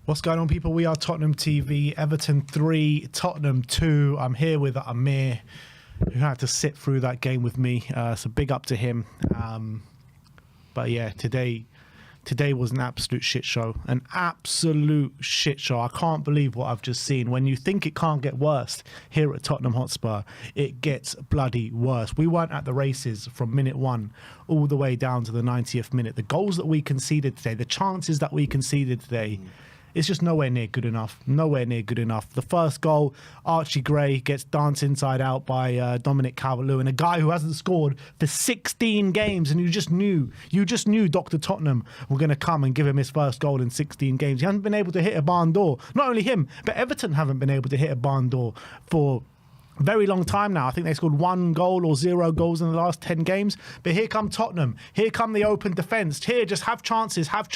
What's going on, people? We are Tottenham TV. Everton 3, Tottenham 2. I'm here with Amir, who had to sit through that game with me. So big up to him. But yeah, today was an absolute shit show. An absolute shit show. I can't believe what I've just seen. When you think it can't get worse here at Tottenham Hotspur, it gets bloody worse. We weren't at the races from minute 1 all the way down to the 90th minute. The goals that we conceded today, the chances that we conceded today, it's just nowhere near good enough. Nowhere near good enough. The first goal, Archie Gray gets danced inside out by Dominic Calvert-Lewin, a guy who hasn't scored for 16 games, and you just knew Dr. Tottenham were going to come and give him his first goal in 16 games. He hasn't been able to hit a barn door. Not only him, but Everton haven't been able to hit a barn door for a very long time now. I think they scored 1 goal or 0 goals in the last 10 games. But here come Tottenham. Here come the open defence. Here, just have chances, have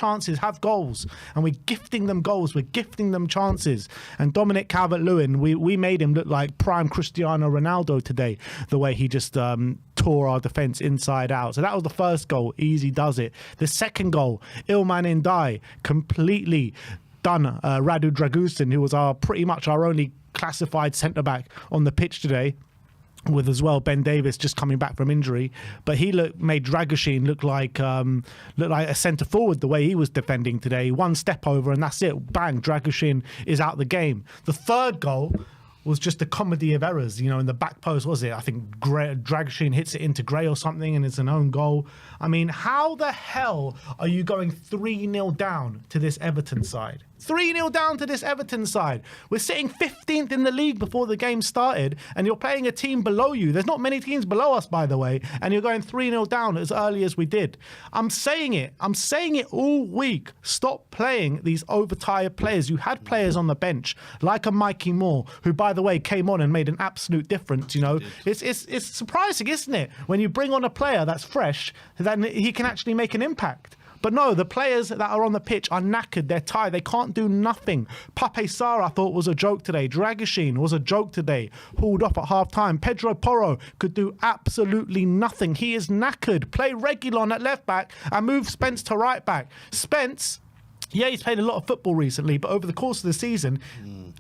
goals. And we're gifting them goals. We're gifting them chances. And Dominic Calvert-Lewin, we made him look like prime Cristiano Ronaldo today, the way he just tore our defence inside out. So that was the first goal. Easy does it. The second goal, Ilman Ndiaye, completely done Radu Dragusin, who was pretty much our only classified centre-back on the pitch today, with as well Ben Davis just coming back from injury. But he made Dragusin look like a centre-forward the way he was defending today. One step over and that's it. Bang, Dragusin is out the game. The third goal was just a comedy of errors, in the back post, was it? I think Dragusin hits it into Gray or something and it's an own goal. I mean, how the hell are you going 3-0 down to this Everton side? 3-0 down to this Everton side. We're sitting 15th in the league before the game started, and you're playing a team below you. There's not many teams below us, by the way, and you're going 3-0 down as early as we did. I'm saying it all week. Stop playing these overtired players. You had players on the bench, like a Mikey Moore, who, by the way, came on and made an absolute difference. It's surprising, isn't it? When you bring on a player that's fresh, then he can actually make an impact. But no, the players that are on the pitch are knackered. They're tired. They can't do nothing. Pape Sarr, I thought, was a joke today. Dragusin was a joke today. Hauled off at half-time. Pedro Porro could do absolutely nothing. He is knackered. Play Reguilon at left-back and move Spence to right-back. Spence, yeah, he's played a lot of football recently, but over the course of the season,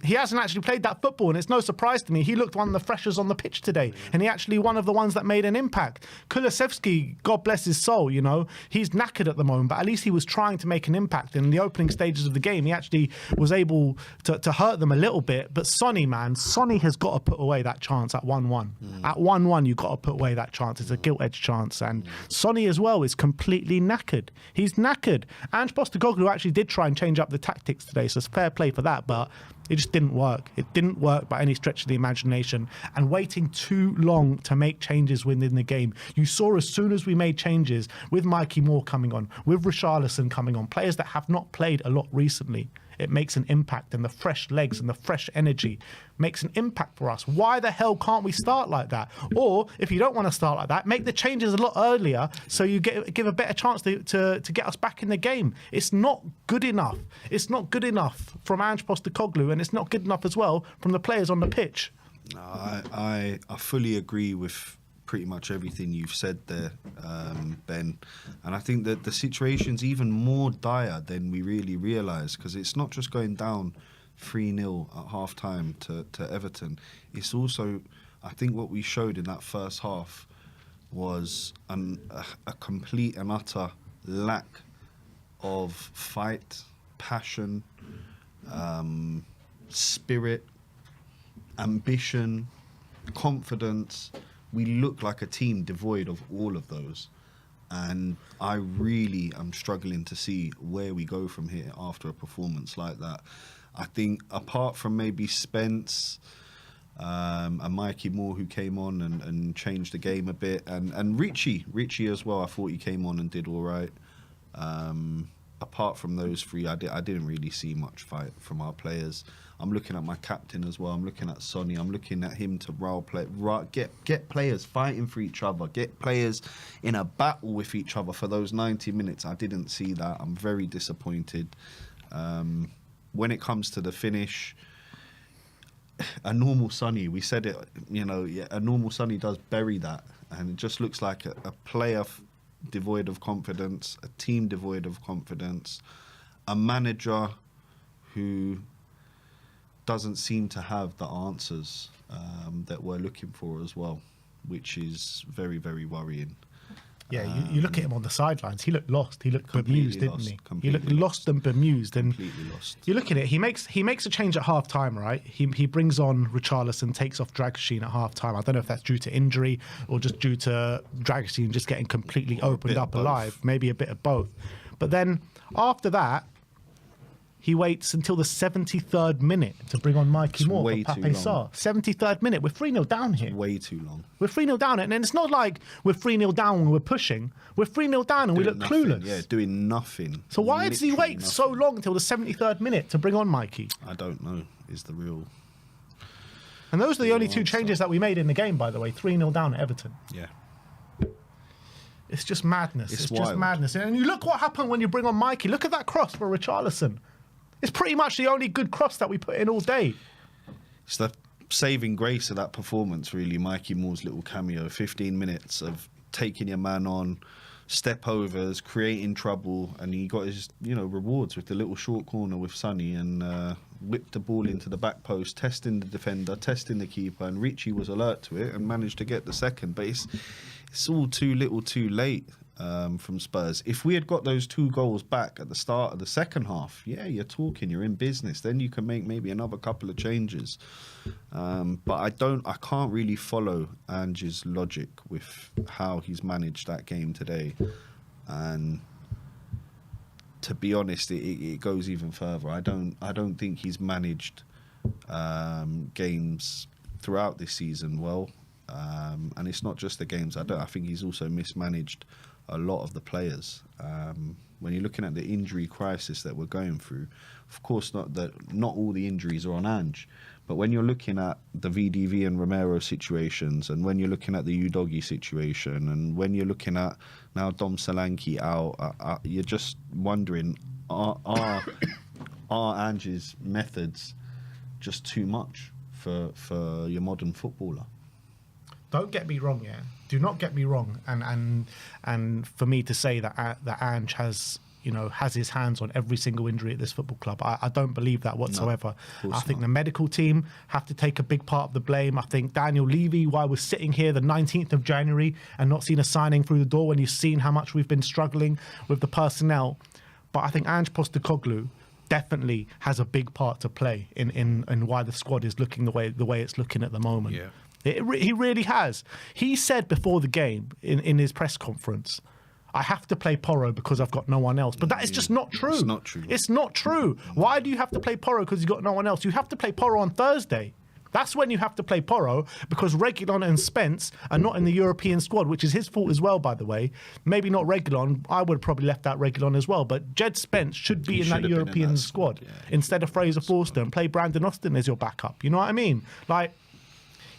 he hasn't actually played that football, and it's no surprise to me. He looked one of the freshers on the pitch today, and he actually one of the ones that made an impact. Kulusevski, God bless his soul, he's knackered at the moment, but at least he was trying to make an impact. In the opening stages of the game, he actually was able to hurt them a little bit. But Sonny has got to put away that chance at 1-1. At 1-1, you've got to put away that chance. It's a gilt-edged chance, and Sonny as well is completely knackered. He's knackered. Ange Postecoglou actually did try and change up the tactics today, so it's fair play for that, but it just didn't work. It didn't work by any stretch of the imagination. And waiting too long to make changes within the game. You saw as soon as we made changes, with Mikey Moore coming on, with Richarlison coming on, players that have not played a lot recently, it makes an impact, and the fresh legs and the fresh energy makes an impact for us. Why the hell can't we start like that? Or if you don't want to start like that, make the changes a lot earlier so you give a better chance to get us back in the game. It's not good enough. It's not good enough from Ange Postecoglou, and it's not good enough as well from the players on the pitch. I fully agree with pretty much everything you've said there, Ben. And I think that the situation's even more dire than we really realise, because it's not just going down 3-0 at half-time to Everton. It's also, I think what we showed in that first half was a complete and utter lack of fight, passion, spirit, ambition, confidence. We look like a team devoid of all of those. And I really am struggling to see where we go from here after a performance like that. I think apart from maybe Spence and Mikey Moore, who came on and changed the game a bit, and Richie as well, I thought he came on and did all right. Apart from those three, I didn't really see much fight from our players. I'm looking at my captain as well. I'm looking at Sonny. I'm looking at him to get players fighting for each other. Get players in a battle with each other for those 90 minutes. I didn't see that. I'm very disappointed. When it comes to the finish, a normal Sonny, we said it, a normal Sonny does bury that. And it just looks like a player devoid of confidence, a team devoid of confidence, a manager who doesn't seem to have the answers that we're looking for as well, which is very, very worrying. Yeah, you look at him on the sidelines. He looked lost. He looked bemused, didn't he? He looked Completely lost and bemused. Completely lost. You look at it. He makes a change at half time, right? He brings on Richarlison, takes off Dragusin at half time. I don't know if that's due to injury or just due to Dragusin just getting completely opened up alive. Maybe a bit of both. But then after that, he waits until the 73rd minute to bring on Mikey Moore for Pape Sarr. 73rd minute. We're 3-0 down here. Way too long. We're 3-0 down. And it's not like we're 3-0 down when we're pushing. We're 3-0 down and we look clueless. Yeah, doing nothing. So why does he wait so long till the 73rd minute to bring on Mikey? I don't know, is the real... And those are the only two changes that we made in the game, by the way. 3-0 down at Everton. Yeah. It's just madness. It's wild. just madness. And you look what happened when you bring on Mikey. Look at that cross for Richarlison. It's pretty much the only good cross that we put in all day. It's the saving grace of that performance, really. Mikey Moore's little cameo, 15 minutes of taking your man on, step overs, creating trouble, and he got his, rewards with the little short corner with Sonny and whipped the ball into the back post, testing the defender, testing the keeper, and Richie was alert to it and managed to get the second. But it's all too little, too late. From Spurs. If we had got those 2 goals back at the start of the second half, yeah, you're talking, you're in business. Then you can make maybe another couple of changes. But I can't really follow Ange's logic with how he's managed that game today. And to be honest, it goes even further. I don't think he's managed games throughout this season well. And it's not just the games. I think he's also mismanaged a lot of the players. When you're looking at the injury crisis that we're going through, of course, not all the injuries are on Ange, but when you're looking at the VDV and Romero situations, and when you're looking at the Udogie situation, and when you're looking at now Dom Solanke out, you're just wondering, are Ange's methods just too much for your modern footballer? Don't get me wrong, yeah. Do not get me wrong. And for me to say that Ange has his hands on every single injury at this football club, I don't believe that whatsoever. No, I think the medical team have to take a big part of the blame. I think Daniel Levy, why we're sitting here the 19th of January and not seeing a signing through the door when you've seen how much we've been struggling with the personnel. But I think Ange Postecoglou definitely has a big part to play in why the squad is looking the way it's looking at the moment. Yeah. He really has. He said before the game in his press conference, I have to play Porro because I've got no one else. But that is just not true. It's not true. It's not true. Why do you have to play Porro because you've got no one else? You have to play Porro on Thursday. That's when you have to play Porro, because Reguilon and Spence are not in the European squad, which is his fault as well, by the way. Maybe not Reguilon. I would have probably left out Reguilon as well. But Jed Spence should be in that European squad instead of Fraser Forster, and play Brandon Austin as your backup. You know what I mean?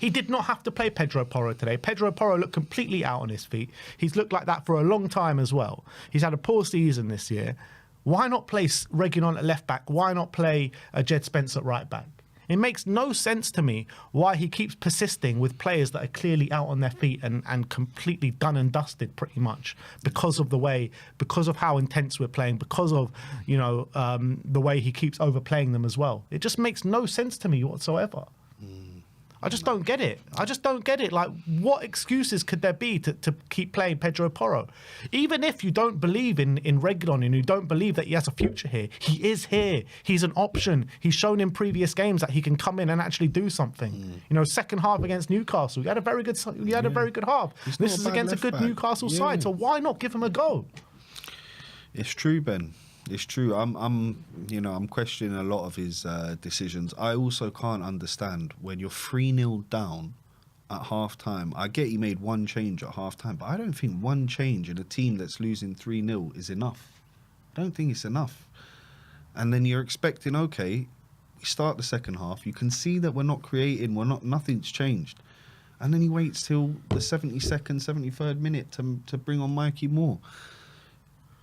He did not have to play Pedro Porro today. Pedro Porro looked completely out on his feet. He's looked like that for a long time as well. He's had a poor season this year. Why not play Reguilon at left back? Why not play Jed Spence at right back? It makes no sense to me why he keeps persisting with players that are clearly out on their feet and completely done and dusted pretty much because of how intense we're playing, because of, the way he keeps overplaying them as well. It just makes no sense to me whatsoever. I just don't get it. Like, what excuses could there be to keep playing Pedro Porro? Even if you don't believe in Reguilon and you don't believe that he has a future here, he is here. He's an option. He's shown in previous games that he can come in and actually do something. Second half against Newcastle, he had a very good half. This is against a good Newcastle side, so why not give him a go? It's true, Ben. It's true. I'm questioning a lot of his decisions. I also can't understand when you're 3-0 down at half-time. I get he made one change at half-time, but I don't think one change in a team that's losing 3-0 is enough. I don't think it's enough. And then you're expecting, okay, we start the second half. You can see that we're not creating. Nothing's changed. And then he waits till the 72nd, 73rd minute to bring on Mikey Moore.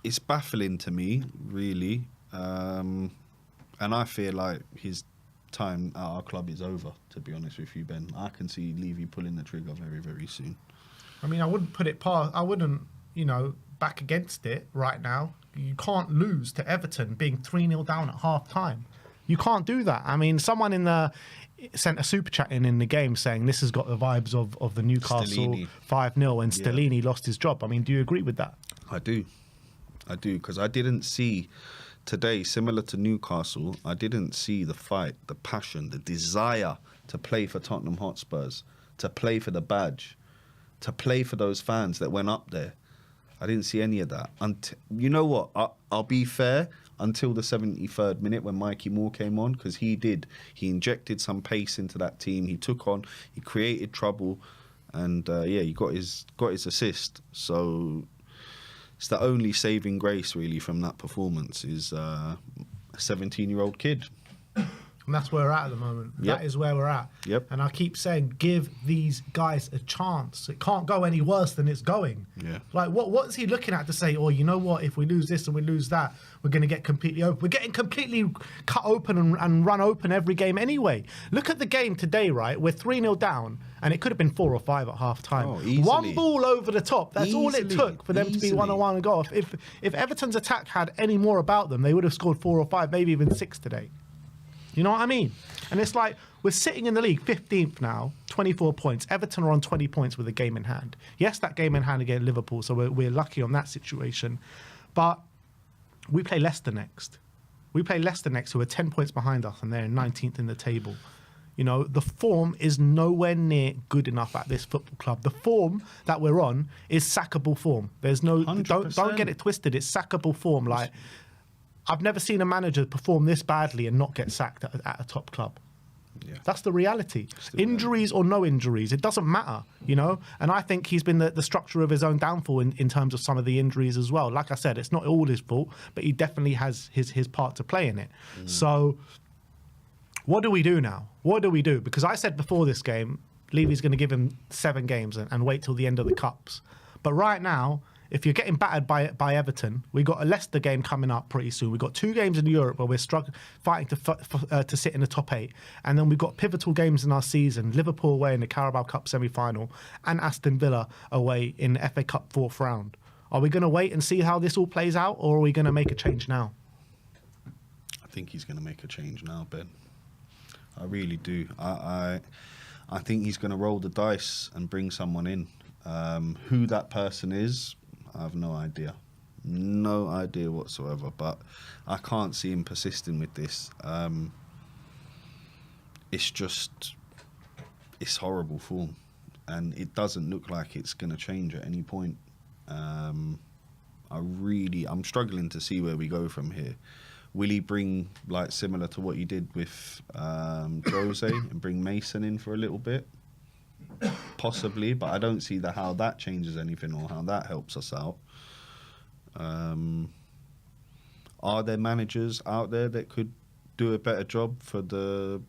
It's baffling to me, really. And I feel like his time at our club is over, to be honest with you, Ben. I can see Levy pulling the trigger very, very soon. I mean, I wouldn't put it past... I wouldn't, back against it right now. You can't lose to Everton being 3-0 down at half-time. You can't do that. I mean, someone sent a super chat in the game saying this has got the vibes of the Newcastle Stellini. 5-0 and Stellini lost his job. I mean, do you agree with that? I do, because I didn't see today, similar to Newcastle, I didn't see the fight, the passion, the desire to play for Tottenham Hotspurs, to play for the badge, to play for those fans that went up there. I didn't see any of that. You know what? I'll be fair, until the 73rd minute when Mikey Moore came on, because he injected some pace into that team. He took on, he created trouble, and he got his assist. So it's the only saving grace really from that performance is a 17-year-old kid. And that's where we're at the moment. Yep. That is where we're at. Yep. And I keep saying, give these guys a chance. It can't go any worse than it's going. Yeah. Like, what's he looking at to say, oh, you know what, if we lose this and we lose that, we're going to get completely open. We're getting completely cut open and run open every game anyway. Look at the game today, right? We're 3-0 down, and it could have been 4 or 5 at half time. Oh, easily. One ball over the top. That's all it Easily. took for them to be 1-1 and go off. If Everton's attack had any more about them, they would have scored 4 or 5, maybe even 6 today. You know what I mean? And it's like, we're sitting in the league 15th now, 24 points. Everton are on 20 points with a game in hand. Yes, that game in hand against Liverpool, so we're lucky on that situation. But we play Leicester next. We play Leicester next, who are 10 points behind us, and they're 19th in the table. You know, the form is nowhere near good enough at this football club. The form that we're on is sackable form. There's no, don't get it twisted. It's sackable form. Like, I've never seen a manager perform this badly and not get sacked at a top club. Yeah. That's the reality. Injuries or no injuries, it doesn't matter, you know? And I think he's been the structure of his own downfall in terms of some of the injuries as well. Like I said, it's not all his fault, but he definitely has his part to play in it. So what do we do now? What do we do? Because I said before this game, Levy's going to give him 7 games and wait till the end of the Cups. But right now, if you're getting battered by Everton, we got a Leicester game coming up pretty soon. We've got 2 games in Europe where we're fighting to sit in the top 8. And then we've got pivotal games in our season. Liverpool away in the Carabao Cup semi-final and Aston Villa away in the FA Cup 4th round. Are we going to wait and see how this all plays out, or are we going to make a change now? I think he's going to make a change now, Ben. I really do. I think he's going to roll the dice and bring someone in. Who that person is, I have no idea. No idea whatsoever. But I can't see him persisting with this. It's horrible form. And it doesn't look like it's going to change at any point. I'm struggling to see where we go from here. Will he bring, like, similar to what he did with Jose and bring Mason in for a little bit? Possibly, but I don't see how that changes anything or how that helps us out. Are there managers out there that could do a better job for the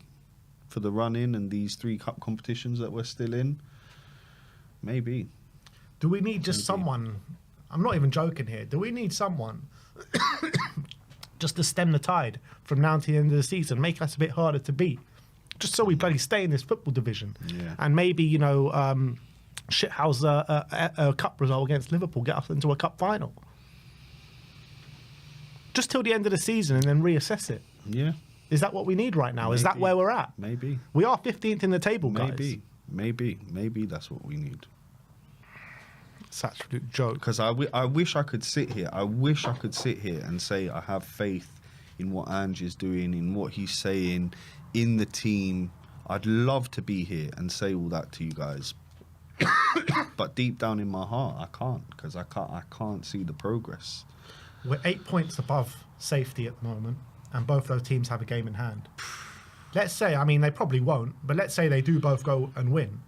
run-in and these 3 cup competitions that we're still in? Maybe. Do we need just someone? I'm not even joking here. Do we need someone just to stem the tide from now to the end of the season, make us a bit harder to beat, just so we bloody stay in this football division? Yeah. And maybe, you know, shithouse a cup result against Liverpool, get us into a cup final. Just till the end of the season and then reassess it. Yeah. Is that what we need right now? Is that where we're at? Maybe. We are 15th in the table, guys. Maybe that's what we need. It's an absolute joke. Because I wish I could sit here. I wish I could sit here and say I have faith in what Ange is doing, in what he's saying, in the team. I'd love to be here and say all that to you guys. But deep down in my heart, I can't, because I can't see the progress. We're 8 points above safety at the moment, and both those teams have a game in hand. Let's say, I mean, they probably won't, but let's say they do both go and win.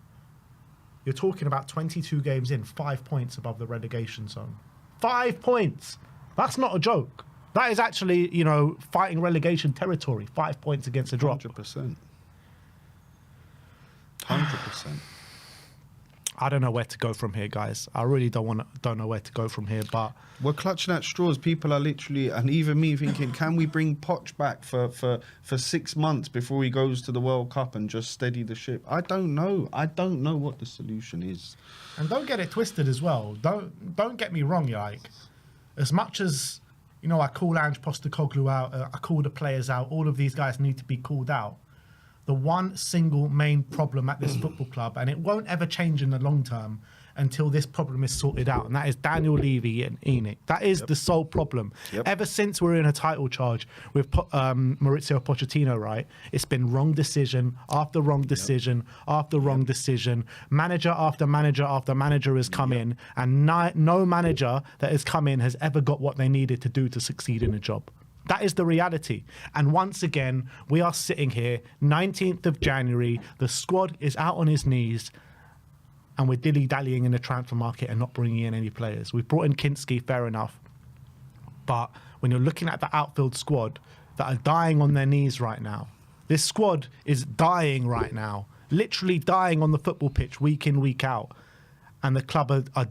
You're talking about 22 games in, 5 points above the relegation zone. 5 points! That's not a joke. That is actually, you know, fighting relegation territory. 5 points against a drop. 100%. 100%. I don't know where to go from here, guys. I really don't know where to go from here, but we're clutching at straws. People are literally, and even me thinking, can we bring Poch back for 6 months before he goes to the World Cup and just steady the ship? I don't know. I don't know what the solution is. And don't get it twisted as well. Don't get me wrong, like, as much as you know, I call Ange Postecoglou out, I call the players out, all of these guys need to be called out. The one single main problem at this football club, and it won't ever change in the long term until this problem is sorted out, and that is Daniel Levy and Enoch. That is the sole problem. Ever since we're in a title charge with Maurizio Pochettino, right, it's been wrong decision after wrong decision after wrong decision. Manager after manager after manager has come in, and no manager that has come in has ever got what they needed to do to succeed in a job. That is the reality. And once again, we are sitting here, 19th of January, the squad is out on his knees, and we're dilly-dallying in the transfer market and not bringing in any players. We've brought in Kinski, fair enough. But when you're looking at the outfield squad that are dying on their knees right now, this squad is dying right now, literally dying on the football pitch week in, week out. And the club are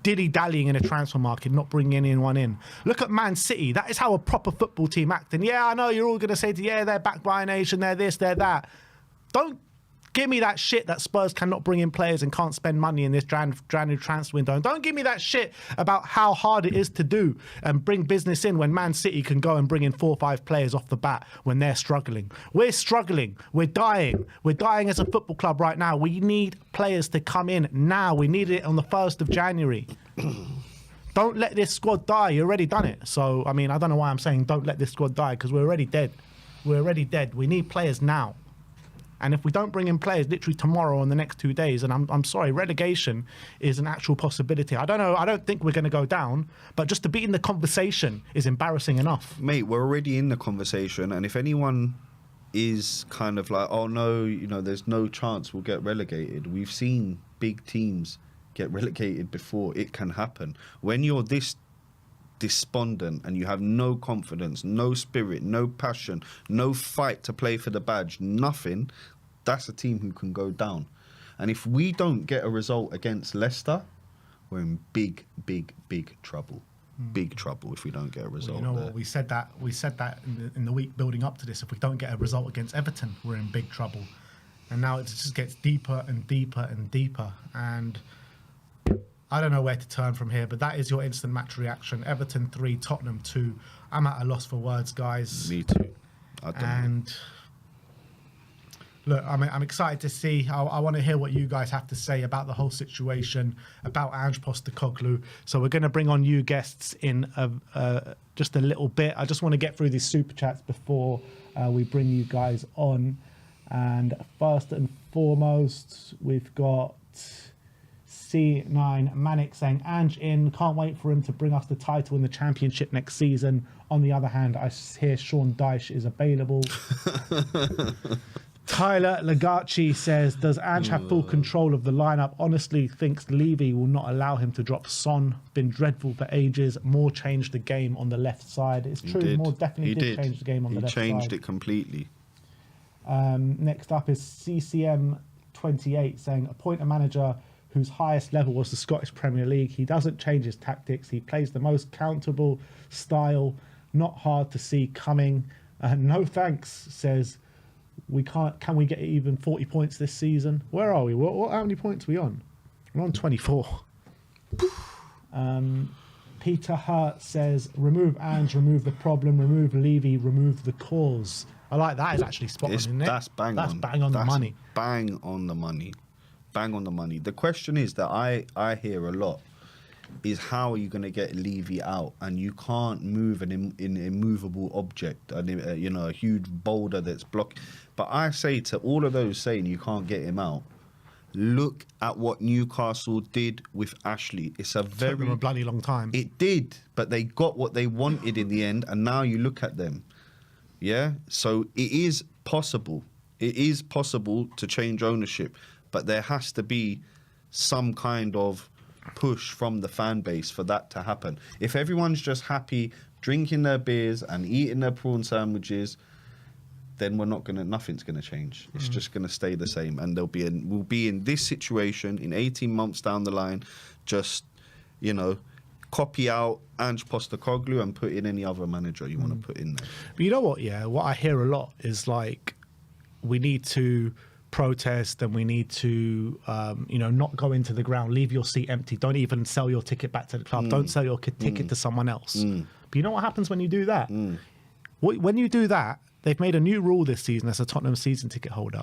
dilly-dallying in a transfer market, not bringing anyone in. Look at Man City. That is how a proper football team act. And yeah, I know you're all going to say, yeah, they're backed by a nation, they're this, they're that. Don't give me that shit that Spurs cannot bring in players and can't spend money in this January transfer window. And don't give me that shit about how hard it is to do and bring business in when Man City can go and bring in 4 or 5 players off the bat when they're struggling. We're struggling. We're dying. We're dying as a football club right now. We need players to come in now. We need it on the 1st of January. Don't let this squad die. You already done it. So, I mean, I don't know why I'm saying don't let this squad die, because we're already dead. We're already dead. We need players now. And if we don't bring in players literally tomorrow or in the next 2 days, and I'm sorry, relegation is an actual possibility. I don't know. I don't think we're going to go down, but just to be in the conversation is embarrassing enough. Mate, we're already in the conversation. And if anyone is kind of like, oh, no, you know, there's no chance we'll get relegated. We've seen big teams get relegated before. It can happen. When you're this despondent and you have no confidence, no spirit, no passion, no fight to play for the badge, nothing, that's a team who can go down. And if we don't get a result against Leicester, we're in big trouble. Big trouble if we don't get a result. Well, you know what? We said that in the week building up to this. If we don't get a result against Everton, we're in big trouble. And now it just gets deeper and deeper and deeper. And I don't know where to turn from here, but that is your instant match reaction. Everton 3, Tottenham 2. I'm at a loss for words, guys. Me too. I don't know. Look, I'm excited to see. I want to hear what you guys have to say about the whole situation, about Ange Postecoglou. So we're going to bring on you guests in just a little bit. I just want to get through these super chats before we bring you guys on. And first and foremost, we've got C9 Manic saying, Ange in, can't wait for him to bring us the title in the championship next season. On the other hand, I hear Sean Dyche is available. Tyler Lagachi says, does Ange have full control of the lineup? Honestly thinks Levy will not allow him to drop Son. Been dreadful for ages. Moore changed the game on the left side. It's true, Moore definitely did change the game on the left side. He changed it completely. Next up is CCM28 saying, appoint a manager whose highest level was the Scottish Premier League. He doesn't change his tactics. He plays the most countable style, not hard to see coming. No thanks, says, can we get even 40 points this season? Where are we? How many points are we on? We're on 24. Peter Hurt says, remove Ange, remove the problem, remove Levy, remove the cause. I like that. It's actually spot on, isn't it? That's bang on the money. Bang on the money. Bang on the money. The question is that I hear a lot is, how are you going to get Levy out? And you can't move an immovable object, a huge boulder that's blocked. But I say to all of those saying you can't get him out, look at what Newcastle did with Ashley. It's a very... Took them a bloody long time. It did, but they got what they wanted in the end, and now you look at them. Yeah? So it is possible. It is possible to change ownership, but there has to be some kind of push from the fan base for that to happen. If everyone's just happy drinking their beers and eating their prawn sandwiches, then nothing's gonna change. It's just gonna stay the same, and we'll be in this situation in 18 months down the line. Just copy out Ange Postecoglou and put in any other manager you want to put in there. But you know what? Yeah, what I hear a lot is like, we need to protest and we need to not go into the ground, leave your seat empty, don't even sell your ticket back to the club, don't sell your ticket to someone else, But you know what happens when you do that? When you do that, they've made a new rule this season as a Tottenham season ticket holder.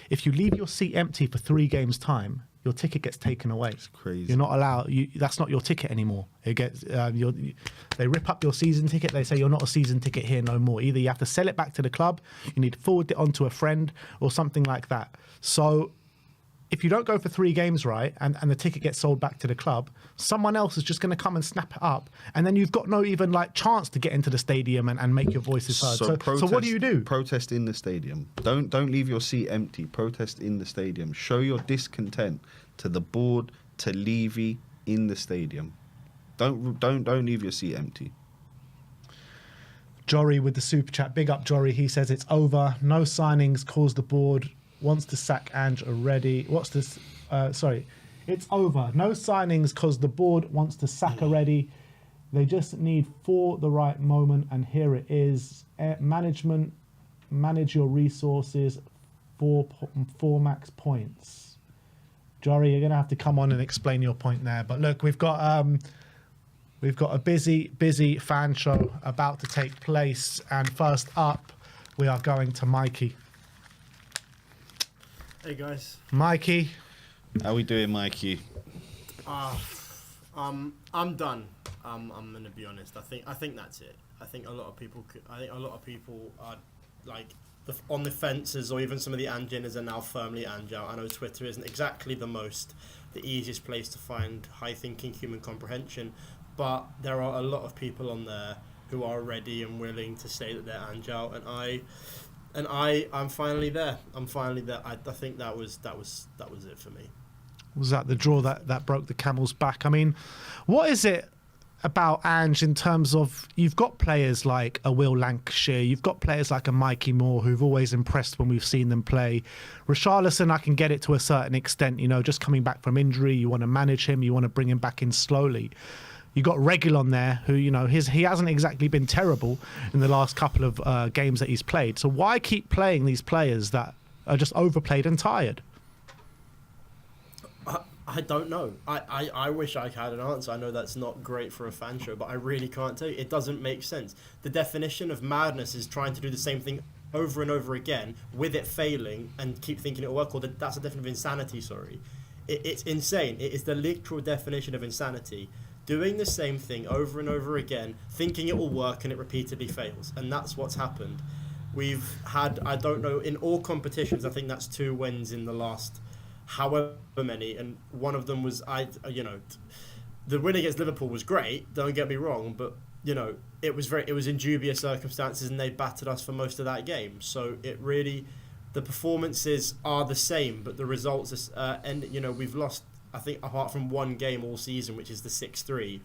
If you leave your seat empty for 3 games' time, your ticket gets taken away. It's crazy. You're not allowed. That's not your ticket anymore. It gets. They rip up your season ticket. They say you're not a season ticket here no more. Either you have to sell it back to the club, you need to forward it on to a friend, or something like that. So, if you don't go for 3 games, right, and the ticket gets sold back to the club, someone else is just going to come and snap it up, and then you've got no even like chance to get into the stadium and make your voices heard. So what do you do? Protest in the stadium. Don't leave your seat empty. Protest in the stadium. Show your discontent to the board, to Levy in the stadium. Don't leave your seat empty. Jory with the super chat. Big up Jory. He says it's over. No signings cause the board wants to sack Ange already. What's this? Sorry. It's over. No signings because the board wants to sack already. They just need for the right moment, and here it is. Management, manage your resources for max points. Jory, you're going to have to come on and explain your point there. But look, we've got a busy fan show about to take place, and first up, we are going to Mikey. Hey guys. Mikey. How we doing, Mikey? I'm done. I'm gonna be honest. I think that's it. I think a lot of people are like on the fences, or even some of the Anginas are now firmly Ange out. I know Twitter isn't exactly the easiest place to find high thinking human comprehension, but there are a lot of people on there who are ready and willing to say that they're Ange out, and I'm finally there. I'm finally there. I think that was it for me. Was that the draw that broke the camel's back? I mean, what is it about Ange in terms of, you've got players like a Will Lancashire, you've got players like a Mikey Moore who've always impressed when we've seen them play. Richarlison, I can get it to a certain extent, just coming back from injury, you want to manage him, you want to bring him back in slowly. You got Reguilon there, who he hasn't exactly been terrible in the last couple of games that he's played. So why keep playing these players that are just overplayed and tired? I don't know. I wish I had an answer. I know that's not great for a fan show, but I really can't tell you. It doesn't make sense. The definition of madness is trying to do the same thing over and over again with it failing and keep thinking it'll work. Or that's a definition of insanity. Sorry, it's insane. It is the literal definition of insanity. Doing the same thing over and over again, thinking it will work, and it repeatedly fails. And that's what's happened. We've had, I don't know, in all competitions, I think that's 2 wins in the last however many, and one of them was, the win against Liverpool was great, don't get me wrong, but, it was in dubious circumstances, and they battered us for most of that game. So it really, the performances are the same, but the results are, we've lost, I think, apart from one game all season, which is the 6-3,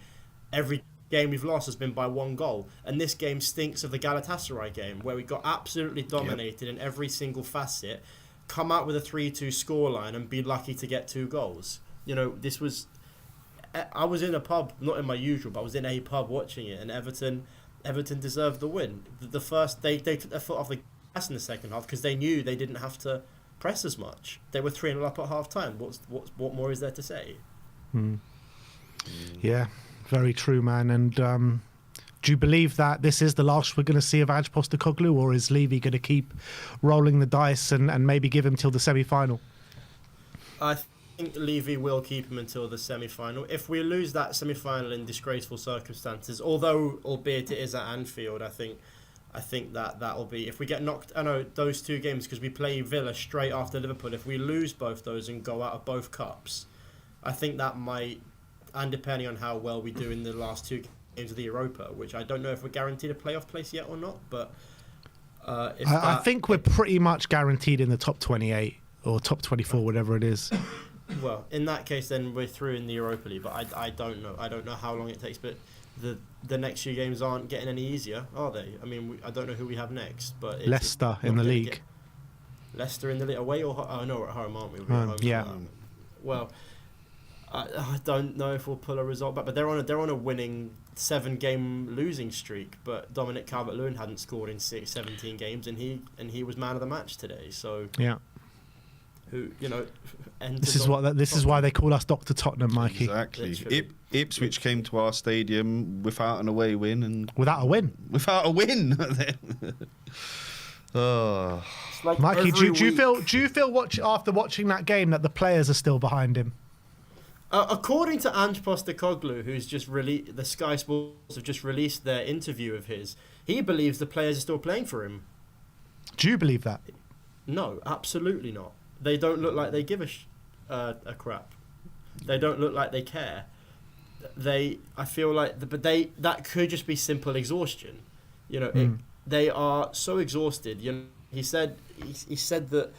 every game we've lost has been by 1 goal. And this game stinks of the Galatasaray game, where we got absolutely dominated in every single facet, come out with a 3-2 scoreline and be lucky to get 2 goals. This was... I was in a pub, not in my usual, but I was in a pub watching it, and Everton deserved the win. The first... They took their foot off the gas in the second half because they knew they didn't have to press as much. They were 3-0 up at half time. What more is there to say? Yeah, very true, man. And do you believe that this is the last we're going to see of Ange Postecoglou, or is Levy going to keep rolling the dice and maybe give him till the semi-final? I think Levy will keep him until the semi-final. If we lose that semi-final in disgraceful circumstances, albeit it is at Anfield, I think that'll be, if we get knocked, I know those 2 games, because we play Villa straight after Liverpool, if we lose both those and go out of both cups, I think that might, and depending on how well we do in the last 2 games of the Europa, which I don't know if we're guaranteed a playoff place yet or not, but I think we're pretty much guaranteed in the top 28 or top 24, whatever it is. Well, in that case, then we're through in the Europa League, but I don't know. I don't know how long it takes, but the next few games aren't getting any easier, are they? I mean, I don't know who we have next, but Leicester in the league. Leicester in the league, away or no? We're at home, aren't we? Yeah. Well, I don't know if we'll pull a result back, but they're on a winning 7-game losing streak. But Dominic Calvert-Lewin hadn't scored in 17 games, and he was man of the match today. So yeah. who entered This is why they call us Dr. Tottenham, Mikey. Exactly. Literally. Ipswich came to our stadium without an away win and Without a win. Oh. It's like Mikey, every do you week- feel after watching that game that the players are still behind him? According to Ange Postecoglou, who's just the Sky Sports have just released their interview of his, he believes the players are still playing for him. Do you believe that? No, absolutely not. They don't look like they give a crap. They don't look like they care. I feel like, that could just be simple exhaustion. They are so exhausted. He said that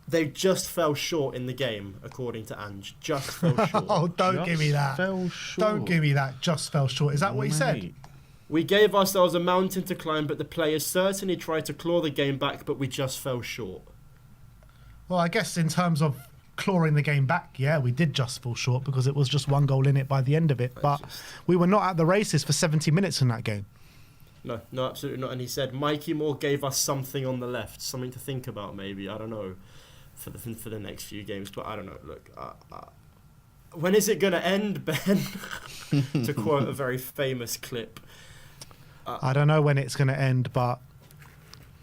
they just fell short in the game, according to Ange. Just fell short. Oh, don't give me that. Fell short. Don't give me that. Just fell short. Is that what he said? Mate. We gave ourselves a mountain to climb, but the players certainly tried to claw the game back, but we just fell short. Well, I guess in terms of clawing the game back, yeah, we did just fall short because it was just one goal in it by the end of it. But we were not at the races for 70 minutes in that game. No, absolutely not. And he said Mikey Moore gave us something on the left, something to think about maybe. I don't know for the next few games, but I don't know. Look, when is it going to end, Ben? To quote a very famous clip. I don't know when it's going to end, but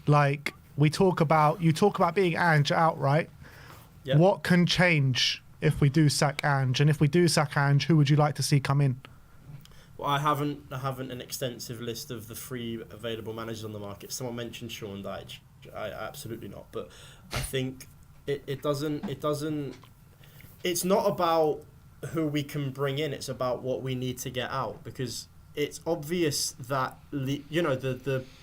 like you talk about being Ange outright. Yep. What can change if we do sack Ange? And if we do sack Ange, who would you like to see come in? Well, I haven't an extensive list of the free available managers on the market. Someone mentioned Sean Dyche. I absolutely not. But I think it doesn't. It's not about who we can bring in. It's about what we need to get out, because it's obvious that the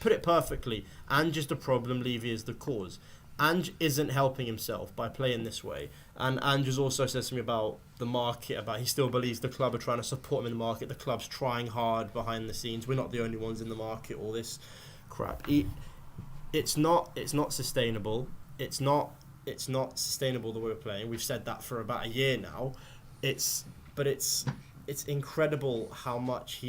put it perfectly. Ange is the problem. Levy is the cause. Ange isn't helping himself by playing this way. And Ange has also said something about the market, about he still believes the club are trying to support him in the market. The club's trying hard behind the scenes. We're not the only ones in the market. All this crap. It's not sustainable. It's not sustainable the way we're playing. We've said that for about a year now. It's incredible how much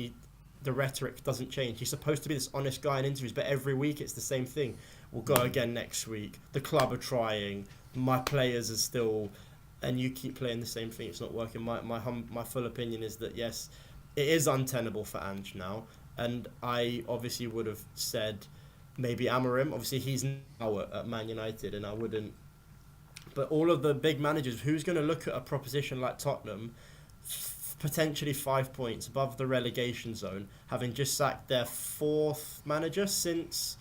the rhetoric doesn't change. He's supposed to be this honest guy in interviews, but every week it's the same thing. We'll go again next week. The club are trying. My players are still, and you keep playing the same thing. It's not working. My full opinion is that yes, it is untenable for Ange now, and I obviously would have said maybe Amorim. Obviously he's now at Man United, and I wouldn't. But all of the big managers, who's going to look at a proposition like Tottenham, potentially 5 points above the relegation zone, having just sacked their fourth manager since.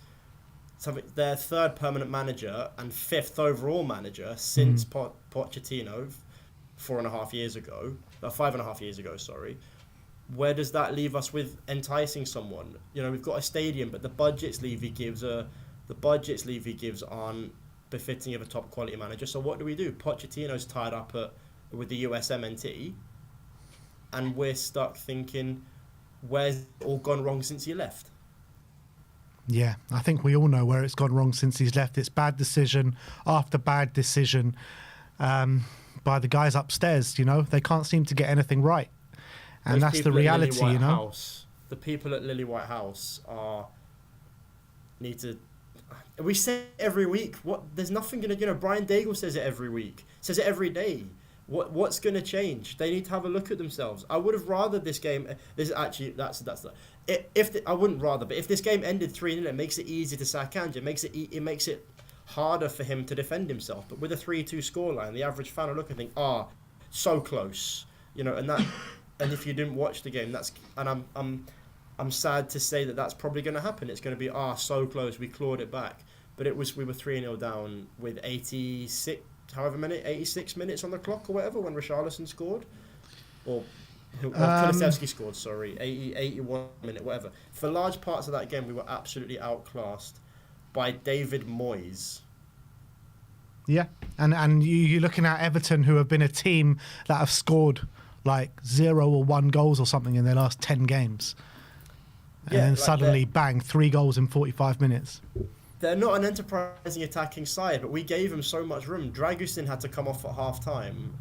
Their third permanent manager and fifth overall manager since Pochettino 5.5 years ago, sorry. Where does that leave us with enticing someone? We've got a stadium, but the budgets Levy gives aren't befitting of a top quality manager. So what do we do? Pochettino's tied up with the USMNT, and we're stuck thinking, where's it all gone wrong since he left? Yeah, I think we all know where it's gone wrong since he's left. It's bad decision after bad decision by the guys upstairs. They can't seem to get anything right, and that's the reality. The people at Lily White House need to. We say it every week. There's nothing gonna. Brian Daigle says it every week. Says it every day. What's going to change? They need to have a look at themselves. I would have rather this game. This is actually I wouldn't rather, but if this game ended 3-0, it makes it easy to sack Ange. It makes it harder for him to defend himself. But with a 3-2 scoreline, the average fan will look and think, so close, and that. And if you didn't watch the game, I'm sad to say that's probably going to happen. It's going to be so close. We clawed it back, but we were 3-0 down with 86 minutes on the clock or whatever when Richarlison scored, or Kulusevski scored. Sorry, 81 minute, whatever. For large parts of that game, we were absolutely outclassed by David Moyes. Yeah, and you're looking at Everton, who have been a team that have scored like 0 or 1 goals or something in their last 10 games, and then suddenly, bang, 3 goals in 45 minutes. They're not an enterprising attacking side, but we gave them so much room. Dragusin had to come off at half-time.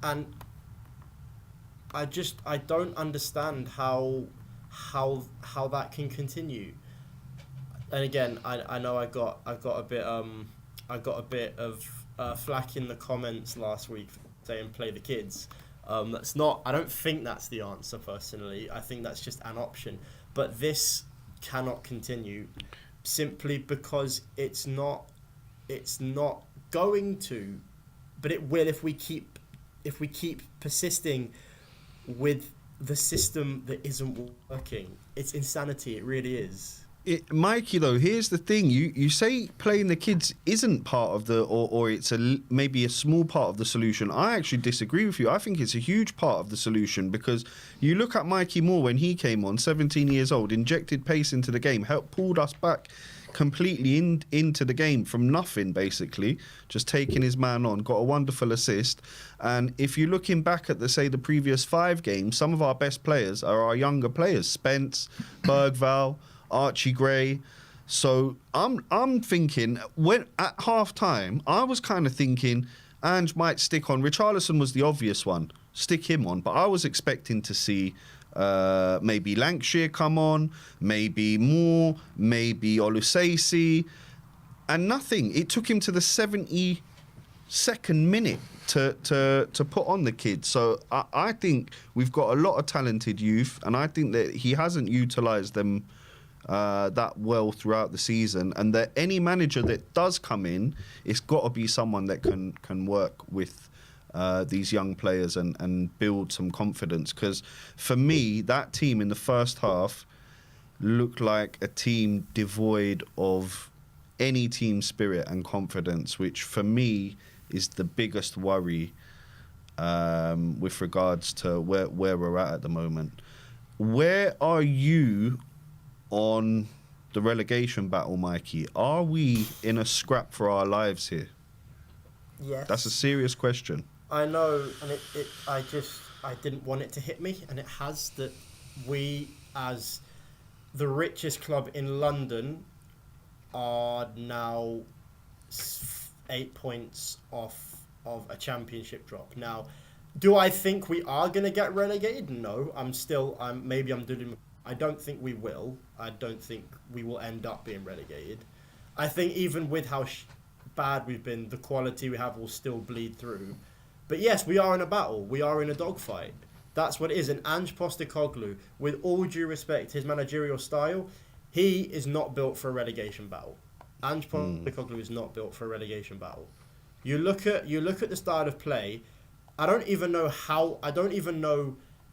And I don't understand how that can continue. And again, I know I got a bit of flack in the comments last week saying play the kids. That's not. I don't think that's the answer personally. I think that's just an option. But this cannot continue simply because it's not. It's not going to, but it will if we keep persisting with the system that isn't working. It's insanity. It really is. Mikey, though, here's the thing. You say playing the kids isn't part of the, or it's maybe a small part of the solution. I actually disagree with you. I think it's a huge part of the solution, because you look at Mikey Moore when he came on, 17 years old, injected pace into the game, pulled us back completely into the game from nothing, basically, just taking his man on, got a wonderful assist. And if you're looking back at the previous 5 games, some of our best players are our younger players, Spence, Bergval, Archie Gray. So I'm thinking, when at half time, I was kind of thinking Ange might stick on. Richarlison was the obvious one, stick him on, but I was expecting to see maybe Lancashire come on, maybe Moore, maybe Oluseyi, and nothing. It took him to the 72nd minute to put on the kids. So I think we've got a lot of talented youth, and I think that he hasn't utilised them that well throughout the season, and that any manager that does come in, it's got to be someone that can work with these young players and build some confidence. Because for me, that team in the first half looked like a team devoid of any team spirit and confidence, which for me is the biggest worry with regards to where we're at the moment. Where are you on the relegation battle, Mikey? Are we in a scrap for our lives here? Yes. That's a serious question. I know, and I didn't want it to hit me, and it has. That we, as the richest club in London, are now 8 points off of a championship drop. Now, do I think we are going to get relegated? No. Maybe I'm doing. I don't think we will. I don't think we will end up being relegated. I think even with how bad we've been, the quality we have will still bleed through. But yes, we are in a battle. We are in a dogfight. That's what it is. And Ange Postecoglou, with all due respect, his managerial style, he is not built for a relegation battle. Ange Postecoglou is not built for a relegation battle. You look at the style of play. I don't even know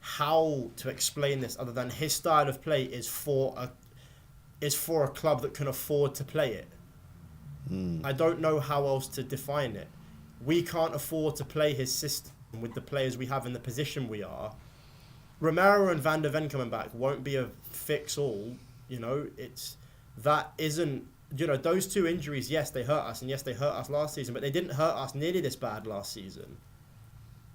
how to explain this other than his style of play is for a club that can afford to play it. I don't know how else to define it. We can't afford to play his system with the players we have in the position we are. Romero and Van der Ven coming back won't be a fix-all. Those 2 injuries, yes, they hurt us, and yes, they hurt us last season, but they didn't hurt us nearly this bad last season.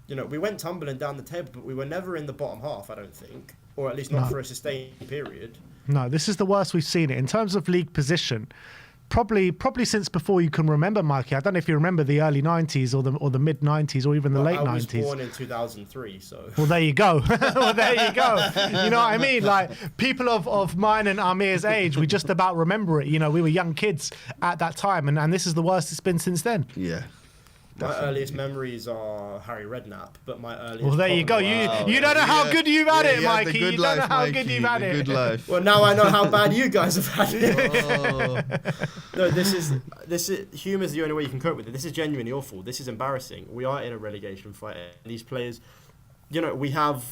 We went tumbling down the table, but we were never in the bottom half, I don't think, or at least not for a sustained period. No, this is the worst we've seen it. In terms of league position, probably since before you can remember, Mikey. I don't know if you remember the early 90s or the mid 90s or even the late 90s. I was born in 2003, so. Well, there you go. Well, there you go. You know what I mean? Like, people of mine and Amir's age, we just about remember it. We were young kids at that time, and this is the worst it's been since then. Yeah. My earliest memories are Harry Redknapp, but my earliest... Well, there you go. You don't know how good you've had it, Mikey. You don't know how good you've had it. Good life. Well, now I know how bad you guys have had it. No, this is humour is the only way you can cope with it. This is genuinely awful. This is embarrassing. We are in a relegation fight. These players, we have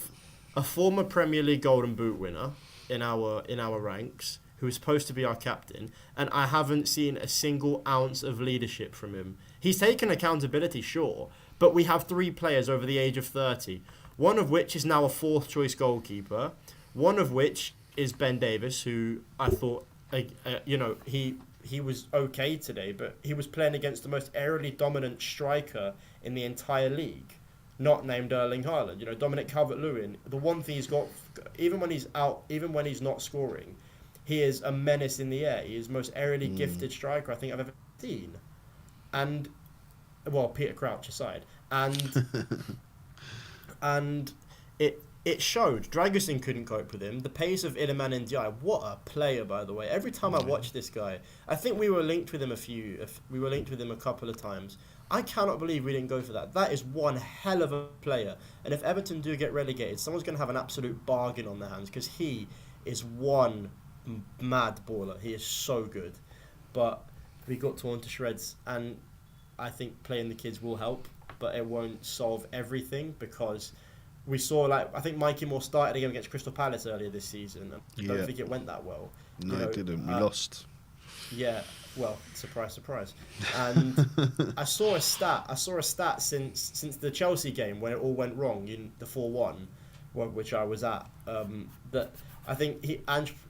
a former Premier League Golden Boot winner in our ranks who is supposed to be our captain, and I haven't seen a single ounce of leadership from him. He's taken accountability, sure, but we have 3 players over the age of 30, one of which is now a 4th choice goalkeeper, one of which is Ben Davis, who I thought, he was okay today, but he was playing against the most aerially dominant striker in the entire league, not named Erling Haaland. Dominic Calvert-Lewin, the one thing he's got, even when he's out, even when he's not scoring, he is a menace in the air. He is the most aerially gifted striker I think I've ever seen. And, well, Peter Crouch aside. And it showed. Dragusin couldn't cope with him. The pace of Iliman Ndiaye, what a player, by the way. Every time I watch this guy, I think we were linked with him a couple of times. I cannot believe we didn't go for that. That is one hell of a player. And if Everton do get relegated, someone's going to have an absolute bargain on their hands, because he is one mad baller. He is so good. But we got torn to shreds, and I think playing the kids will help, but it won't solve everything, because we saw, like, I think Mikey Moore started a game against Crystal Palace earlier this season. I don't think it went that well. No, it didn't. We lost. Yeah, well, surprise, surprise. And I saw a stat since the Chelsea game when it all went wrong in the 4-1, which I was at. That I think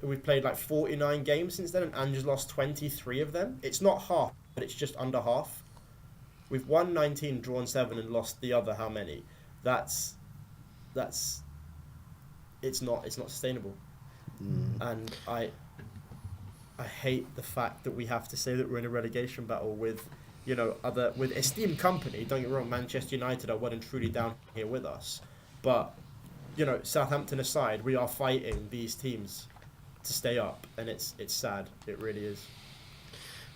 we've played like 49 games since then, and Ange's lost 23 of them. It's not half, but it's just under half. We've won 19, drawn 7, and lost the other how many? It's not sustainable. And I hate the fact that we have to say that we're in a relegation battle with, with esteemed company. Don't get me wrong, Manchester United are well and truly down here with us, but Southampton aside, we are fighting these teams to stay up, and it's sad. It really is.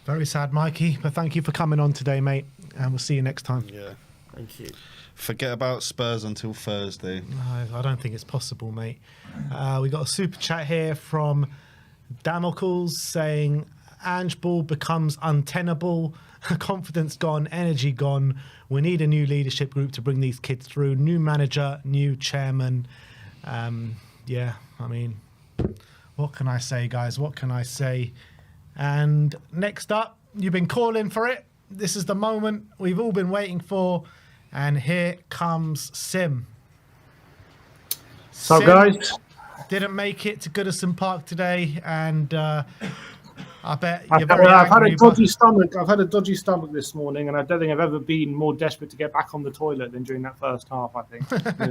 Very sad, Mikey. But thank you for coming on today, mate, and we'll see you next time. Yeah. Thank you. Forget about Spurs until Thursday. No, I don't think it's possible, mate. We got a super chat here from Damocles saying Ange Ball becomes untenable, confidence gone, energy gone. We need a new leadership group to bring these kids through. New manager, new chairman. Yeah, I mean, what can I say, guys? What can I say? And next up, you've been calling for it. This is the moment we've all been waiting for. And here comes Sim. So, guys, didn't make it to Goodison Park today, and I bet I've you're very had angry. a dodgy stomach. I've had a dodgy stomach this morning, and I don't think I've ever been more desperate to get back on the toilet than during that first half. I think.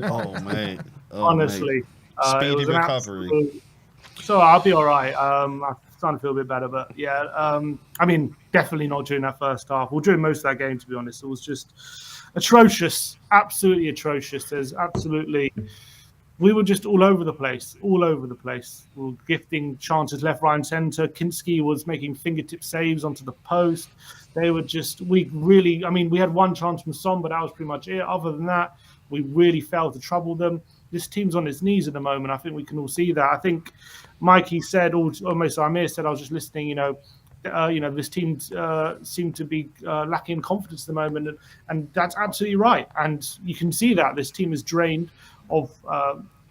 Oh mate, Honestly, mate. it Speedy was an recovery. So I'll be all right. I'm starting to feel a bit better, but yeah, I mean, definitely not during that first half. Well, during most of that game, to be honest, it was just atrocious, absolutely atrocious. We were just all over the place. We were gifting chances left, right, and centre. Kinski was making fingertip saves onto the post. We had one chance from Son, but that was pretty much it. Other than that, we really failed to trouble them. This team's on its knees at the moment. I think we can all see that. I think Mikey said, almost Amir said, I was just listening, this team seemed to be lacking confidence at the moment, and that's absolutely right. And you can see that this team is drained of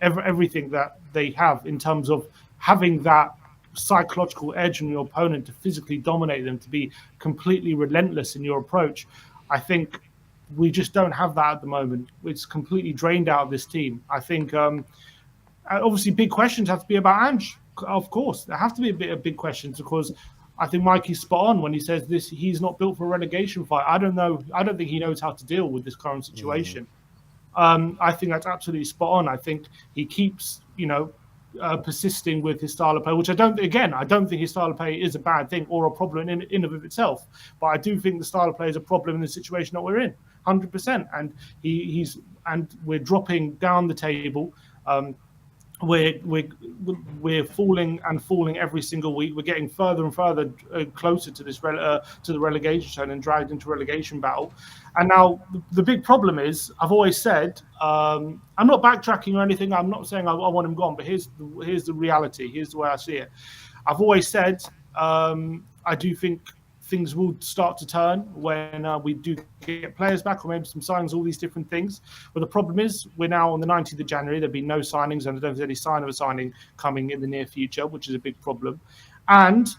everything that they have in terms of having that psychological edge on your opponent, to physically dominate them, to be completely relentless in your approach. I think we just don't have that at the moment. It's completely drained out of this team. I think obviously big questions have to be about Ange. Of course, there have to be a big questions, because I think Mikey's spot on when he says this. He's not built for a relegation fight. I don't know. I don't think he knows how to deal with this current situation. I think that's absolutely spot on. I think he keeps, persisting with his style of play, which I don't think his style of play is a bad thing or a problem in of itself. But I do think the style of play is a problem in the situation that we're in, 100%. And and we're dropping down the table. We're falling every single week. We're getting further and further closer to this to the relegation zone and dragged into relegation battle. And now the big problem is, I've always said, I'm not backtracking or anything. I'm not saying I want him gone, but here's the reality. Here's the way I see it. I've always said I do think things will start to turn when we do get players back, or maybe some signings, all these different things. But the problem is, we're now on the 19th of January. There'll be no signings, and I don't think there's any sign of a signing coming in the near future, which is a big problem. And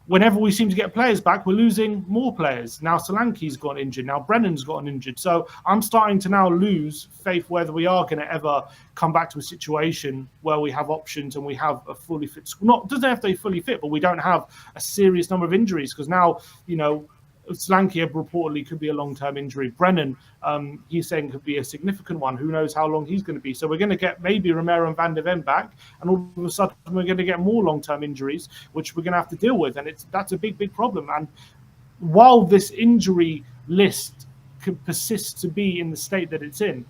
whenever we seem to get players back, we're losing more players. Now Solanke's got injured. Now Brennan's gotten injured. So I'm starting to now lose faith whether we are going to ever come back to a situation where we have options and we have a fully fit squad. Doesn't have to be fully fit, but we don't have a serious number of injuries, because now, Solanke reportedly could be a long-term injury. Brennan, he's saying could be a significant one. Who knows how long he's going to be? So we're going to get maybe Romero and Van de Ven back, and all of a sudden we're going to get more long-term injuries, which we're going to have to deal with, and that's a big problem. And while this injury list could persist to be in the state that it's in,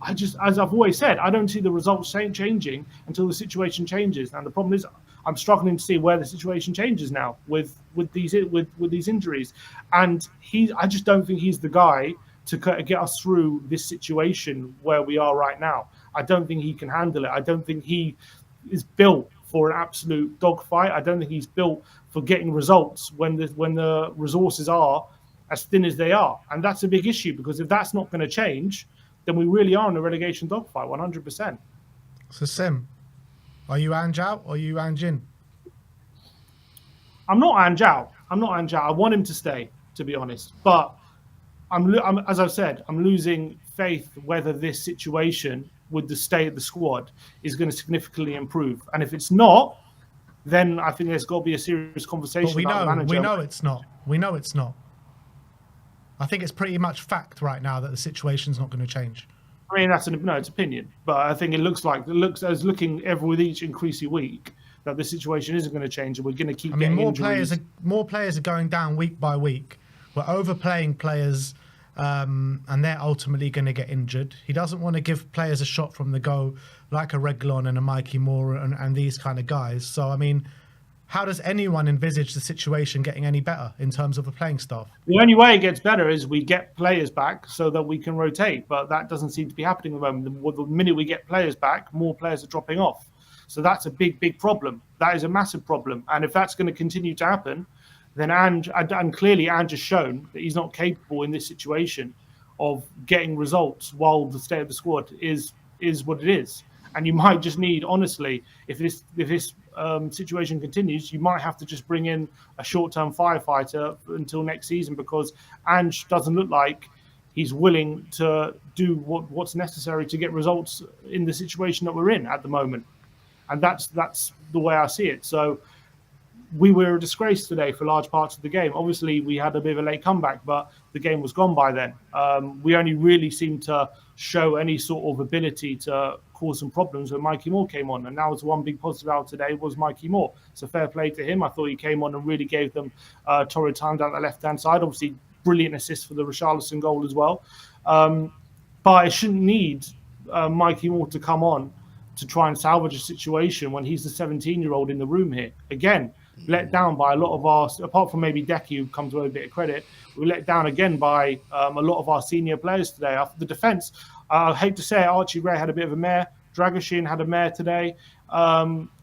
as I've always said, I don't see the results changing until the situation changes. And the problem is, I'm struggling to see where the situation changes now with these injuries. And I just don't think he's the guy to get us through this situation where we are right now. I don't think he can handle it. I don't think he is built for an absolute dogfight. I don't think he's built for getting results when the resources are as thin as they are. And that's a big issue, because if that's not going to change, then we really are in a relegation dogfight, 100%. So, Sim, are you Ange out or are you Ange in? I'm not Ange out. I want him to stay, to be honest. But I'm as I've said, I'm losing faith whether this situation with the state of the squad is going to significantly improve. And if it's not, then I think there's got to be a serious conversation But we about the manager. know it's not. We know it's not. I think it's pretty much fact right now that the situation's not going to change. I mean, it's opinion, but I think it looks with each increasing week that the situation isn't going to change, and we're going to keep. I mean, more players are going down week by week. We're overplaying players, and they're ultimately going to get injured. He doesn't want to give players a shot from the go, like a Reguilon and a Mikey Moore and these kind of guys. So, I mean, how does anyone envisage the situation getting any better in terms of the playing staff? The only way it gets better is we get players back so that we can rotate, but that doesn't seem to be happening at the moment. The minute we get players back, more players are dropping off. So that's a big problem. That is a massive problem. And if that's going to continue to happen, then clearly Ange has shown that he's not capable in this situation of getting results while the state of the squad is what it is. And you might just need, honestly, if this situation continues, you might have to just bring in a short-term firefighter until next season, because Ange doesn't look like he's willing to do what's necessary to get results in the situation that we're in at the moment. And that's the way I see it. So we were a disgrace today for large parts of the game. Obviously, we had a bit of a late comeback, but the game was gone by then. We only really seemed to show any sort of ability to cause some problems when Mikey Moore came on. And that was one big positive out today, was Mikey Moore. So fair play to him. I thought he came on and really gave them torrid time down the left-hand side. Obviously, brilliant assist for the Richarlison goal as well. But it shouldn't need Mikey Moore to come on to try and salvage a situation when he's the 17-year-old in the room here. Again, let down by a lot of our, apart from maybe Decky, who comes with a bit of credit, we let down again by a lot of our senior players today. After the defence, I hate to say it, Archie Gray had a bit of a mare. Dragoshin had a mare today.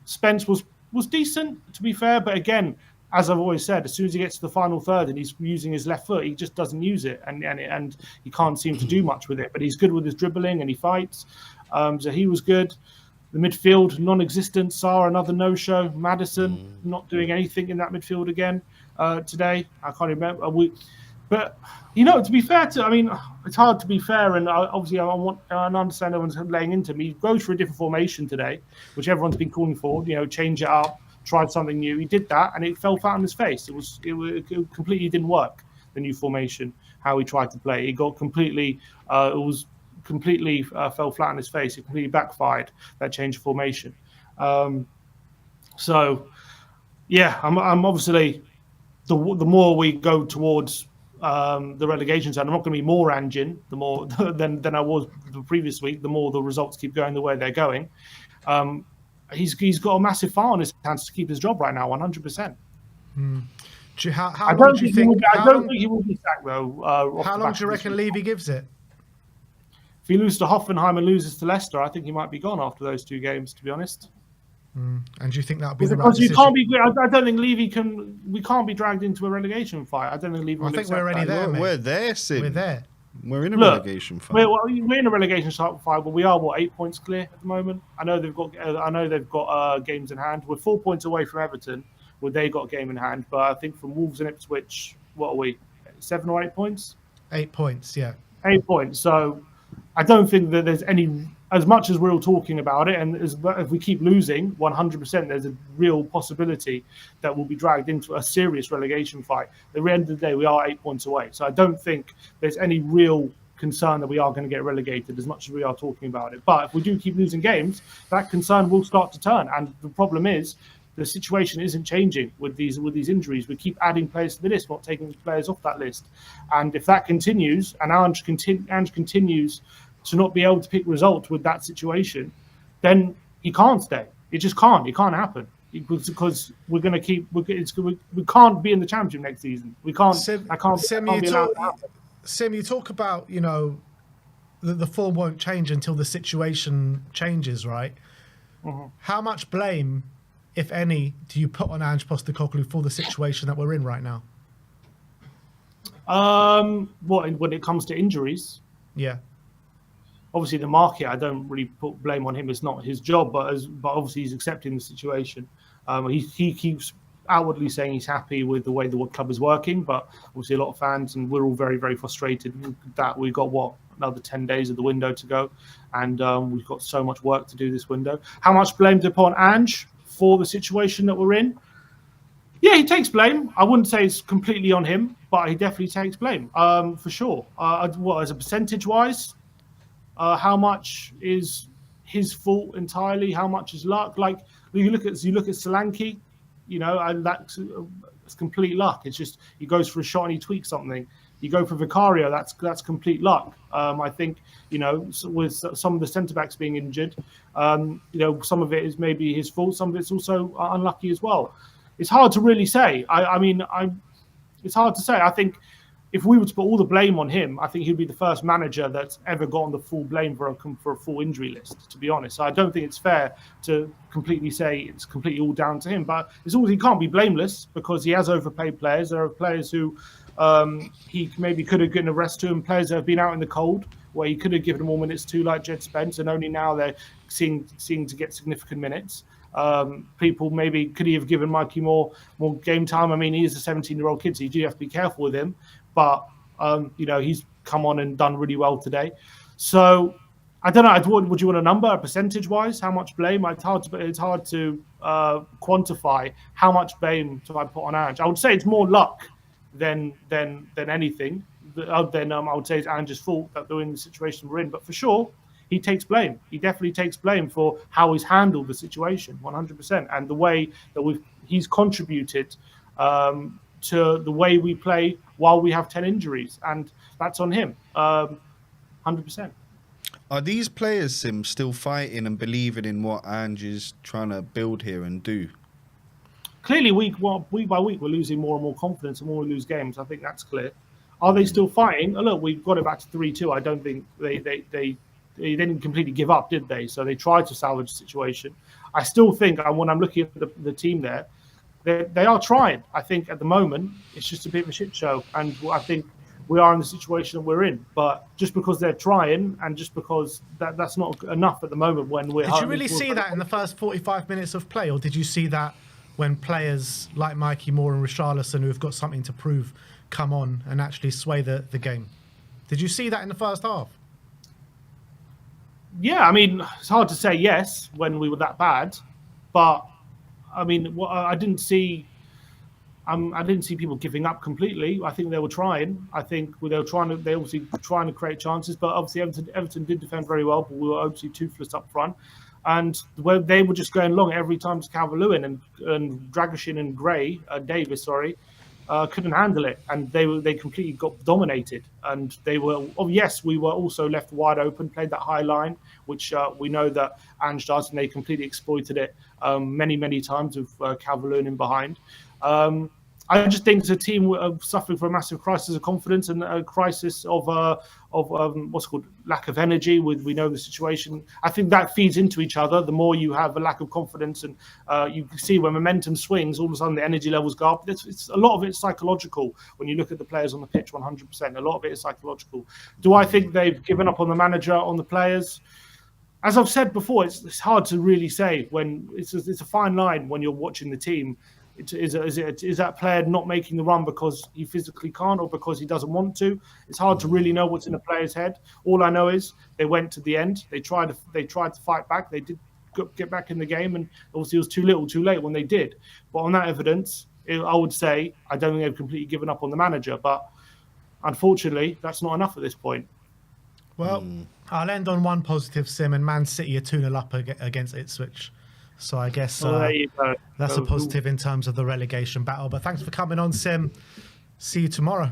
Spence was decent, to be fair, but again, as I've always said, as soon as he gets to the final third and he's using his left foot, he just doesn't use it, and he can't seem to do much with it. But he's good with his dribbling and he fights. So he was good. The midfield, non-existent. Sarr, another no-show. Maddison, not doing anything in that midfield again today. I can't remember. But, to be fair it's hard to be fair. And obviously, I understand everyone's laying into me. He goes for a different formation today, which everyone's been calling for. Change it up, tried something new. He did that, and it fell flat on his face. It completely didn't work, the new formation, how he tried to play. It got completely, completely fell flat on his face. It completely backfired, that change of formation. I'm obviously, the more we go towards the relegation side, I'm not going to be more Anjin the more than I was the previous week. The more the results keep going the way they're going, he's got a massive fire on his hands to keep his job right now, 100%. How long do you think? I don't think he will be sacked though. How long do you reckon Levy gives it? If he loses to Hoffenheim and loses to Leicester, I think he might be gone after those two games, to be honest. And do you think that'll be the right decision? I don't think Levy can. We can't be dragged into a relegation fight. I don't think Levy. I think we're already there. We're there, Sim. We're there. We're in a relegation fight. We're in a relegation fight, but we are 8 points clear at the moment. I know they've got games in hand. We're 4 points away from Everton, where they got a game in hand. But I think from Wolves and Ipswich, what are we? 7 or 8 points? 8 points, yeah. 8 points. So I don't think that there's any, as much as we're all talking about it, and if we keep losing, 100%, there's a real possibility that we'll be dragged into a serious relegation fight. At the end of the day, we are 8 points away. So I don't think there's any real concern that we are going to get relegated as much as we are talking about it. But if we do keep losing games, that concern will start to turn. And the problem is, the situation isn't changing with these injuries. We keep adding players to the list, not taking players off that list. And if that continues, and Ange continues to not be able to pick results with that situation, then he can't stay. It just can't. It can't happen because we're going to keep. We can't be in the championship next season. We can't. Sim, I can't. Sim, I can't be allowed to happen. Sim, you talk about, you know, the form won't change until the situation changes, right? Mm-hmm. How much blame, if any, do you put on Ange Postecoglou for the situation that we're in right now? When it comes to injuries, Yeah. obviously the market, I don't really put blame on him. It's not his job, but obviously he's accepting the situation. He keeps outwardly saying he's happy with the way the club is working, but obviously a lot of fans and we're all very, very frustrated that we've got another 10 days of the window to go, and we've got so much work to do this window. How much blame to put on Ange for the situation that we're in? Yeah, he takes blame. I wouldn't say it's completely on him, but he definitely takes blame, for sure. As a percentage-wise, how much is his fault entirely? How much is luck? Like you look at Solanke, you know, that's complete luck. It's just he goes for a shot and he tweaks something. You go for Vicario, that's complete luck. I think, you know, with some of the centre backs being injured, you know, some of it is maybe his fault. Some of it's also unlucky as well. It's hard to really say. It's hard to say. I think if we were to put all the blame on him, I think he'd be the first manager that's ever gotten the full blame for a full injury list, to be honest. So I don't think it's fair to completely say it's completely all down to him. But he can't be blameless because he has overpaid players. There are players who he maybe could have given a rest to, and players that have been out in the cold where he could have given more minutes to, like Jed Spence, and only now they're seeing to get significant minutes. People maybe could he have given Mikey more game time? I mean, he is a 17-year-old kid, so you do have to be careful with him. But you know, he's come on and done really well today. So I don't know. Would you want a number, percentage-wise? How much blame? It's hard to quantify how much blame do I put on Ange. I would say it's more luck than anything. I would say it's Ange's fault that they're in the situation we're in. But for sure, he takes blame. He definitely takes blame for how he's handled the situation, 100%, and the way that he's contributed to the way we play while we have 10 injuries, and that's on him, 100%. Are these players, Sim, still fighting and believing in what Ange is trying to build here and do? Clearly, week by week, we're losing more and more confidence, and more we lose games. I think that's clear. Are they still fighting? Oh, look, we've got it back to 3-2. I don't think they didn't completely give up, did they? So they tried to salvage the situation. I still think, when I'm looking at the team there, they are trying. I think at the moment it's just a bit of a shit show, and I think we are in the situation that we're in. But just because they're trying, and just because that's not enough at the moment when we're. Did you really see that in the first 45 minutes of play, or did you see that when players like Mikey Moore and Richarlison, who've got something to prove, come on and actually sway the game? Did you see that in the first half? Yeah, I mean, it's hard to say yes when we were that bad, but I mean, I didn't see people giving up completely. I think they were trying. I think they were obviously trying to create chances, but obviously Everton did defend very well, but we were obviously toothless up front, and they were just going long every time to Calvert-Lewin and Dragusin and Davis, couldn't handle it, and they completely got dominated. And they were, we were also left wide open, played that high line, which we know that Ange does, and they completely exploited it many times with Calvert-Lewin in behind. I just think it's a team suffering from a massive crisis of confidence and a crisis of what's called lack of energy. We know the situation. I think that feeds into each other. The more you have a lack of confidence, and you see when momentum swings, all of a sudden the energy levels go up. A lot of it's psychological when you look at the players on the pitch. 100%. A lot of it is psychological. Do I think they've given up on the manager, on the players? As I've said before, it's hard to really say. When it's a fine line when you're watching the team. Is that player not making the run because he physically can't, or because he doesn't want to? It's hard to really know what's in a player's head. All I know is they went to the end. They tried to fight back. They did get back in the game, and obviously it was too little, too late when they did. But on that evidence, I would say I don't think they've completely given up on the manager. But unfortunately, that's not enough at this point. Well, I'll end on one positive, Sim, and Man City are 2-0 up against Ipswich. So I guess there you go. That's a positive in terms of the relegation battle. But thanks for coming on, Sim. See you tomorrow.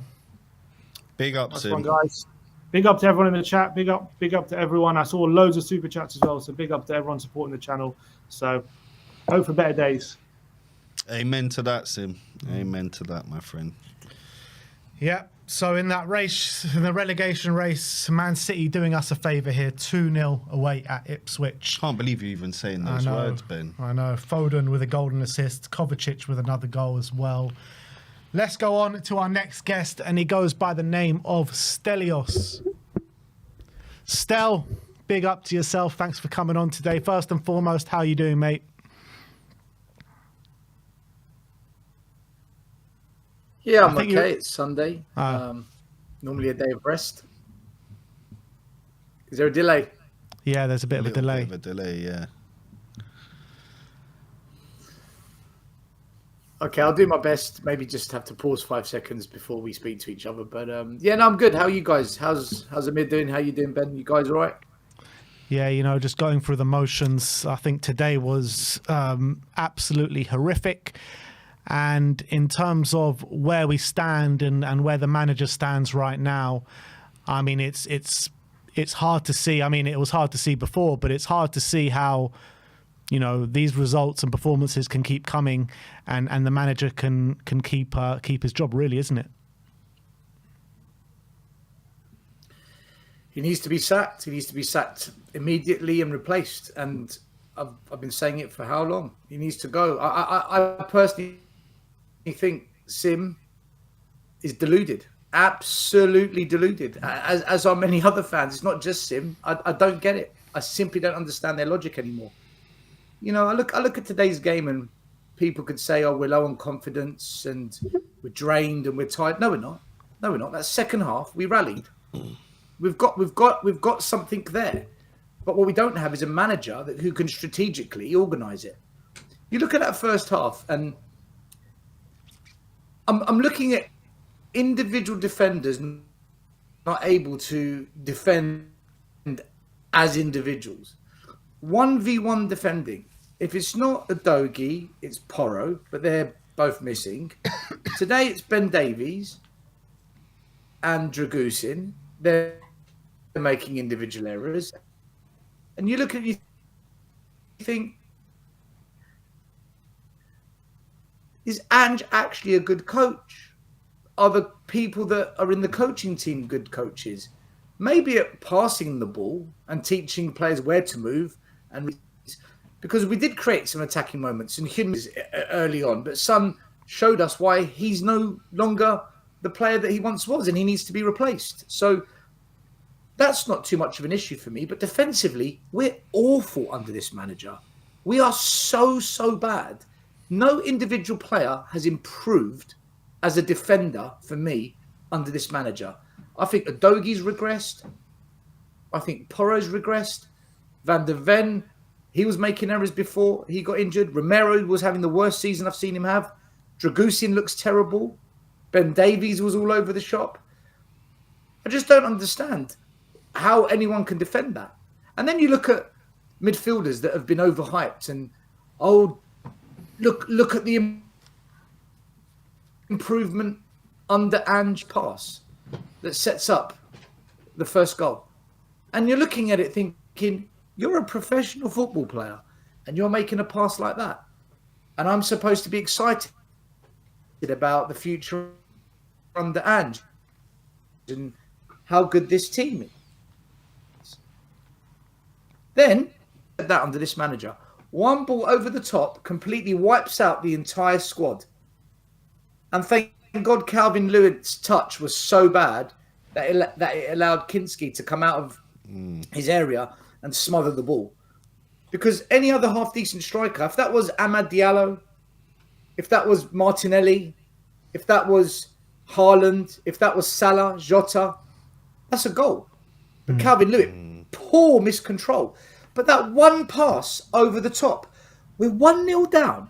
Big up, That's Sim. fun, guys. big up to everyone in the chat. Big up to everyone. I saw loads of super chats as well. So big up to everyone supporting the channel. So hope for better days. Amen to that, Sim. Amen to that, my friend. Yeah. So in that race, in the relegation race, Man City doing us a favour here, 2-0 away at Ipswich. Can't believe you're even saying those words, Ben. I know. Foden with a golden assist, Kovacic with another goal as well. Let's go on to our next guest, and he goes by the name of Stelios. Stel, big up to yourself. Thanks for coming on today. First and foremost, how are you doing, mate? Yeah, I'm okay. It's Sunday. Ah. Normally a day of rest. Is there a delay? Yeah, there's a bit of a delay. Bit of a delay, yeah. Okay, I'll do my best. Maybe just have to pause 5 seconds before we speak to each other. But yeah, no, I'm good. How are you guys? How's Amir doing? How you doing, Ben? You guys all right? Yeah, you know, just going through the motions. I think today was absolutely horrific. And in terms of where we stand and where the manager stands right now, I mean, it's hard to see. I mean, it was hard to see before, but it's hard to see how, you know, these results and performances can keep coming, and the manager can keep his job, really, isn't it? He needs to be sacked. He needs to be sacked immediately and replaced. And I've been saying it for how long? He needs to go. I personally think Sim is deluded, absolutely deluded, as are many other fans. It's not just Sim. I don't get it. I simply don't understand their logic anymore. You know, I look at today's game, and people could say, "Oh, we're low on confidence and we're drained and we're tired." No, we're not. No, we're not. That second half, we rallied. We've got something there, but what we don't have is a manager who can strategically organise it. You look at that first half, and I'm looking at individual defenders not able to defend as individuals. 1v1 defending. If it's not Udogie, it's Porro, but they're both missing. Today it's Ben Davies and Dragusin. They're making individual errors. And you look at, you think, is Ange actually a good coach? Are the people that are in the coaching team good coaches? Maybe at passing the ball and teaching players where to move, and because we did create some attacking moments and him early on, but Son showed us why he's no longer the player that he once was, and he needs to be replaced. So that's not too much of an issue for me. But defensively, we're awful under this manager. We are so bad. No individual player has improved as a defender for me under this manager. I think Udogie's regressed. I think Porro's regressed. Van der Ven, he was making errors before he got injured. Romero was having the worst season I've seen him have. Dragusin looks terrible. Ben Davies was all over the shop. I just don't understand how anyone can defend that. And then you look at midfielders that have been overhyped and, oh, look at the improvement under Ange pass that sets up the first goal. And you're looking at it thinking, you're a professional football player and you're making a pass like that. And I'm supposed to be excited about the future under Ange and how good this team is. Then, that under this manager, one ball over the top completely wipes out the entire squad. And thank God Calvin Lewin's touch was so bad that it allowed Kinski to come out of his area and smother the ball. Because any other half-decent striker, if that was Amad Diallo, if that was Martinelli, if that was Haaland, if that was Salah, Jota, that's a goal. But Calvin Lewin, poor miscontrol. But that one pass over the top, we're 1-0 down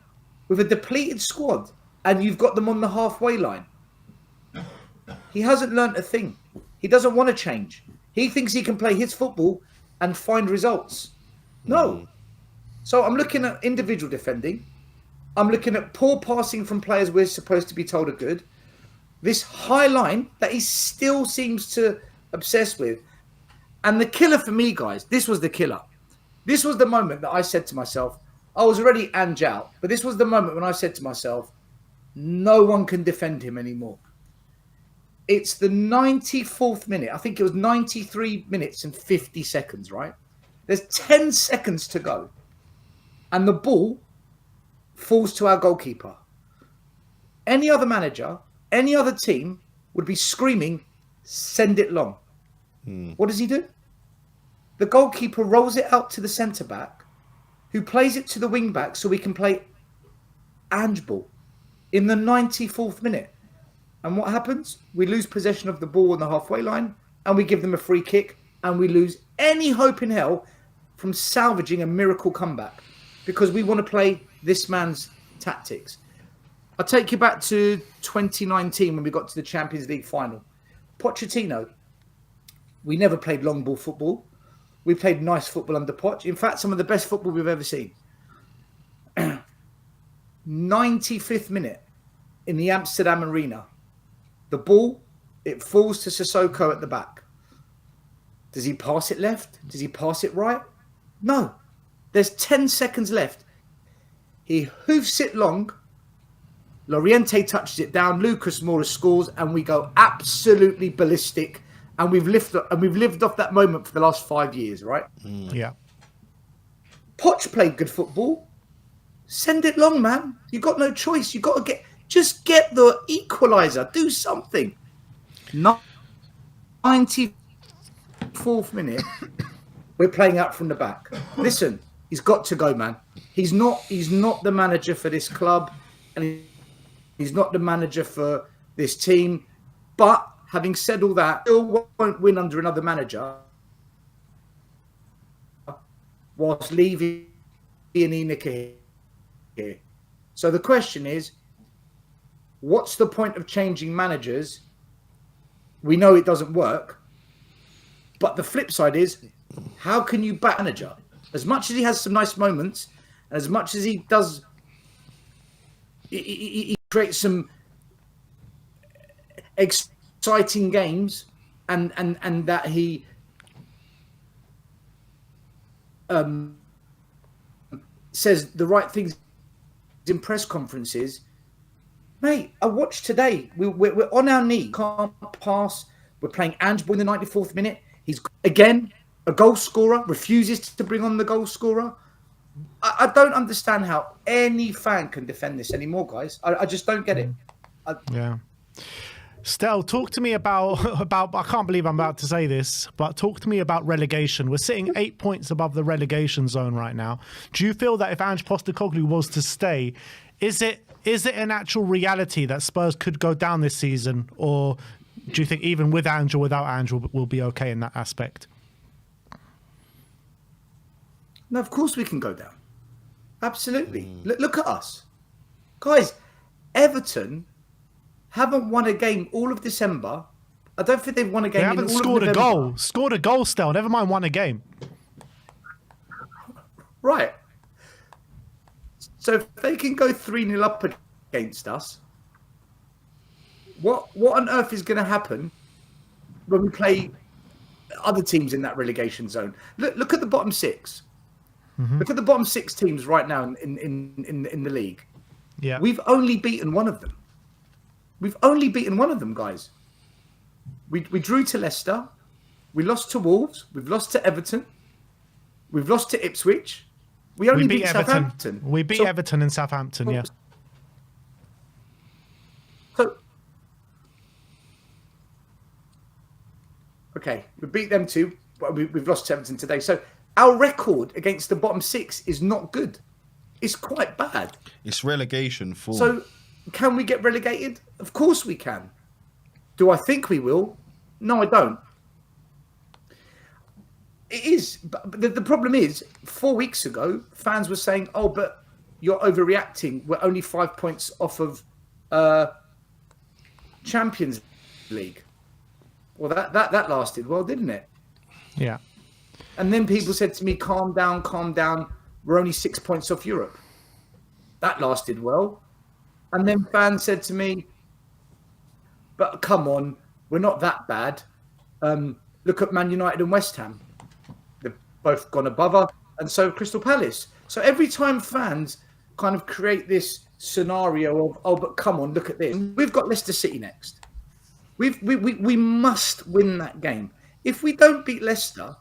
with a depleted squad, and you've got them on the halfway line. He hasn't learnt a thing. He doesn't want to change. He thinks he can play his football and find results. No. So I'm looking at individual defending. I'm looking at poor passing from players we're supposed to be told are good. This high line that he still seems to obsessed with. And the killer for me, guys, this was the killer. This was the moment that I said to myself, I was already Ange out, but this was the moment when I said to myself, no one can defend him anymore. It's the 94th minute. I think it was 93 minutes and 50 seconds, right? There's 10 seconds to go. And the ball falls to our goalkeeper. Any other manager, any other team would be screaming, send it long. What does he do? The goalkeeper rolls it out to the centre-back, who plays it to the wing-back so we can play Ange ball in the 94th minute. And what happens? We lose possession of the ball on the halfway line, and we give them a free kick, and we lose any hope in hell from salvaging a miracle comeback because we want to play this man's tactics. I'll take you back to 2019 when we got to the Champions League final. Pochettino, we never played long ball football. We played nice football under Poch. In fact, some of the best football we've ever seen. 95th minute in the Amsterdam Arena. The ball, it falls to Sissoko at the back. Does he pass it left? Does he pass it right? No. There's 10 seconds left. He hoofs it long. Llorente touches it down. Lucas Moura scores, and we go absolutely ballistic. And we've lived off that moment for the last 5 years, right? Yeah. Poch played good football. Send it long, man. You got no choice. You got to just get the equaliser. Do something. 94th minute. We're playing out from the back. Listen, he's got to go, man. He's not the manager for this club, and he's not the manager for this team. But having said all that, still won't win under another manager whilst leaving Inika here. So the question is, what's the point of changing managers? We know it doesn't work. But the flip side is, how can you back manager? As much as he has some nice moments, and as much as he does, he creates some exciting games, and that he says the right things in press conferences. Mate, I watched today. We're on our knee, can't pass. We're playing Ange in the 94th minute. He's again a goal scorer, refuses to bring on the goal scorer. I don't understand how any fan can defend this anymore, guys. I just don't get it. Yeah. Stel, talk to me about I can't believe I'm about to say this, but talk to me about relegation. We're sitting 8 points above the relegation zone right now. Do you feel that if Ange Postecoglou was to stay, is it an actual reality that Spurs could go down this season, or do you think even with Ange or without Ange we'll be okay in that aspect? No, of course we can go down. Absolutely. Look at us. Guys, Everton haven't won a game all of December. I don't think they've won a game. They haven't scored a goal. Scored a goal still. Never mind won a game. Right. So if they can go 3-0 up against us, what on earth is going to happen when we play other teams in that relegation zone? Look at the bottom six. Mm-hmm. Look at the bottom six teams right now in the league. Yeah. We've only beaten one of them. We've only beaten one of them, guys. We drew to Leicester. We lost to Wolves. We've lost to Everton. We've lost to Ipswich. We only beat Southampton. We beat Everton and Southampton, yeah. So, okay, we beat them too, but we've lost to Everton today. So our record against the bottom six is not good. It's quite bad. It's relegation form. So can we get relegated? Of course we can. Do I think we will? No, I don't. It is. But the problem is, 4 weeks ago, fans were saying, oh, but you're overreacting. We're only 5 points off of Champions League. Well, that lasted well, didn't it? Yeah. And then people said to me, calm down, calm down. We're only 6 points off Europe. That lasted well. And then fans said to me, but come on, we're not that bad. Look at Man United and West Ham. They've both gone above her, and so Crystal Palace. So every time fans kind of create this scenario of, oh, but come on, look at this. We've got Leicester City next. We must win that game. If we don't beat Leicester,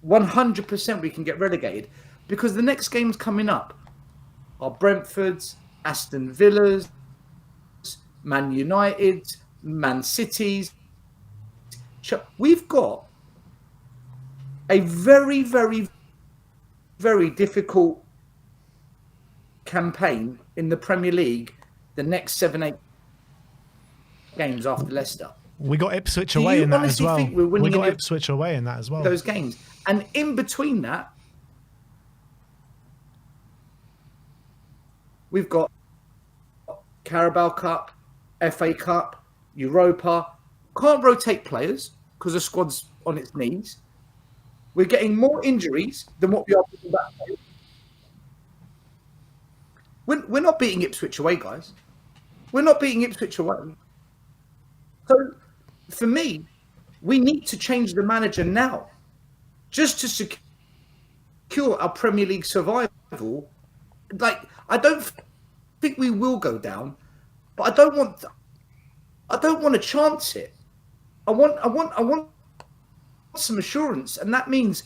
100% we can get relegated, because the next games coming up are Brentford's, Aston Villa's, Man United's, Man City's. We've got a very, very, very difficult campaign in the Premier League the next 7-8 games after Leicester. We got Ipswich away in that as well. We got Ipswich away in that as well. Those games. And in between that, we've got Carabao Cup, FA Cup, Europa. Can't rotate players because the squad's on its knees. We're getting more injuries than what we are putting back. We're not beating Ipswich away, guys. We're not beating Ipswich away. So, for me, we need to change the manager now, just to secure our Premier League survival. Like, I don't think we will go down, but I don't want to chance it. I want some assurance, and that means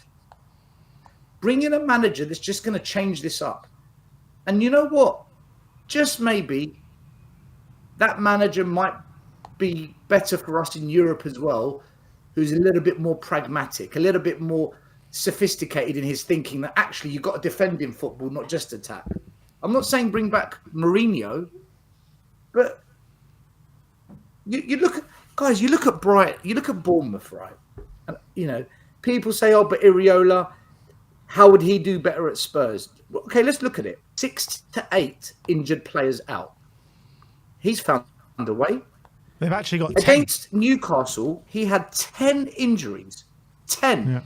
bringing a manager that's just going to change this up. And you know what? Just maybe that manager might be better for us in Europe as well, who's a little bit more pragmatic, a little bit more sophisticated in his thinking, that actually you've got to defend in football, not just attack. I'm not saying bring back Mourinho, but you look at, guys, you look at Brighton, you look at Bournemouth, right? And, you know, people say, oh, but Iriola, how would he do better at Spurs? Okay, let's look at it. 6 to 8 injured players out. He's found a way. They've actually got 10. Against Newcastle, he had 10 injuries. 10. Yeah.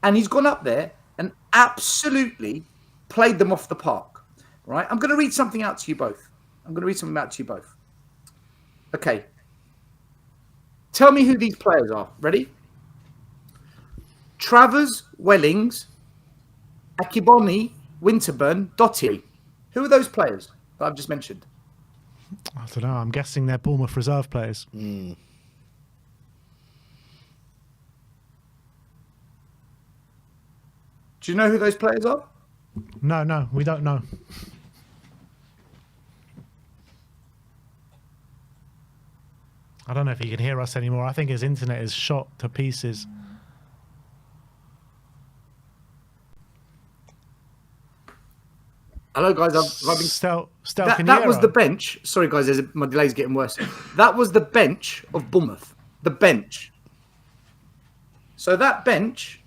And he's gone up there and absolutely played them off the park. Right? I'm going to read something out to you both. Okay. Tell me who these players are. Ready? Travers, Wellings, Akiboni, Winterburn, Dotti. Who are those players that I've just mentioned? I don't know. I'm guessing they're Bournemouth reserve players. Do you know who those players are? No, we don't know. I don't know if he can hear us anymore. I think his internet is shot to pieces. Hello, guys. Stel, that was the bench. Sorry, guys. My delay's getting worse. That was the bench of Bournemouth. The bench. So that bench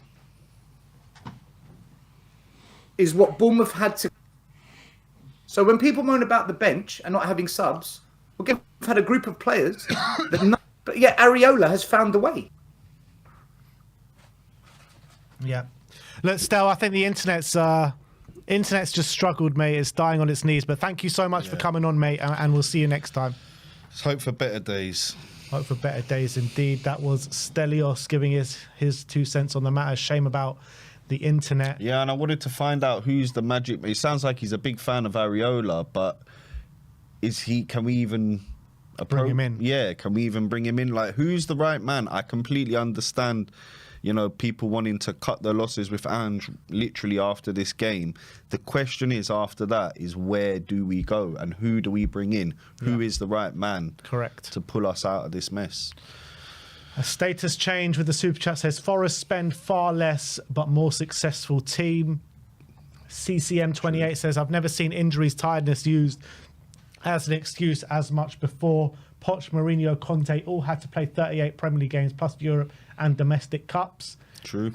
is what Bournemouth had to. So when people moan about the bench and not having subs, we've had a group of players that. But yeah, Ariola has found a way. Yeah. Look, Stel, I think the internet's just struggled, mate. It's dying on its knees. But thank you so much for coming on, mate, and we'll see you next time. Let's hope for better days. Hope for better days indeed. That was Stelios giving his 2 cents on the matter. Shame about the internet. Yeah, and I wanted to find out who's the magic. It sounds like he's a big fan of Ariola, but can we even bring him in? Yeah, can we even bring him in? Like, who's the right man? I completely understand, you know, people wanting to cut their losses with Ange literally after this game. The question is, after that, is where do we go and who do we bring in? Who is the right man? Correct. To pull us out of this mess? A status change with the super chat says Forest spend far less but more successful team. CCM28 says I've never seen injuries, tiredness used as an excuse as much before. Poch, Mourinho, Conte all had to play 38 Premier League games plus Europe and domestic cups. True.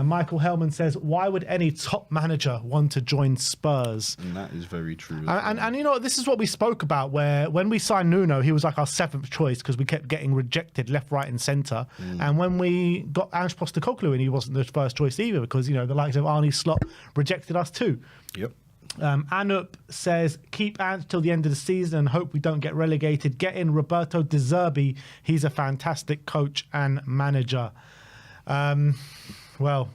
Michael Hellman says, why would any top manager want to join Spurs? And that is very true. And you know, this is what we spoke about, where when we signed Nuno, he was like our 7th choice because we kept getting rejected left, right and centre. And when we got Ange Postecoglou in, he wasn't the first choice either because, you know, the likes of Arne Slot rejected us too. Yep. Anup says, keep Ant till the end of the season and hope we don't get relegated. Get in Roberto De Zerbi. He's a fantastic coach and manager. Well,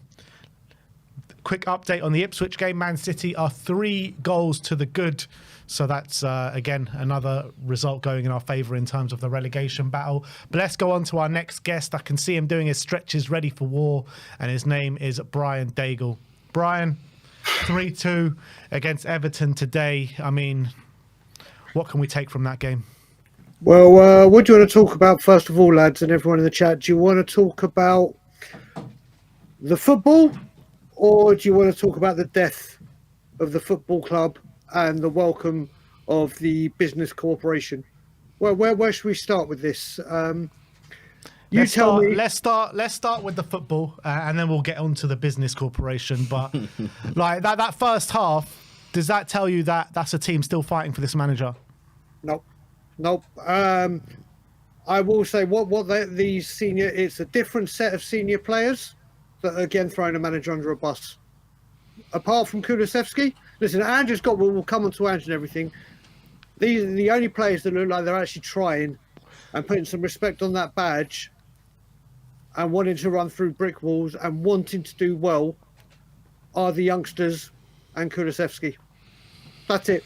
quick update on the Ipswich game. Man City are 3 goals to the good. So that's, again, another result going in our favour in terms of the relegation battle. But let's go on to our next guest. I can see him doing his stretches ready for war. And his name is Brian Daigle. Brian, 3-2 against Everton today. I mean, what can we take from that game? Well, what do you want to talk about first of all, lads, and everyone in the chat? Do you want to talk about the football, or do you want to talk about the death of the football club and the welcome of the business corporation? Well, where should we start with this? Let's start with the football, and then we'll get on to the business corporation. But like that first half, does that tell you that that's a team still fighting for this manager? Nope. I will say these senior. It's a different set of senior players that are again throwing a manager under a bus. Apart from Kulusevski, listen, Andrew's got. We'll come on to Andrew and everything. These are the only players that look like they're actually trying and putting some respect on that badge and wanting to run through brick walls and wanting to do well are the youngsters and Kulusevski. That's it.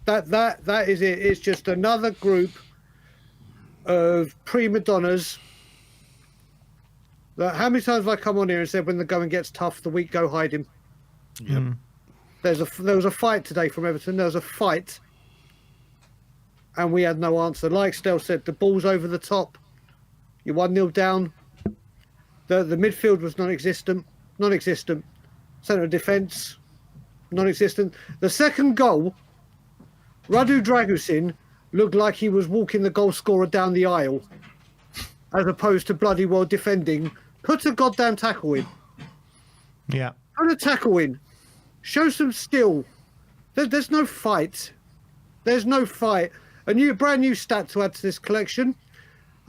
That is it. It's just another group of prima donnas. How many times have I come on here and said when the going gets tough, the weak go hide him? Yep. There was a fight today from Everton. There was a fight, and we had no answer. Like Stel said, the ball's over the top. You're 1-0 down. The midfield was non-existent. Centre of defence, non-existent. The second goal, Radu Dragusin looked like he was walking the goal scorer down the aisle, as opposed to bloody well defending. Put a goddamn tackle in. Yeah. Put a tackle in. Show some skill. There's no fight. There's no fight. A brand new stat to add to this collection.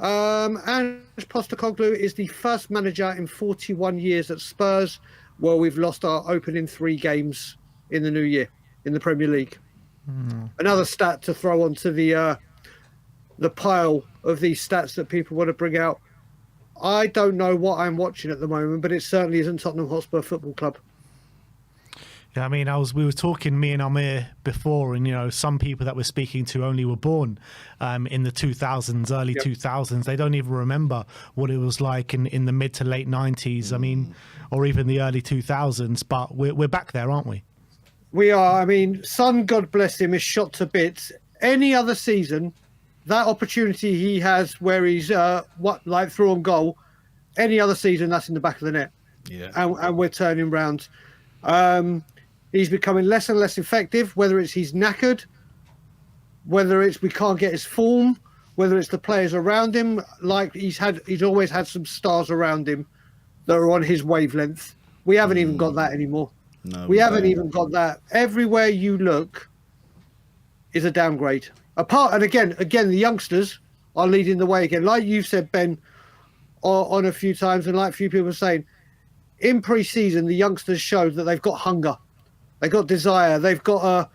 Ange Postecoglou is the first manager in 41 years at Spurs where we've lost our opening 3 games in the new year in the Premier League. Another stat to throw onto the pile of these stats that people want to bring out. I don't know what I'm watching at the moment, but it certainly isn't Tottenham Hotspur Football Club. Yeah, I mean, we were talking, me and Amir, before, and some people that we're speaking to only were born in the 2000s, early 2000s. They don't even remember what it was like in the mid to late 90s. I mean, or even the early 2000s. But we're back there, aren't we? We are. I mean, Son, God bless him, is shot to bits. Any other season, that opportunity he has where he's through on goal, any other season, that's in the back of the net. Yeah. And we're turning round. He's becoming less and less effective, whether it's he's knackered, whether it's we can't get his form, whether it's the players around him. Like he's always had some stars around him that are on his wavelength. We haven't even got that anymore. No, we haven't even got that. Everywhere you look is a downgrade. And again, the youngsters are leading the way again. Like you said, Ben, on a few times, and like a few people are saying, in pre-season, the youngsters showed that they've got hunger. They've got desire. They've got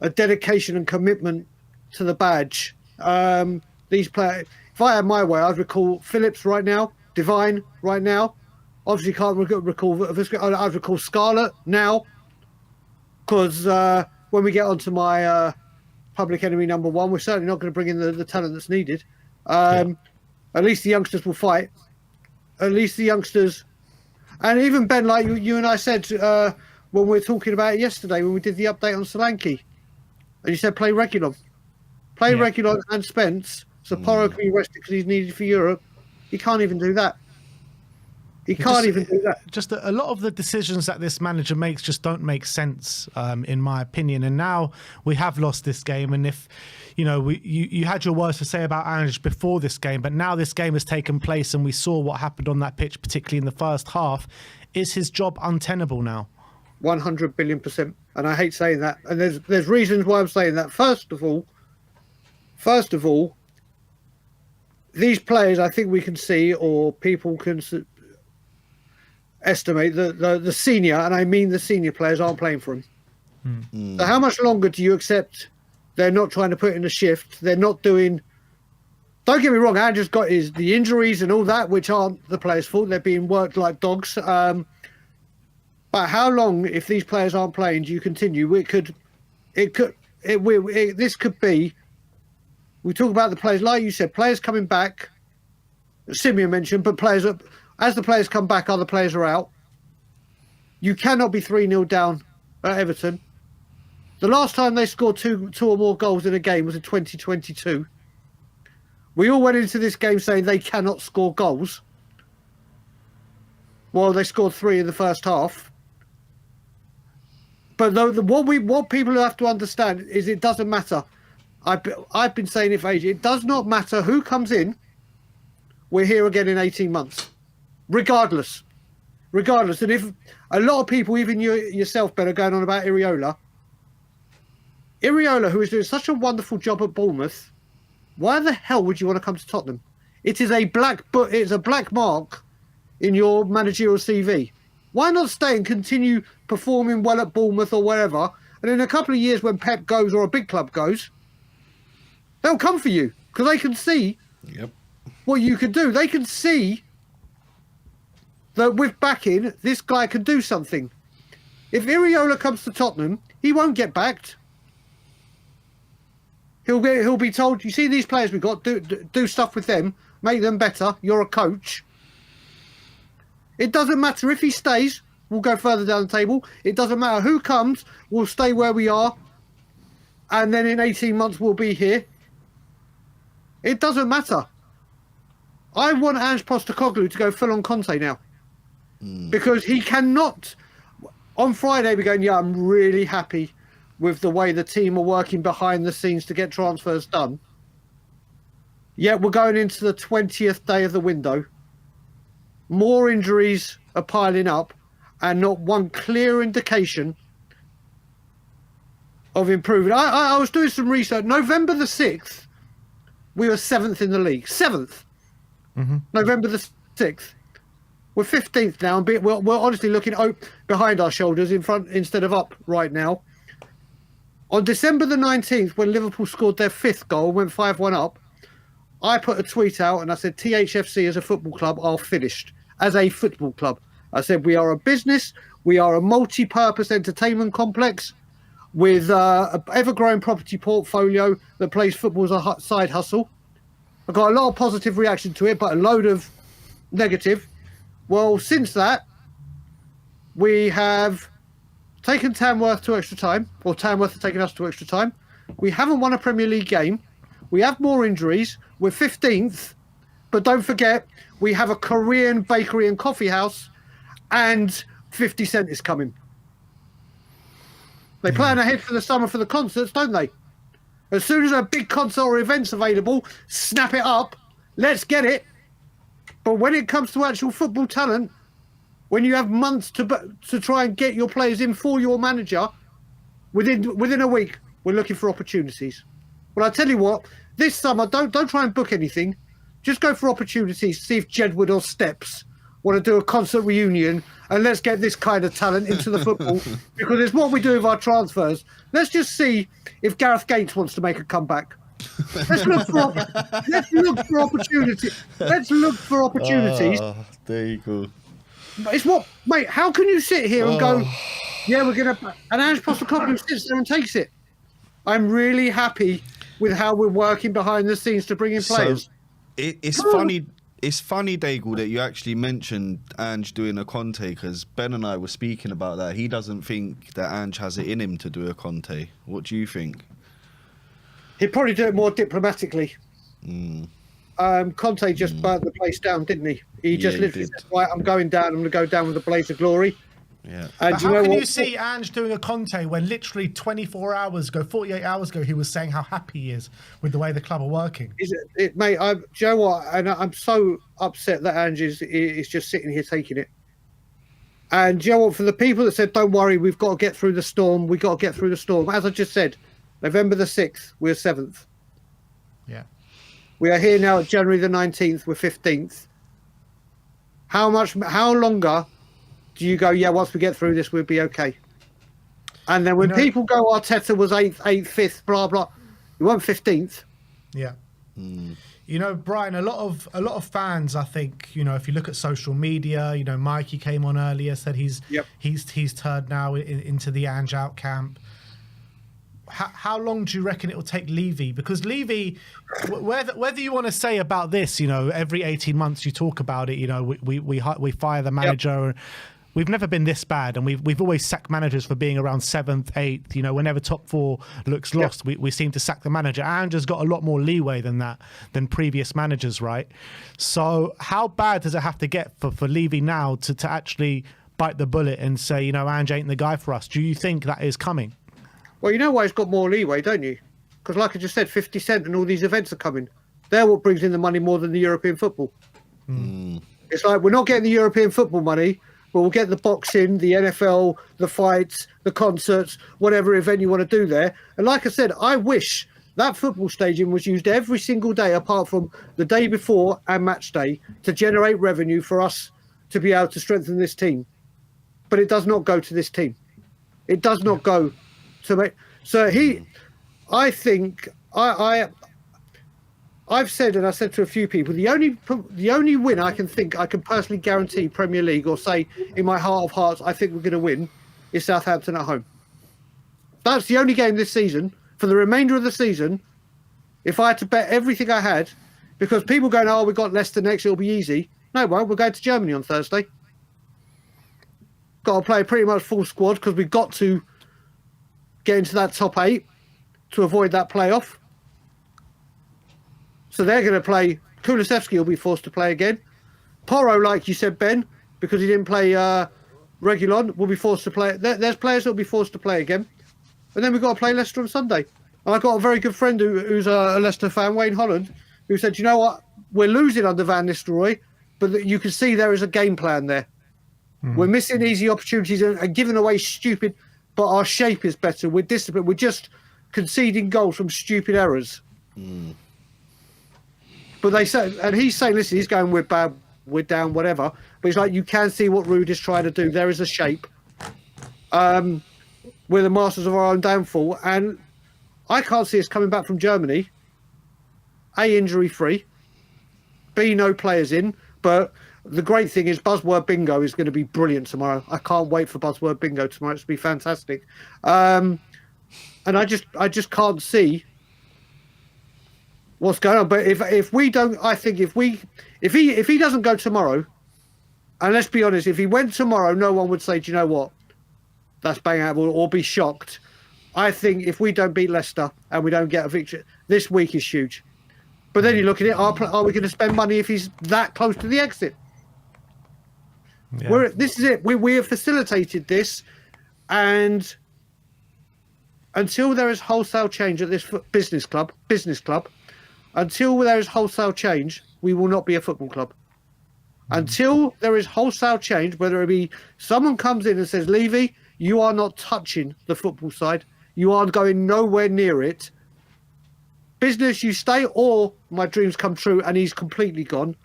a dedication and commitment to the badge. These players, if I had my way, I'd recall Phillips right now, Divine right now. Obviously, can't recall. I'd recall Scarlett now, because when we get onto my public enemy number 1, we're certainly not going to bring in the talent that's needed. At least the youngsters will fight. At least the youngsters, and even Ben, like you and I said when we were talking about it yesterday, when we did the update on Solanke, and you said play Reguilon and Spence. Sapporo can be rested because he's needed for Europe. He can't even do that. He can't even do that. Just a lot of the decisions that this manager makes just don't make sense, in my opinion. And now we have lost this game. And if, you had your words to say about Ange before this game, but now this game has taken place and we saw what happened on that pitch, particularly in the first half. Is his job untenable now? 100 billion%. And I hate saying that. And there's reasons why I'm saying that. First of all, these players, I think we can see, or people can estimate that the senior, and I mean the senior players, aren't playing for him. So how much longer do you accept they're not trying to put in a shift? They're not doing... Don't get me wrong, Andrew's got the injuries and all that, which aren't the players' fault. They're being worked like dogs. But how long, if these players aren't playing, do you continue? This could be... We talk about the players, like you said, players coming back. Simeon mentioned, but as the players come back, other players are out. You cannot be 3-0 down at Everton. The last time they scored two or more goals in a game was in 2022. We all went into this game saying they cannot score goals. Well, they scored 3 in the first half. But what people have to understand is it doesn't matter. I've been saying it for ages. It does not matter who comes in. We're here again in 18 months. Regardless. And if a lot of people, even yourself, Ben, are going on about Iriola, who is doing such a wonderful job at Bournemouth, why the hell would you want to come to Tottenham? It's a black mark in your managerial CV. Why not stay and continue performing well at Bournemouth or wherever? And in a couple of years, when Pep goes or a big club goes, they'll come for you because they can see what you can do. They can see that with backing, this guy can do something. If Iriola comes to Tottenham, he won't get backed. He'll be told, you see these players we've got, do stuff with them, make them better. You're a coach. It doesn't matter if he stays, we'll go further down the table. It doesn't matter who comes, we'll stay where we are. And then in 18 months, we'll be here. It doesn't matter. I want Ange Postecoglou to go full on Conte now. Because he cannot... On Friday, we're going, yeah, I'm really happy with the way the team are working behind the scenes to get transfers done. Yet we're going into the 20th day of the window. More injuries are piling up and not one clear indication of improvement. I was doing some research. November the 6th, we were 7th in the league. 7th. November the 6th. We're 15th now, and we're honestly looking behind our shoulders in front instead of up right now. On December the 19th, when Liverpool scored their 5th goal and went 5-1 up, I put a tweet out and I said, THFC as a football club are finished. As a football club. I said, we are a business. We are a multi-purpose entertainment complex with an ever-growing property portfolio that plays football as a side hustle. I got a lot of positive reaction to it, but a load of negative. Well, since that, we have taken Tamworth to extra time, or Tamworth have taken us to extra time. We haven't won a Premier League game. We have more injuries. We're 15th. But don't forget, we have a Korean bakery and coffee house, and 50 Cent is coming. They plan ahead for the summer for the concerts, don't they? As soon as a big concert or event's available, snap it up. Let's get it. But when it comes to actual football talent, when you have months to try and get your players in for your manager, within a week, we're looking for opportunities. Well, I tell you what, this summer, don't try and book anything. Just go for opportunities. See if Jedward or Steps want to do a concert reunion, and let's get this kind of talent into the football, because it's what we do with our transfers. Let's just see if Gareth Gates wants to make a comeback. Let's look for opportunity. Let's look for opportunities. There you go. It's what, mate. How can you sit here and go, yeah, we're gonna, and Ange Postecoglou sits there and takes it? I'm really happy with how we're working behind the scenes to bring in players. So it's funny. It's funny, Daigle, that you actually mentioned Ange doing a Conte, because Ben and I were speaking about that. He doesn't think that Ange has it in him to do a Conte. What do you think? He'd probably do it more diplomatically. Conte just burnt the place down, didn't he? He just literally said, right, I'm going down. I'm going to go down with a blaze of glory. Yeah. And But how can you see Ange doing a Conte when literally 48 hours ago, he was saying how happy he is with the way the club are working? Mate, do you know what? And I'm so upset that Ange is just sitting here taking it. And do you know what? For the people that said, don't worry, we've got to get through the storm. We've got to get through the storm. As I just said, November the 6th, we're 7th. Yeah. We are here now at January the 19th, we're 15th. How longer do you go, yeah, once we get through this, we'll be okay? And then when You know- people go, Arteta was eighth, fifth, blah blah, you weren't 15th. Yeah. You know, Brian, a lot of fans, I think, you know, if you look at social media, you know, Mikey came on earlier, said he's turned now into the Ange out camp. How long do you reckon it will take Levy? Because Levy, whether you want to say about this, you know, every 18 months you talk about it, you know, we fire the manager. We've never been this bad, and we've always sacked managers for being around 7th, 8th. You know, whenever top 4 looks lost, we seem to sack the manager. Ange's got a lot more leeway than previous managers, right? So how bad does it have to get for Levy now to actually bite the bullet and say, you know, Ange ain't the guy for us? Do you think that is coming? Well, you know why he's got more leeway, don't you? Because like I just said, 50 Cent and all these events are coming. They're what brings in the money more than the European football. It's like, we're not getting the European football money, but we'll get the boxing, the NFL, the fights, the concerts, whatever event you want to do there. And like I said, I wish that football stadium was used every single day apart from the day before and match day to generate revenue for us to be able to strengthen this team. But it does not go to this team. It does not go to make. So I think I've said, and I said to a few people, the only win I can think I can personally guarantee Premier League, or say in my heart of hearts I think we're going to win, is Southampton at home. That's the only game this season. For the remainder of the season, if I had to bet everything I had, because people going, oh, we've got Leicester next, it'll be easy. No, well, we're going to Germany on Thursday. Got to play pretty much full squad because we've got to get into that top 8 to avoid that playoff. So they're going to play. Kulusevski will be forced to play again. Porro, like you said, Ben, because he didn't play Reguilon, will be forced to play. There's players that will be forced to play again. And then we've got to play Leicester on Sunday. And I've got a very good friend who's a Leicester fan, Wayne Holland, who said, you know what, we're losing under Van Nistelrooy, but you can see there is a game plan there. We're missing easy opportunities and giving away stupid, but our shape is better. We're disciplined. We're just conceding goals from stupid errors. But they say, and he's saying, listen, he's going, we're bad, we're down, whatever. But he's like, you can see what Ruud is trying to do. There is a shape. We're the masters of our own downfall. And I can't see us coming back from Germany, A, injury-free, B, no players in. But the great thing is Buzzword Bingo is going to be brilliant tomorrow. I can't wait for Buzzword Bingo tomorrow. It's going to be fantastic. And I just can't see what's going on. But if we don't, I think if he doesn't go tomorrow, and let's be honest, if he went tomorrow, no one would say, do you know what, that's bang out, or be shocked. I think if we don't beat Leicester and we don't get a victory, this week is huge. But then you look at it, are we going to spend money if he's that close to the exit? Yeah. This is it. We have facilitated this, and until there is wholesale change at this business club, until there is wholesale change, we will not be a football club. Until there is wholesale change, whether it be someone comes in and says, Levy, you are not touching the football side. You are going nowhere near it. Business, you stay, or my dreams come true and he's completely gone.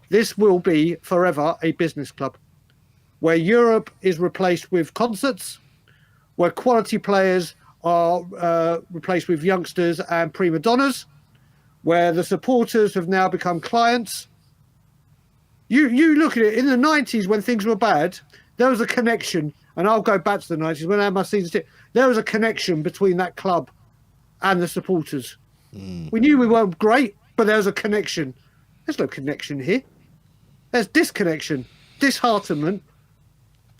This will be forever a business club where Europe is replaced with concerts, where quality players are replaced with youngsters and prima donnas, where the supporters have now become clients. You look at it, in the 90s when things were bad, there was a connection, and I'll go back to the 90s when I had my season ticket. There was a connection between that club and the supporters. We knew we weren't great, but there was a connection. There's no connection here. There's disconnection, disheartenment.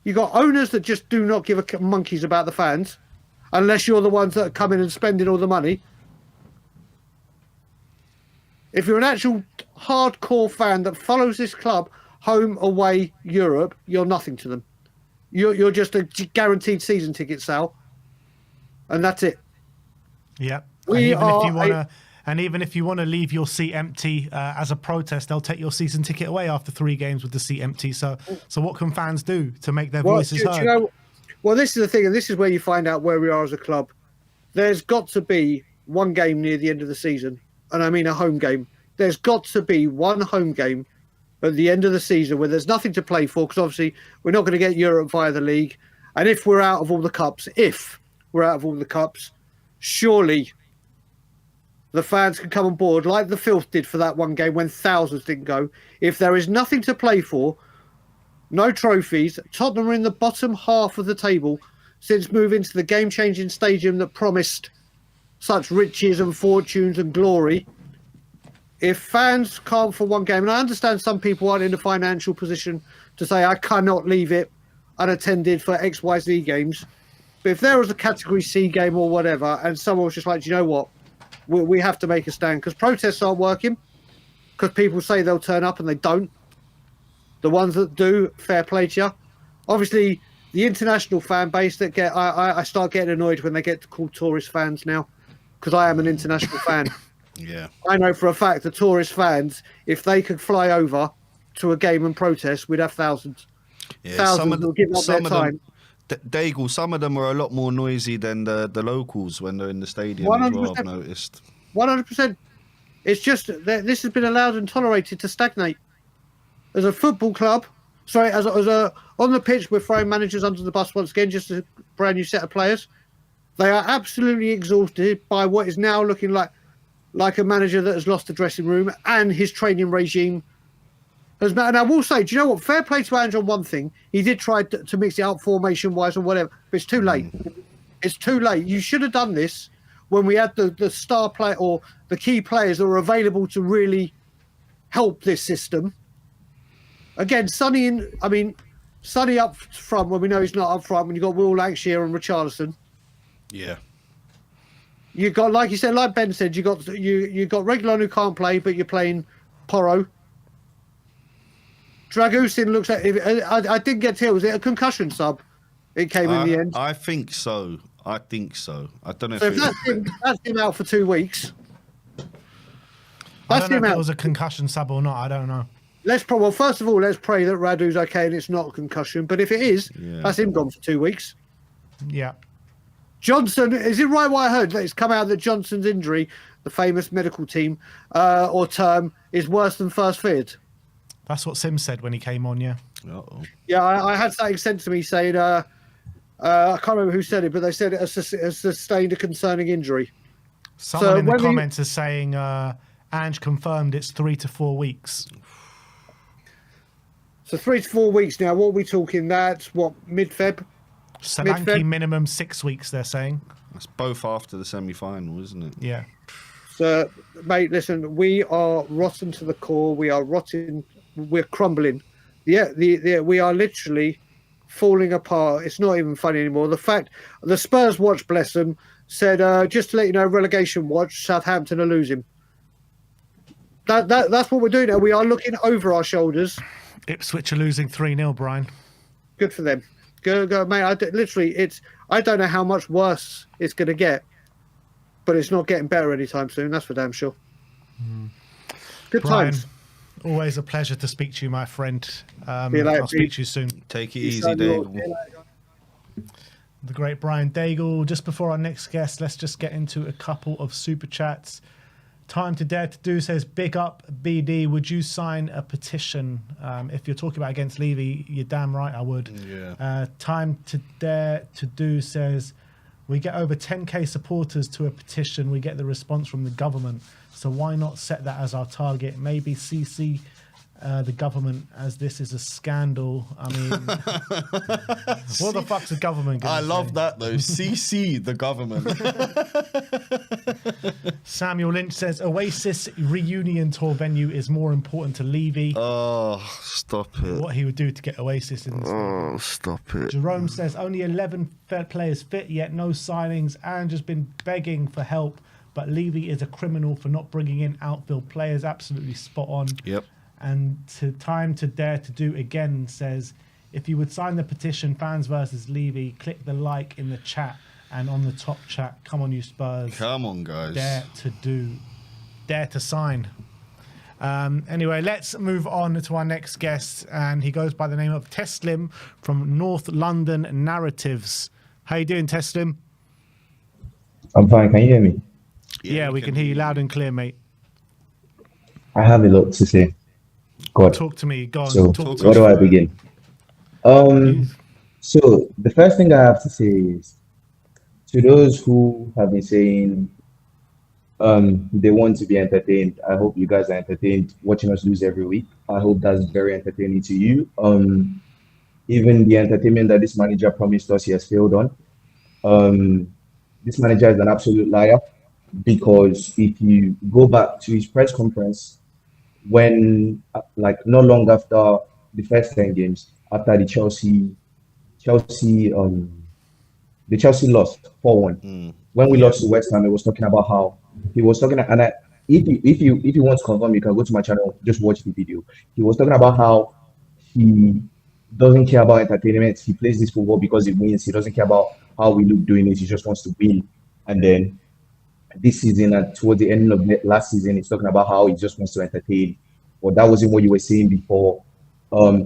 You got owners that just do not give a monkeys about the fans, unless you're the ones that are coming and spending all the money. If you're an actual hardcore fan that follows this club, home, away, Europe, you're nothing to them. You're just a guaranteed season ticket sale, and that's it. Yeah. Even if you want to leave your seat empty as a protest, they'll take your season ticket away after 3 games with the seat empty. So what can fans do to make their voices heard? Well, this is the thing, and this is where you find out where we are as a club. There's got to be one game near the end of the season, and I mean a home game. There's got to be one home game at the end of the season where there's nothing to play for, because obviously we're not going to get Europe via the league. And if we're out of all the cups, if we're out of all the cups. Surely the fans can come on board like the filth did for that one game when thousands didn't go. If there is nothing to play for, no trophies, Tottenham are in the bottom half of the table since moving to the game-changing stadium that promised such riches and fortunes and glory. If fans can't for one game, and I understand some people aren't in a financial position to say, I cannot leave it unattended for XYZ games. But if there was a Category C game or whatever, and someone was just like, do you know what? We have to make a stand because protests aren't working, because people say they'll turn up and they don't. The ones that do, fair play to you. Obviously, the international fan base that get, I start getting annoyed when they get called tourist fans now, because I am an international fan. Yeah. I know for a fact the tourist fans, if they could fly over to a game and protest, we'd have thousands. Yeah, Thousands will give up their time. Daigle, some of them are a lot more noisy than the locals when they're in the stadium as well, I've noticed. 100%. It's just that this has been allowed and tolerated to stagnate. As a football club, sorry, as a on the pitch, we're throwing managers under the bus once again, just a brand new set of players. They are absolutely exhausted by what is now looking like a manager that has lost the dressing room, and his training regime has. And I will say, do you know what? Fair play to Andrew on one thing. He did try to mix it up formation-wise or whatever, but it's too late. It's too late. You should have done this when we had the star player or the key players that were available to really help this system. Again, Sonny up front when we know he's not up front, when you've got Will Lancashire and Richarlison. Yeah. You got, like you said, like Ben said, you got Reguilon who can't play, but you're playing Porro. Dragusin looks like I didn't get to hear. Was it a concussion sub? It came in the end. I think so. I don't know So if that's him out for 2 weeks. I don't know if it was a concussion sub or not. I don't know. Well, first of all, let's pray that Radu's okay and it's not a concussion. But if it is, that's him gone for 2 weeks. Yeah. Johnson, is it right what I heard that it's come out that Johnson's injury, the famous medical team or term, is worse than first feared? That's what Sim said when he came on, yeah. Uh-oh. Yeah, I had something sent to me saying, I can't remember who said it, but they said it has sustained a concerning injury. Someone in the comments is saying, Ange confirmed it's 3 to 4 weeks. So 3 to 4 weeks now. What are we talking? That's what, mid-Feb? Solanke minimum 6 weeks, they're saying. That's both after the semi-final, isn't it? Yeah. So, mate, listen, we are rotten to the core. We are rotting. We're crumbling. Yeah, we are literally falling apart. It's not even funny anymore. The fact, the Spurs watch, bless them, said, just to let you know, relegation watch, Southampton are losing. That's what we're doing now. We are looking over our shoulders. Ipswich are losing 3-0, Brian. Good for them. Go, mate. I don't know how much worse it's going to get, but it's not getting better anytime soon. That's for damn sure. Good Brian, times. Always a pleasure to speak to you, my friend. Later, I'll speak to you soon. Take it easy, Daigle. The great Brian Daigle. Just before our next guest, let's just get into a couple of super chats. Time to Dare to Do says, big up BD, would you sign a petition? If you're talking about against Levy, you're damn right I would. Yeah. Time to Dare to Do says, we get over 10k supporters to a petition, we get the response from the government, so why not set that as our target? Maybe CC the government, as this is a scandal. I mean, what the fuck's the government gonna I love say? that though. CC the government. Samuel Lynch says Oasis reunion tour venue is more important to Levy. Oh, stop it. What he would do to get Oasis in this. Oh, stop it. Jerome says only 11 players fit, yet no signings. Aaron has been begging for help, but Levy is a criminal for not bringing in outfield players. Absolutely spot on. Yep. And Time to Dare to Do again says, if you would sign the petition, fans versus Levy, click the like in the chat and on the top chat. Come on, you Spurs. Come on, guys. Dare to do. Dare to sign. Anyway, let's move on to our next guest, and he goes by the name of Teslim from North London Narratives. How you doing, Teslim? I'm fine. Can you hear me? Yeah, we can hear you loud and clear, mate. I have a lot to say. God. Talk to me. Go on. So, Talk to where me. do I begin? So the first thing I have to say is to those who have been saying they want to be entertained, I hope you guys are entertained watching us lose every week. I hope that's very entertaining to you. Even the entertainment that this manager promised us, he has failed on. Um, this manager is an absolute liar because if you go back to his press conference when, like, not long after the first 10 games, after Chelsea, the Chelsea lost 4-1. When we Yeah. lost to West Ham, he was talking about how he was talking, and if you want to confirm, you can go to my channel, just watch the video. He was talking about how he doesn't care about entertainment. He plays this football because it wins. He doesn't care about how we look doing it. He just wants to win. And then this season and towards the end of last season, he's talking about how he just wants to entertain. But that wasn't what you were saying before.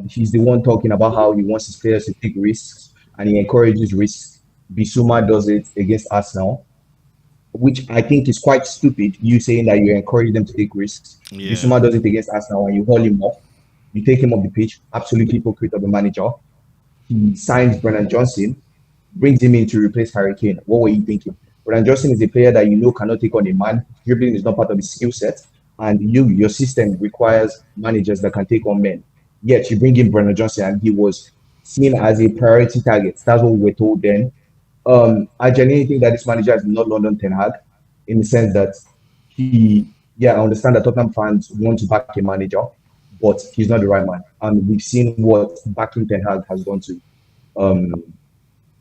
He's the one talking about how he wants his players to take risks and he encourages risks. Bissouma does it against Arsenal, which I think is quite stupid. You saying that you encourage them to take risks. Yeah. Bissouma does it against Arsenal and you haul him off. You take him off the pitch. Absolutely hypocrite of the manager. He signs Brennan Johnson, brings him in to replace Harry Kane. What were you thinking? Brennan Johnson is a player that you know cannot take on a man. Dribbling is not part of his skill set, and your system requires managers that can take on men. Yet you bring in Brennan Johnson, and he was seen as a priority target. That's what we were told then. I genuinely think that this manager is not London Ten Hag, in the sense that I understand that Tottenham fans want to back a manager, but he's not the right man. And we've seen what backing Ten Hag um,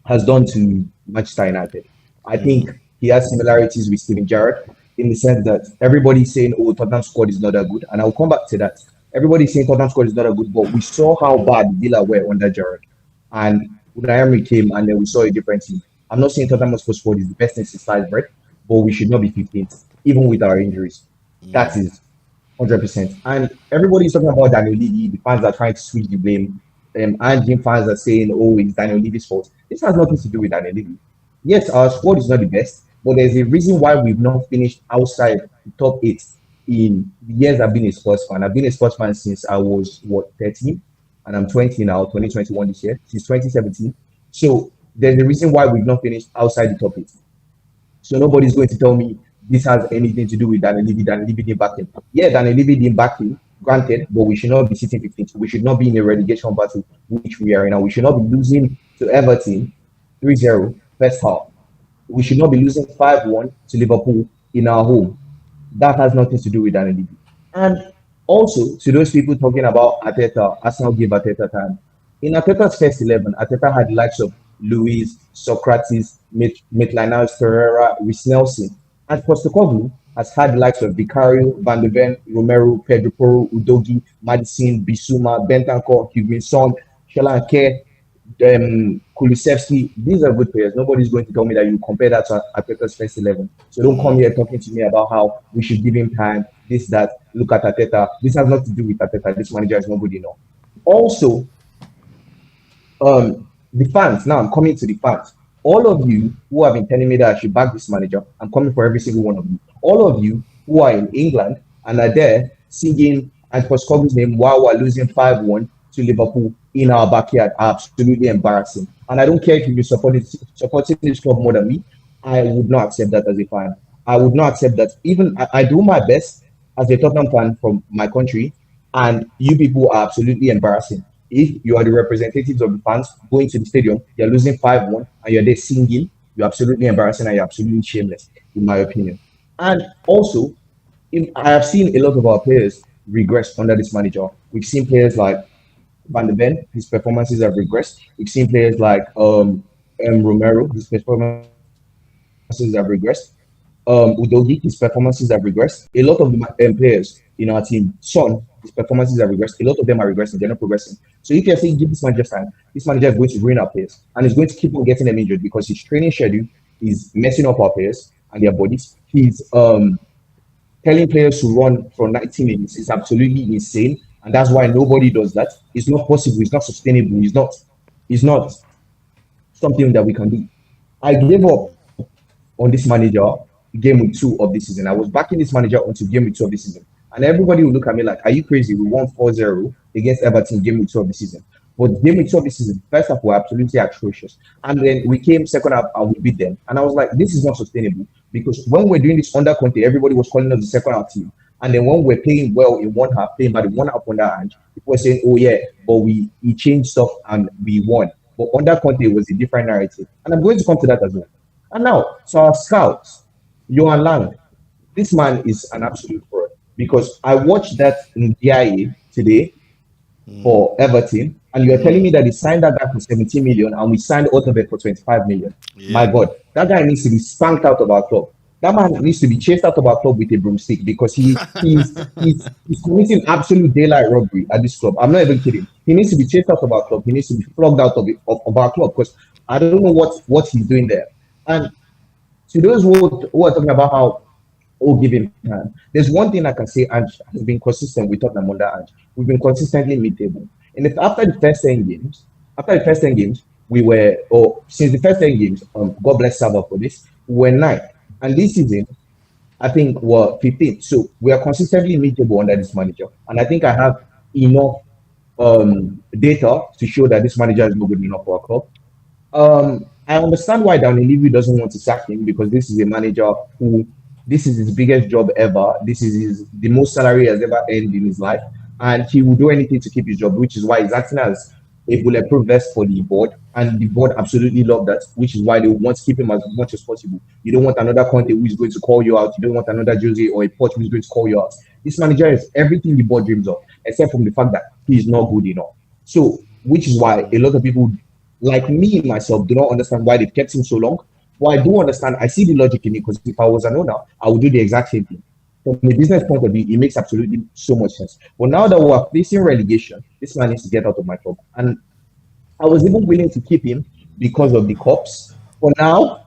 has done to Manchester United. I think he has similarities with Steven Gerrard in the sense that everybody's saying, "Oh, Tottenham squad is not that good," and I'll come back to that. Everybody's saying Tottenham squad is not that good, but we saw how bad Villa were under Gerrard, and Unai Emery came, and then we saw a different team. I'm not saying Tottenham Hotspur squad is the best in sliced bread, but we should not be 15th, even with our injuries. That is 100%. And everybody's talking about Daniel Levy. The fans are trying to switch the blame. And Jim fans are saying, "Oh, it's Daniel Levy's fault." This has nothing to do with Daniel Levy. Yes, our squad is not the best, but there's a reason why we've not finished outside the top 8 in the years I've been a sports fan. I've been a sports fan since I was, 13? And I'm 20 now, 2021 this year, since 2017. So there's a reason why we've not finished outside the top 8. So nobody's going to tell me this has anything to do with Daniel Levy. Daniel Levy didn't back him. Yeah, Daniel Levy didn't back him, granted, but we should not be sitting 15th. We should not be in a relegation battle, which we are in now. We should not be losing to Everton 3-0 first half. We should not be losing 5-1 to Liverpool in our home. That has nothing to do with Daniel Levy. And also, to those people talking about Arteta, Arsenal gave Arteta time. In Arteta's first 11, Arteta had the likes of Luis, Socrates, Maitland-Niles, Pereira, Reece Nelson. And Postecoglou has had the likes of Vicario, Van de Ven, Romero, Pedro Porro, Udogi, Madison, Bissouma, Bentancur, Heung-min Son, Solanke, Kulusevski. These are good players. Nobody's going to tell me that you compare that to Arteta's first 11. So don't come here talking to me about how we should give him time, this, that. Look at Arteta. This has nothing to do with Arteta. This manager is nobody know. Also, the fans. Now I'm coming to the fans. All of you who have been telling me that I should back this manager, I'm coming for every single one of you. All of you who are in England and are there singing and Postecoglou's name while we're losing 5-1 to Liverpool in our backyard are absolutely embarrassing. And I don't care if you're supporting this club more than me. I would not accept that as a fan. I would not accept that. Even I do my best as a Tottenham fan from my country, and you people are absolutely embarrassing. If you are the representatives of the fans going to the stadium, you're losing 5-1 and you're there singing, you're absolutely embarrassing and you're absolutely shameless, in my opinion. And also, I have seen a lot of our players regress under this manager. We've seen players like Van de Ven, his performances have regressed. We've seen players like Romero, his performances have regressed. Udogi, his performances have regressed. A lot of the players in our team, Son, his performances have regressed. A lot of them are regressing, they're not progressing. So if you're saying give this manager time, this manager is going to ruin our players and is going to keep on getting them injured because his training schedule is messing up our players and their bodies. He's telling players to run for 90 minutes is absolutely insane. And that's why nobody does that. It's not possible, it's not sustainable, it's not something that we can do. I gave up on this manager game week 2 of this season. I was backing this manager until game week 2 of this season. And everybody will look at me like, are you crazy? We won 4-0 against Everton game week 2 of the season. But the game we saw this season, first half were absolutely atrocious. And then we came second half and we beat them. And I was like, this is not sustainable. Because when we're doing this under Conte, everybody was calling us the second half team. And then when we're playing well in one half, playing by the one half under Ange, people were saying, oh yeah, but we changed stuff and we won. But under Conte, it was a different narrative. And I'm going to come to that as well. And now, so our scouts, Johan Lang, this man is an absolute fraud. Because I watched that in DIA today for Everton, and you're telling me that he signed that guy for 17 million and we signed Otterbeck for 25 million. Yeah. My God, that guy needs to be spanked out of our club. That man needs to be chased out of our club with a broomstick because he's committing absolute daylight robbery at this club. I'm not even kidding. He needs to be chased out of our club. He needs to be flogged out of our club because I don't know what he's doing there. And to those who are talking about how give him time, there's one thing I can say. Ange has been consistent with Tottenham under Ange. We've been consistently mid-table. And after the first 10 games, we were, or since the first 10 games, God bless Sava for this, we were 9th. And this season, I think we're 15th. So we are consistently mid-table under this manager. And I think I have enough data to show that this manager is not good enough for our club. I understand why Daniel Levy doesn't want to sack him because this is a manager who, this is his biggest job ever. This is the most salary he has ever earned in his life. And he will do anything to keep his job, which is why he's acting as a bulletproof vest for the board. And the board absolutely love that, which is why they want to keep him as much as possible. You don't want another Conte who is going to call you out. You don't want another Jose or a Poch who is going to call you out. This manager is everything the board dreams of, except from the fact that he is not good enough. So, which is why a lot of people, like me myself, do not understand why they've kept him so long. Well, I do understand. I see the logic in it because if I was an owner, I would do the exact same thing. From a business point of view, it makes absolutely so much sense. But now that we're facing relegation, this man needs to get out of my club. And I was even willing to keep him because of the cops. For now,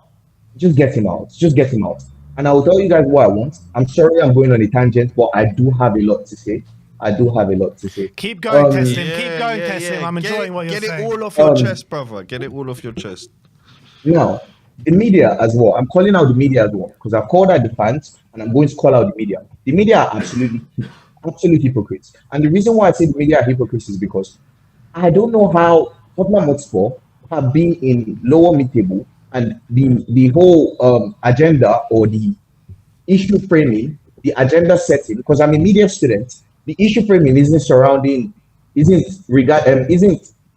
just get him out. Just get him out. And I will tell you guys what I want. I'm sorry I'm going on a tangent, but I do have a lot to say. Keep going, Teslim. Keep going, Teslim. I'm enjoying what you're saying. Get it all off your chest, brother. Get it all off your chest. Now, the media as well. I'm calling out the media as well because I've called out the fans and I'm going to call out the media. The media are absolute hypocrites. And the reason why I say the media are hypocrites is because I don't know how Tottenham Hotspur have been in lower mid-table and the whole agenda or the issue framing, the agenda setting, because I'm a media student, the issue framing isn't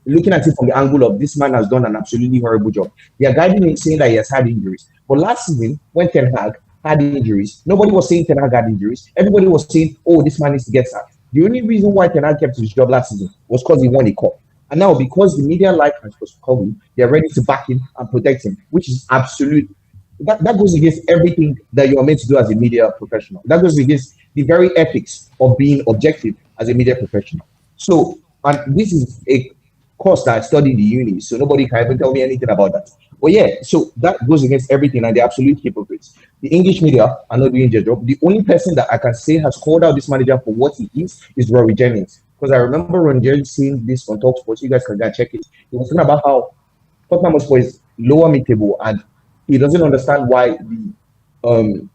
looking at it from the angle of this man has done an absolutely horrible job. They are guiding him saying that he has had injuries. But last season, when Ten Hag had injuries, nobody was saying Ten Hag had injuries. Everybody was saying, oh, this man needs to get sacked. The only reason why Ten Hag kept his job last season was because he won a cup. And now, because the media like has cover him, they're ready to back him and protect him, which is absolute. That goes against everything that you are meant to do as a media professional. That goes against the very ethics of being objective as a media professional. So, and this is a course that I studied in the uni, so nobody can even tell me anything about that. But yeah, so that goes against everything, and they're absolute hypocrites. The English media are not doing their job. The only person that I can say has called out this manager for what he is Rory Jennings. Because I remember Ron Jennings saying this on TalkSport, you guys can go and check it. He was talking about how Tottenham Hotspur is lower mid-table, and he doesn't understand why the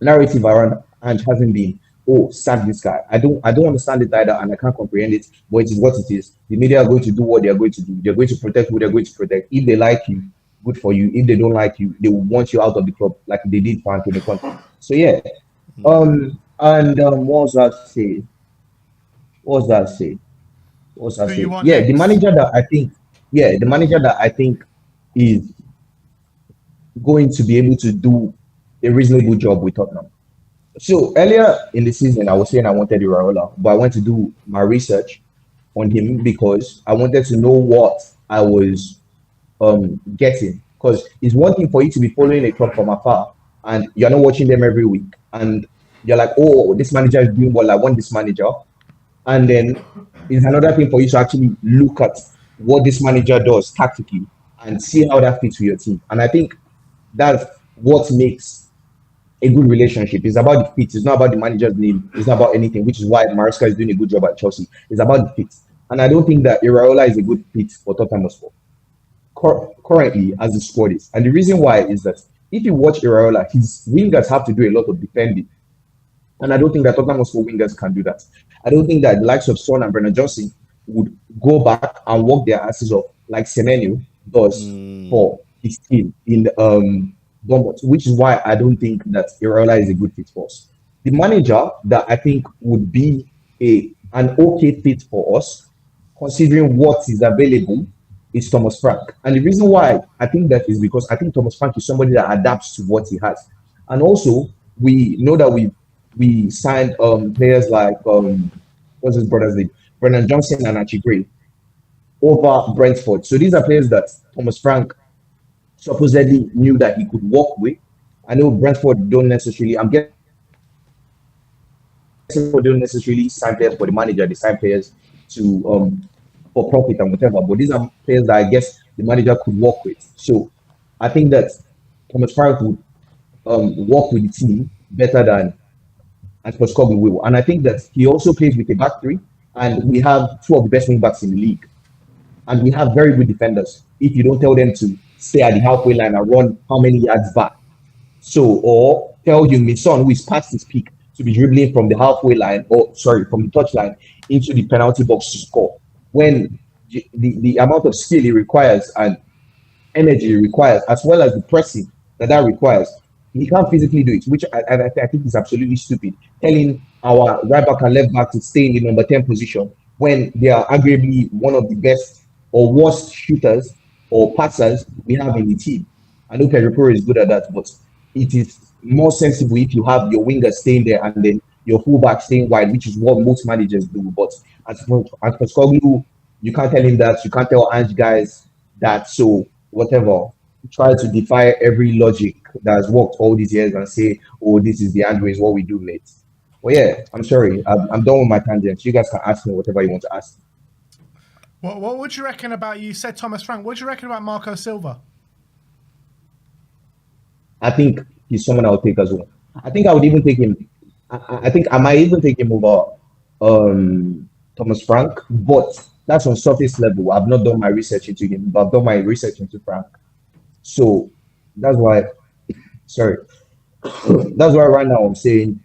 narrative around Ange hasn't been, oh, sack this guy. I don't understand it either, and I can't comprehend it, but it is what it is. The media are going to do what they are going to do. They're going to protect who they're going to protect. If they like you, good for you. If they don't like you, they will want you out of the club like they did for Antonio Conte. So yeah. What was that say? Yeah, the manager that I think is going to be able to do a reasonable job with Tottenham. So earlier in the season, I was saying I wanted Iraola, but I went to do my research on him because I wanted to know what I was getting. Because it's one thing for you to be following a club from afar and you're not watching them every week, and you're like, oh, this manager is doing well, I want this manager. And then it's another thing for you to actually look at what this manager does tactically and see how that fits with your team. And I think that's what makes a good relationship. It's about the fit. It's not about the manager's name. It's not about anything, which is why Maresca is doing a good job at Chelsea. It's about the fit. And I don't think that Iraola is a good fit for Tottenham Hotspur currently as the squad is. And the reason why is that if you watch Iraola, his wingers have to do a lot of defending. And I don't think that Tottenham Hotspur wingers can do that. I don't think that the likes of Son and Brennan Johnson would go back and work their asses off, like Semenyo does for his team in Bournemouth, which is why I don't think that Iraola is a good fit for us. The manager that I think would be an okay fit for us, considering what is available, is Thomas Frank. And the reason why I think that is because I think Thomas Frank is somebody that adapts to what he has. And also, we know that we signed players like what's his brother's name? Brennan Johnson and Archie Gray over Brentford. So these are players that Thomas Frank supposedly knew that he could work with. I know Brentford don't necessarily, I'm guessing they don't necessarily sign players for the manager, they sign players to for profit and whatever. But these are players that I guess the manager could work with. So I think that Thomas Frank would work with the team better than Postecoglou will. And I think that he also plays with a back three, and we have two of the best wing backs in the league. And we have very good defenders. If you don't tell them to stay at the halfway line and run how many yards back. So, or tell Heung-min Son, who is past his peak, to be dribbling from the halfway line, or sorry, from the touch line into the penalty box to score. When the amount of skill it requires and energy it requires, as well as the pressing that requires, he can't physically do it, which I think is absolutely stupid. Telling our right back and left back to stay in the number 10 position when they are arguably one of the best or worst shooters or passers we have in the team. I know Pedro Porro is good at that, but it is more sensible if you have your winger staying there and then your fullback staying wide, which is what most managers do. But as for Postecoglou, you can't tell him that. You can't tell Ange guys that. So whatever, try to defy every logic that has worked all these years and say, "Oh, this is the Ange way, is what we do, mate." Well, yeah, I'm sorry, I'm done with my tangents. You guys can ask me whatever you want to ask. What would you reckon about, you said Thomas Frank, what do you reckon about Marco Silva? I think he's someone I would take as well. I think I would even take him. I think I might even take him over Thomas Frank, but that's on surface level. I've not done my research into him, but I've done my research into Frank. So that's why, sorry, that's why right now I'm saying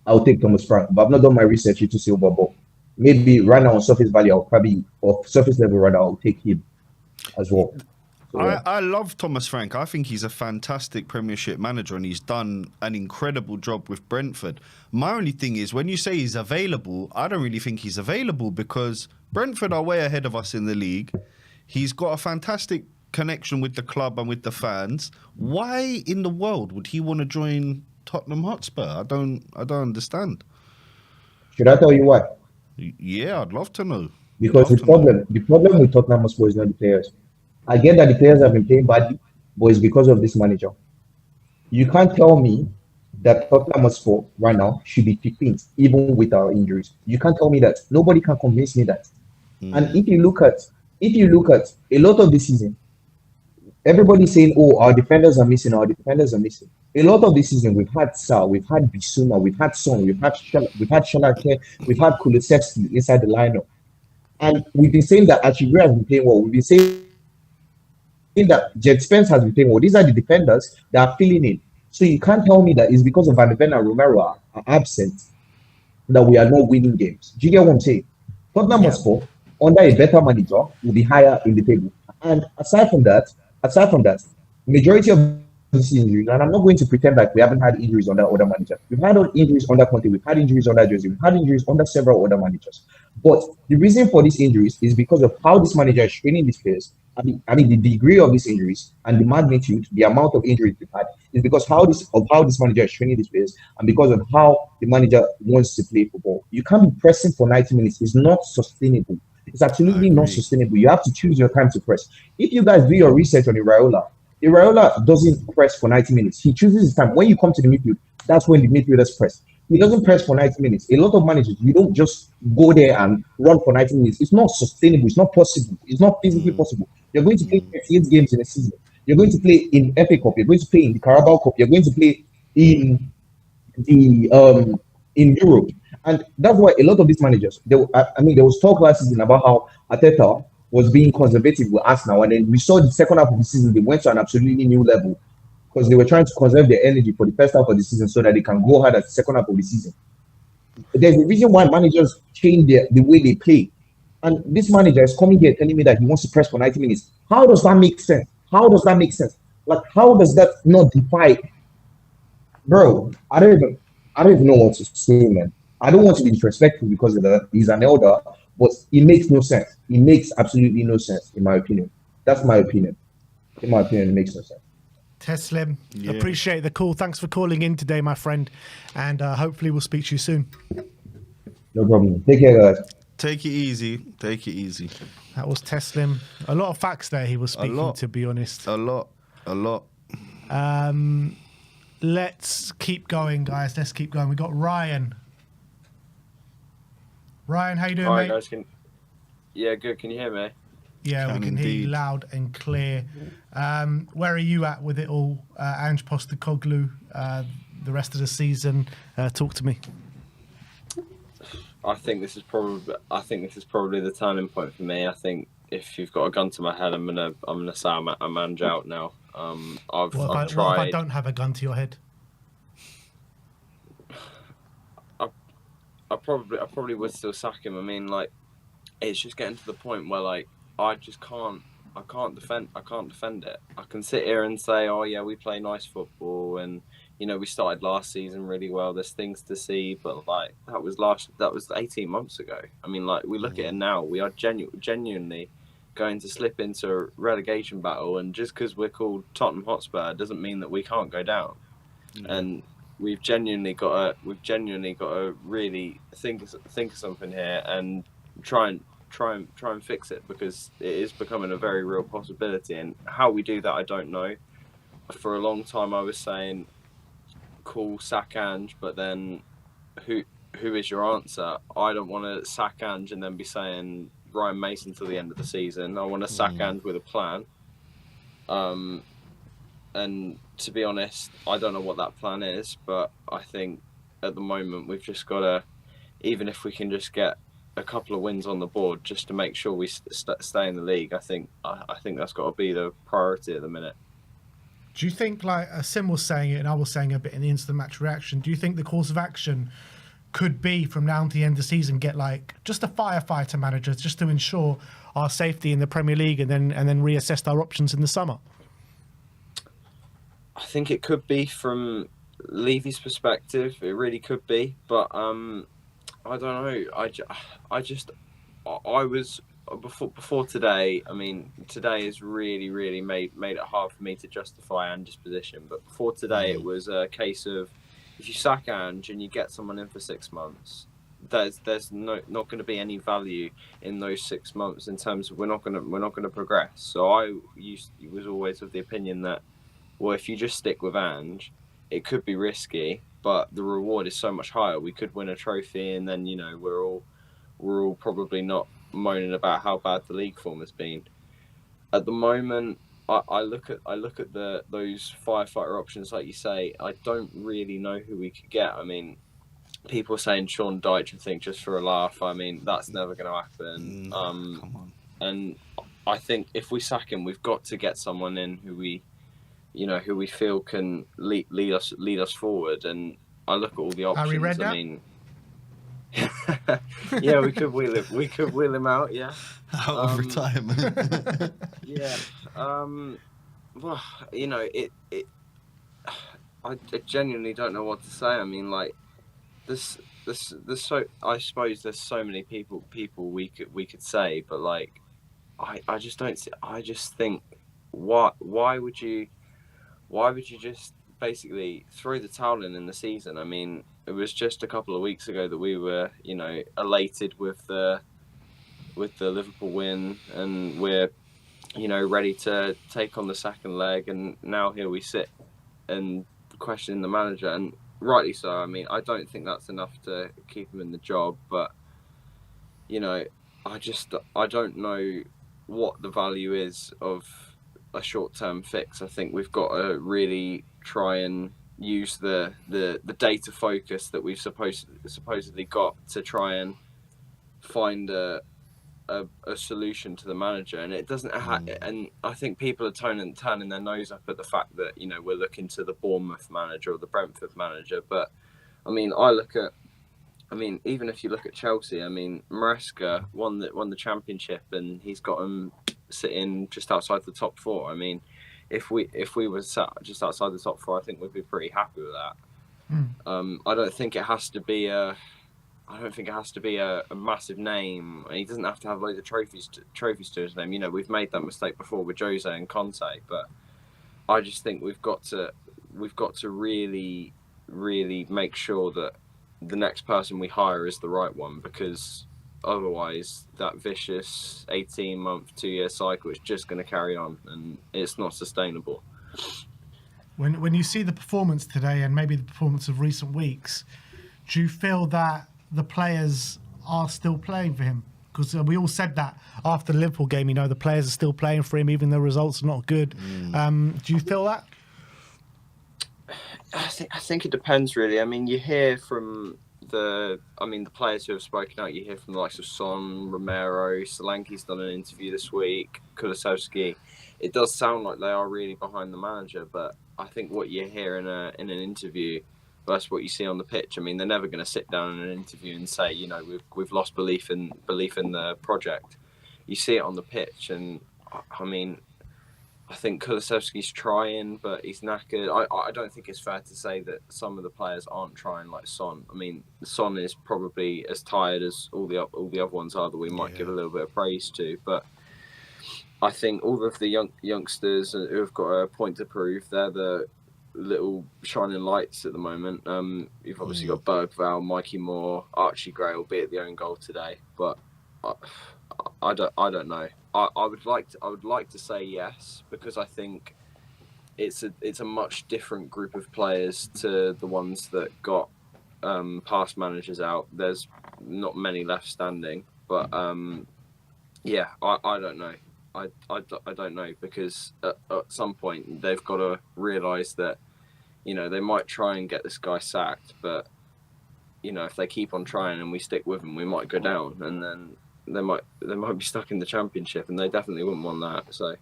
I'll take Thomas Frank, but I've not done my research into Silva. But maybe right now on surface value, I'll probably, or surface level rather, I'll take him as well. So, yeah. I love Thomas Frank. I think he's a fantastic Premiership manager and he's done an incredible job with Brentford. My only thing is, when you say he's available, I don't really think he's available because Brentford are way ahead of us in the league. He's got a fantastic connection with the club and with the fans. Why in the world would he want to join Tottenham Hotspur? I don't understand. Should I tell you why? Yeah, I'd love to know. Because the problem with Tottenham Hotspur is not the players. I get that the players have been playing badly, but it's because of this manager. You can't tell me that Tottenham Hotspur right now should be 15th, even with our injuries. You can't tell me that. Nobody can convince me that. And if you look at a lot of this season, everybody's saying, "Oh, our defenders are missing. Our defenders are missing." A lot of this season, we've had Sal, we've had Bissouma, we've had Son, we've had Shalake, we've had Kulusevski inside the lineup, and we've been saying that Achigre has been playing well. We've been saying that Jed Spence has been playing well. These are the defenders that are filling in. So you can't tell me that it's because of Van de Ven and Romero are absent that we are not winning games. Do you get what I'm saying? Tottenham Hotspur, under a better manager, will be higher in the table. And aside from that, majority of these injuries, and I'm not going to pretend like we haven't had injuries under other managers. We've had injuries under Conte, we've had injuries under Jose, we've had injuries under several other managers. But the reason for these injuries is because of how this manager is training these players. I mean, the degree of these injuries and the magnitude, the amount of injuries we've had, is because how this manager is training these players and because of how the manager wants to play football. You can't be pressing for 90 minutes. It's not sustainable. It's absolutely not sustainable. You have to choose your time to press. If you guys do your research on Iraola doesn't press for 90 minutes. He chooses his time. When you come to the midfield, that's when the midfielders press. He doesn't press for 90 minutes. A lot of managers, you don't just go there and run for 90 minutes. It's not sustainable. It's not possible. It's not physically possible. You're going to play 38 games in a season. You're going to play in FA Cup. You're going to play in the Carabao Cup. You're going to play in the in Europe. And that's why a lot of these managers, there was talk last season about how Arteta was being conservative with Arsenal, and then we saw the second half of the season, they went to an absolutely new level because they were trying to conserve their energy for the first half of the season so that they can go hard at the second half of the season. There's a reason why managers change the way they play. And this manager is coming here telling me that he wants to press for 90 minutes. How does that make sense? How does that make sense? Like, how does that not defy? Bro, I don't even know what to say, man. I don't want to be disrespectful because he's an elder, but it makes no sense. It makes absolutely no sense, in my opinion. That's my opinion. In my opinion, it makes no sense. Teslim, Yeah. appreciate the call. Thanks for calling in today, my friend. And hopefully we'll speak to you soon. No problem. Take care, guys. Take it easy. Take it easy. That was Teslim. A lot of facts there he was speaking, lot. to be honest. A lot. Let's keep going, guys. Let's keep going. We got Ryan. Ryan, how you doing, Hi mate? guys, yeah, good. Can you hear me? Yeah, we Can can hear you indeed. loud and clear. Where are you at with it all? Ange Postecoglou, the rest of the season. Talk to me. I think this is probably the turning point for me. I think if you've got a gun to my head, I'm gonna say I'm Ange out now. I've What if tried. I don't have a gun to your head? I probably would still sack him. I mean, like, it's just getting to the point where like I can't defend it. I can sit here and say, oh yeah, we play nice football, and you know we started last season really well. There's things to see, but like that was 18 months ago. I mean, like we look at it now, we are genuinely going to slip into a relegation battle, and just because we're called Tottenham Hotspur doesn't mean that we can't go down. And we've genuinely got to really think of something here and try and fix it, because it is becoming a very real possibility. And how we do that, I don't know. For a long time, I was saying, "Call sack Ange," but then who is your answer? I don't want to sack Ange and then be saying Ryan Mason till the end of the season. I want to sack Ange with a plan. And to be honest, I don't know what that plan is, but I think at the moment we've just got to, even if we can just get a couple of wins on the board just to make sure we stay in the league, I think that's got to be the priority at the minute. Do you think, like Sim was saying it and I was saying a bit in the instant match reaction, do you think the course of action could be from now to the end of the season get like just a firefighter manager just to ensure our safety in the Premier League, and then reassess our options in the summer? I think it could be from Levy's perspective. It really could be, but I don't know. I was before today. I mean, today has really made it hard for me to justify Ange's position. But before today, it was a case of if you sack Ange and you get someone in for 6 months, there's not going to be any value in those 6 months in terms of we're not going to progress. So I was always of the opinion that, well, if you just stick with Ange, it could be risky, but the reward is so much higher. We could win a trophy, and then we're all probably not moaning about how bad the league form has been. At the moment, I look at those firefighter options, like you say. I don't really know who we could get. I mean, people are saying Sean Dyche, I think, just for a laugh. I mean, that's never going to happen. Come on. And I think if we sack him, we've got to get someone in who we feel can lead us forward. And I look at all the options. Harry Redknapp? I mean, yeah, we could wheel him out. Yeah, Out of retirement. yeah. Well, I genuinely don't know what to say. I mean, like there's I suppose there's so many people we could say, but like I just don't see. I just think why would you just basically throw the towel in the season? I mean, it was just a couple of weeks ago that we were, elated with the Liverpool win, and we're, ready to take on the second leg, and now here we sit and question the manager, and rightly so. I mean, I don't think that's enough to keep him in the job, but I don't know what the value is of a short-term fix. I think we've got to really try and use the data focus that we've supposedly got to try and find a solution to the manager. And it doesn't and I think people are turning their nose up at the fact that we're looking to the Bournemouth manager or the Brentford manager, but I mean, I look at I mean, even if you look at Chelsea, I mean, Maresca won the championship, and he's got them sitting just outside the top four. I mean, if we were sat just outside the top four, I think we'd be pretty happy with that. I don't think it has to be a massive name. He doesn't have to have loads of trophies to his name. You know, we've made that mistake before with Jose and Conte, but I just think we've got to really, really make sure that the next person we hire is the right one, because otherwise that vicious 18-month, 2-year cycle is just going to carry on, and it's not sustainable. When you see the performance today and maybe the performance of recent weeks, do you feel that the players are still playing for him? Because we all said that after the Liverpool game, you know, the players are still playing for him even though results are not good. Do you feel that? I think it depends, really. I mean, you hear from the players who have spoken out. You hear from the likes of Son, Romero, Solanke's done an interview this week, Kulusevski. It does sound like they are really behind the manager, but I think what you hear in an interview versus what you see on the pitch, I mean, they're never going to sit down in an interview and say, you know, we've lost belief in the project. You see it on the pitch, and I mean, I think Kulusevski's trying, but he's knackered. I don't think it's fair to say that some of the players aren't trying, like Son. I mean, Son is probably as tired as all the other ones are that we might give a little bit of praise to. But I think all of the youngsters who have got a point to prove, they're the little shining lights at the moment. You've obviously got Bergvall, Mikey Moore, Archie Gray will be at the own goal today, but I don't know. I would like to say yes, because I think it's a much different group of players to the ones that got past managers out. There's not many left standing, but I don't know. I don't know, because at some point they've got to realise that, you know, they might try and get this guy sacked, but, you know, if they keep on trying and we stick with him, we might go down, and then they might be stuck in the Championship, and they definitely wouldn't want that. So,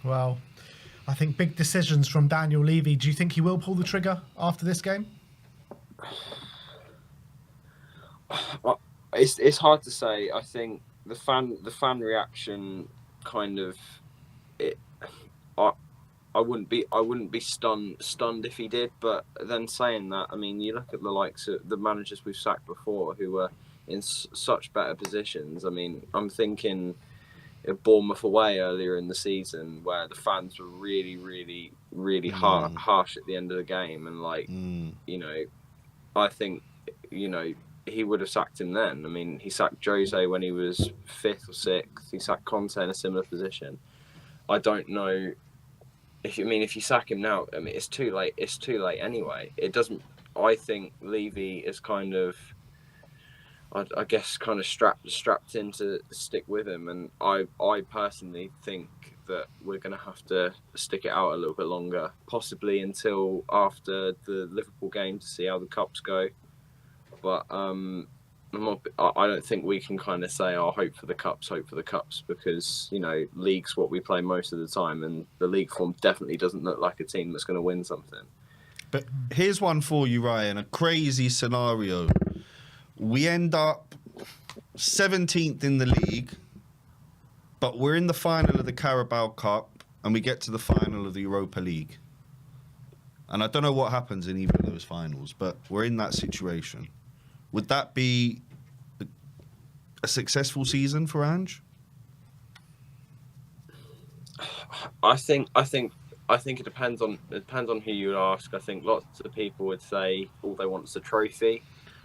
Well, I think big decisions from Daniel Levy. Do you think he will pull the trigger after this game? It's hard to say. I think the fan reaction kind of it. I wouldn't be stunned if he did. But then saying that, I mean, you look at the likes of the managers we've sacked before who were in such better positions. I mean, I'm thinking of Bournemouth away earlier in the season, where the fans were really, really, really harsh at the end of the game, and like, you know, I think, you know, he would have sacked him then. I mean, he sacked Jose when he was 5th or 6th. He sacked Conte in a similar position. I don't know if you sack him now. I mean, it's too late. It's too late anyway. It doesn't. I think Levy is kind of, I guess, kind of strapped in to stick with him, and I personally think that we're going to have to stick it out a little bit longer, possibly until after the Liverpool game, to see how the cups go. But I don't think we can kind of say, hope for the cups, because, you know, league's what we play most of the time, and the league form definitely doesn't look like a team that's going to win something. But here's one for you, Ryan, a crazy scenario. We end up 17th in the league, but we're in the final of the Carabao Cup, and we get to the final of the Europa League. And I don't know what happens in either of those finals, but we're in that situation. Would that be a successful season for Ange? I think it depends on who you would ask. I think lots of people would say all they want is a trophy.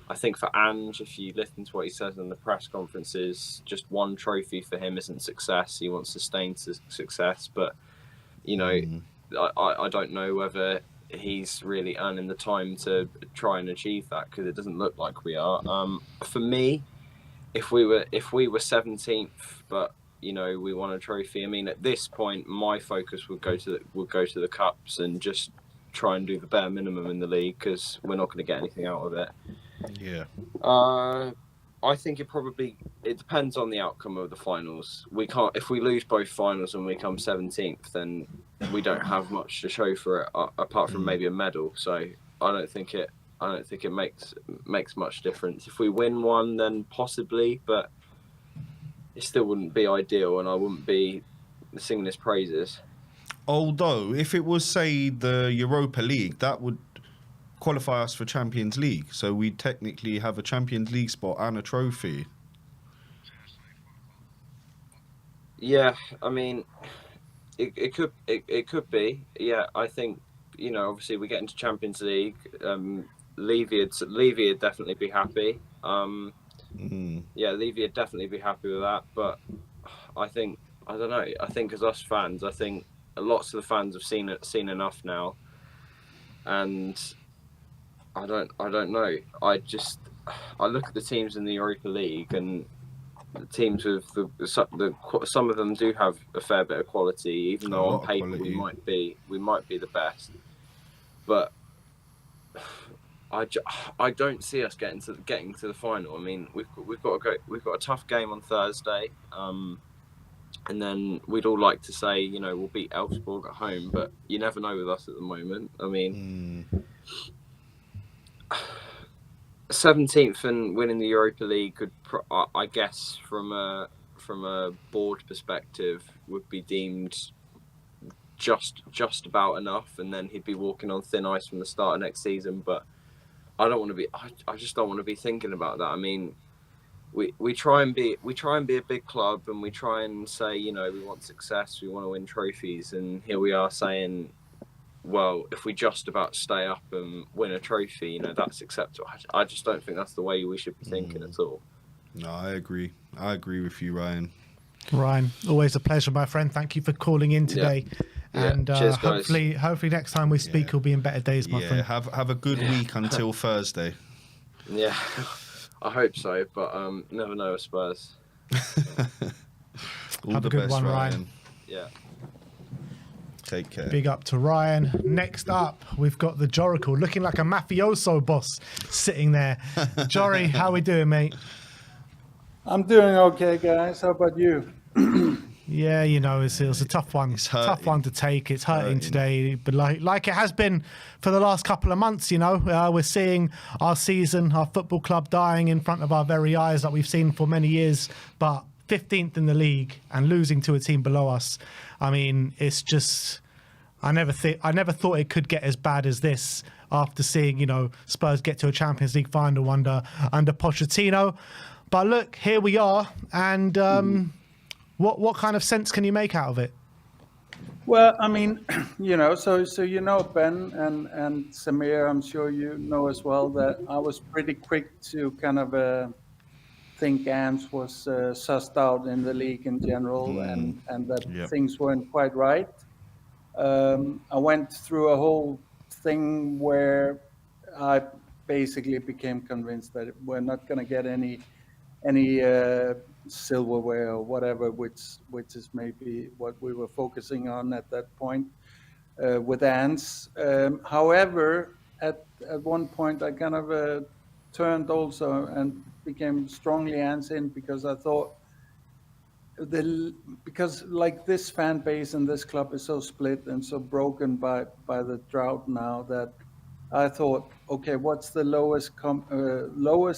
I think for Ange, if you listen to what he says in the press conferences, just one trophy for him isn't success. He wants sustained success, but, you know, I don't know whether he's really earning the time to try and achieve that, because it doesn't look like we are. For me, if we were 17th, but, you know, we won a trophy, I mean, at this point, my focus would go to the cups and just try and do the bare minimum in the league, because we're not going to get anything out of it. Yeah. I think it depends on the outcome of the finals. If we lose both finals and we come 17th, then we don't have much to show for it, apart from maybe a medal. So I don't think I don't think it makes much difference. If we win one, then possibly, but it still wouldn't be ideal, and I wouldn't be singing his praises. Although, if it was, say, the Europa League, that would qualify us for Champions League. So we technically have a Champions League spot and a trophy. Yeah, I mean, it could be. Yeah, I think, obviously we get into Champions League. Levy would definitely be happy. Yeah, Levy would definitely be happy with that. But I don't know. I think as us fans, I think lots of the fans have seen enough now, and I don't know. I look at the teams in the Europa League, and the teams with some of them do have a fair bit of quality, even though on paper we might be the best. But I don't see us getting to the final. I mean, we've got a tough game on Thursday, and then we'd all like to say, we'll beat Elfsborg at home, but you never know with us at the moment. I mean, 17th and winning the Europa League could, I guess, from a board perspective, would be deemed just about enough, and then he'd be walking on thin ice from the start of next season. But I don't want to be. I just don't want to be thinking about that. I mean, we try and be a big club, and we try and say, we want success, we want to win trophies, and here we are saying, well, if we just about stay up and win a trophy, that's acceptable. I just don't think that's the way we should be thinking at all. No, I agree. I agree with you, Ryan. Ryan, always a pleasure, my friend. Thank you for calling in today. Yeah. And Cheers, hopefully next time we speak, will be in better days, my friend. Have a good week until Thursday. Yeah, I hope so, but never know with Spurs. Have a good one, Ryan. Yeah. Take care. Big up to Ryan. Next up, we've got the Joracle, looking like a mafioso boss sitting there. Jory, how we doing, mate? I'm doing okay, guys. How about you? Yeah, it's a tough one. It's Tough one to take. It's hurting today, but like it has been for the last couple of months. We're seeing our season, our football club dying in front of our very eyes, that we've seen for many years. But 15th in the league and losing to a team below us. I mean, it's just. I never thought it could get as bad as this after seeing Spurs get to a Champions League final under Pochettino. But look, here we are, and. What kind of sense can you make out of it? Well, I mean, so Ben and Samir, I'm sure you know as well that I was pretty quick to kind of think Ants was sussed out in the league in general, and that things weren't quite right. I went through a whole thing where I basically became convinced that we're not going to get any silverware or whatever, which is maybe what we were focusing on at that point with Ants. However, at one point I kind of turned also and became strongly Ants in, because I thought because like this fan base and this club is so split and so broken by the drought now, that I thought, okay, what's the lowest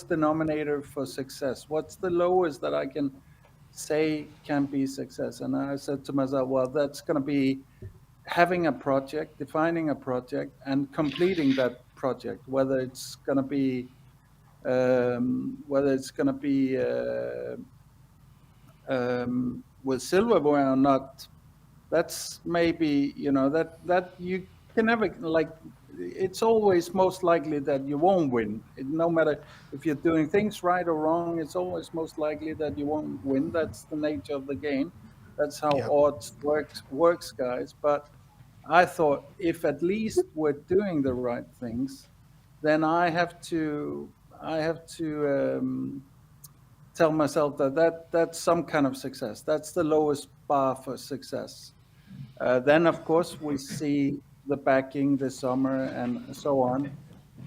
denominator for success? What's the lowest that I can say can be success? And I said to myself, well, that's going to be having a project, defining a project, and completing that project. Whether it's going to be with silverware or not, that's maybe that you can never, like, it's always most likely that you won't win. No matter if you're doing things right or wrong, it's always most likely that you won't win. That's the nature of the game. That's how odds works, guys. But I thought, if at least we're doing the right things, then I have to tell myself that's some kind of success. That's the lowest bar for success. Then, of course, we see the backing this summer and so on.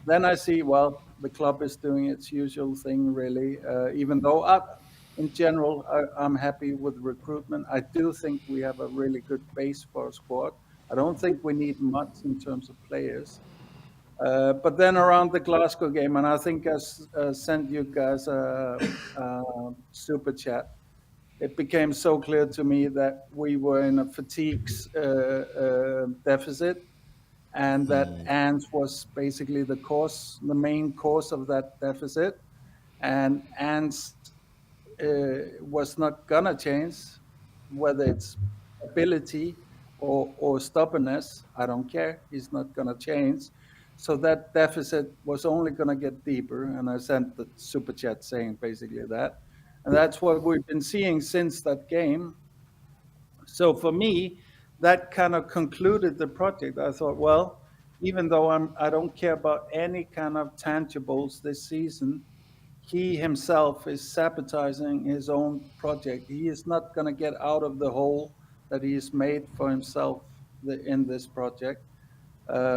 Then I see, well, the club is doing its usual thing, really. Even though, in general, I'm happy with recruitment. I do think we have a really good base for a squad. I don't think we need much in terms of players. But then around the Glasgow game, and I think I sent you guys a super chat. It became so clear to me that we were in a fatigues deficit, and that Ants was basically the main cause of that deficit, and Ants was not gonna change, whether it's ability or stubbornness. I don't care. He's not gonna change. So that deficit was only gonna get deeper, and I sent the super chat saying basically that, and that's what we've been seeing since that game. So for me, that kind of concluded the project. I thought, well, even though I don't care about any kind of tangibles this season, he himself is sabotaging his own project. He is not going to get out of the hole that he has made for himself in this project,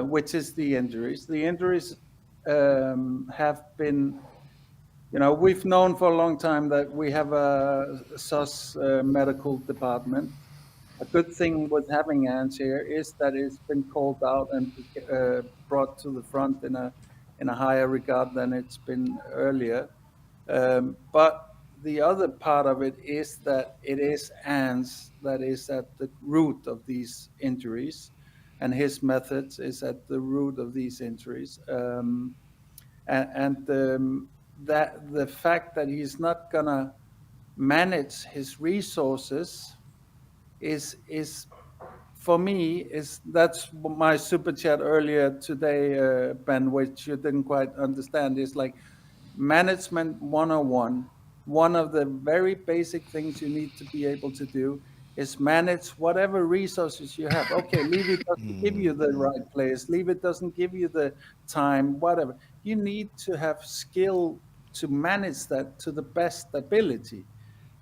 which is the injuries. The injuries have been, we've known for a long time that we have a SOS medical department. A good thing with having Ants here is that it's been called out and brought to the front in a higher regard than it's been earlier. But the other part of it is that it is Ants that is at the root of these injuries, and his methods is at the root of these injuries. That the fact that he's not gonna manage his resources is for me that's my super chat earlier today, Ben, which you didn't quite understand. Is like management 101. One of the very basic things you need to be able to do is manage whatever resources you have. Okay, leave it doesn't give you the right place, leave it doesn't give you the time, whatever. You need to have skill to manage that to the best ability.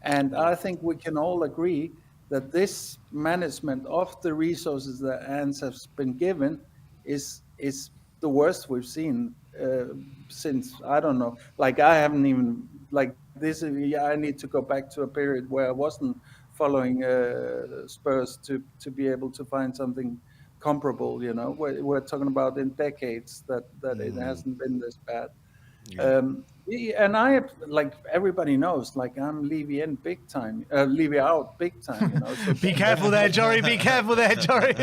And I think we can all agree that this management of the resources that Ants has been given is the worst we've seen since, I don't know. Like I haven't even like this. I need to go back to a period where I wasn't following Spurs to be able to find something comparable. We're talking about in decades that it hasn't been this bad. And I like everybody knows, like I'm Levy in big time, Levy out big time. So Be careful there, Jory. Be careful there, Jory.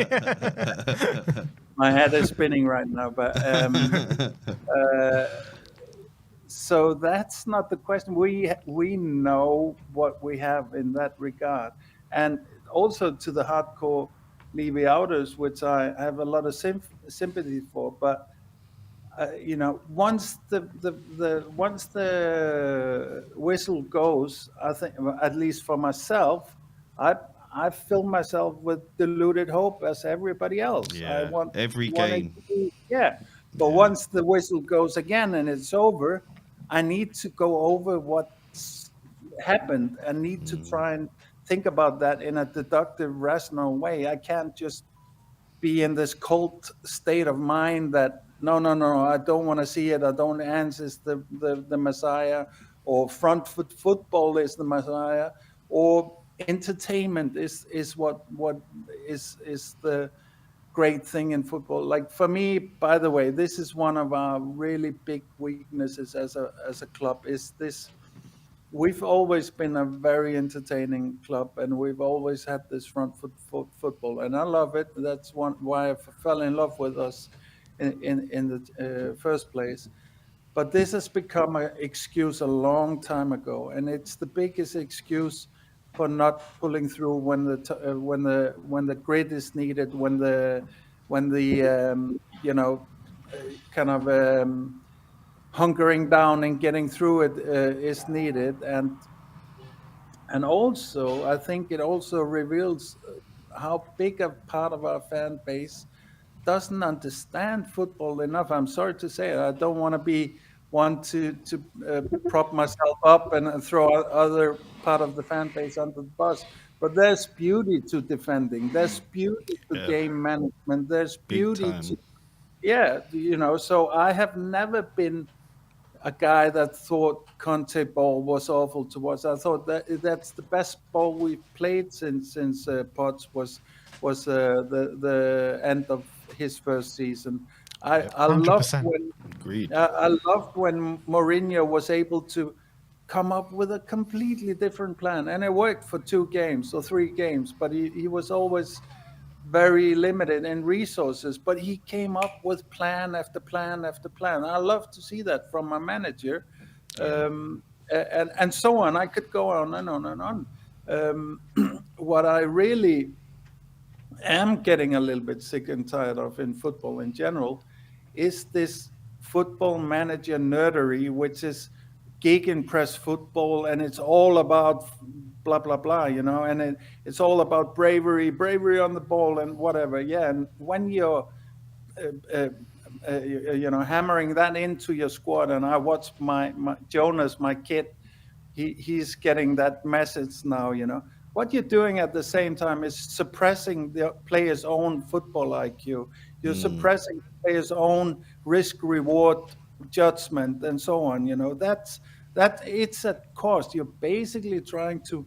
my head is spinning right now, but so that's not the question. We know what we have in that regard, and also to the hardcore Levy outers, which I have a lot of sympathy for, but. Once the whistle goes, I think, at least for myself, I fill myself with deluded hope as everybody else. I want every wanting game. But once the whistle goes again and it's over, I need to go over what's happened. I need to try and think about that in a deductive, rational way. I can't just be in this cold state of mind that no, I don't want to see it. I don't answer the Messiah, or front foot football is the Messiah, or entertainment is what is the great thing in football. Like for me, by the way, this is one of our really big weaknesses as a club. Is this? We've always been a very entertaining club, and we've always had this front foot football, and I love it. That's why I fell in love with us in the first place. But this has become an excuse a long time ago, and it's the biggest excuse for not pulling through when the grid is needed, when the kind of hunkering down and getting through it is needed. And also I think it also reveals how big a part of our fan base doesn't understand football enough. I'm sorry to say it. I don't want to be one to prop myself up and throw other part of the fan base under the bus, but there's beauty to defending, there's beauty to game management, there's beauty to so I have never been a guy that thought Conte ball was awful to watch. I thought that's the best ball we've played since Potts was the end of his first season. I loved 100%. when Agreed. I loved when Mourinho was able to come up with a completely different plan, and it worked for 2 games or 3 games. But he was always very limited in resources. But he came up with plan after plan after plan. I love to see that from a manager, and so on. I could go on and on and on. What I really am getting a little bit sick and tired of in football in general is this football manager nerdery, which is gegenpress football, and it's all about blah blah blah, and it's all about bravery on the ball and whatever. Yeah, and when you're hammering that into your squad, and I watched my Jonas, my kid, he's getting that message now. What you're doing at the same time is suppressing the player's own football IQ. You're suppressing the player's own risk reward judgment and so on. That it's at cost. You're basically trying to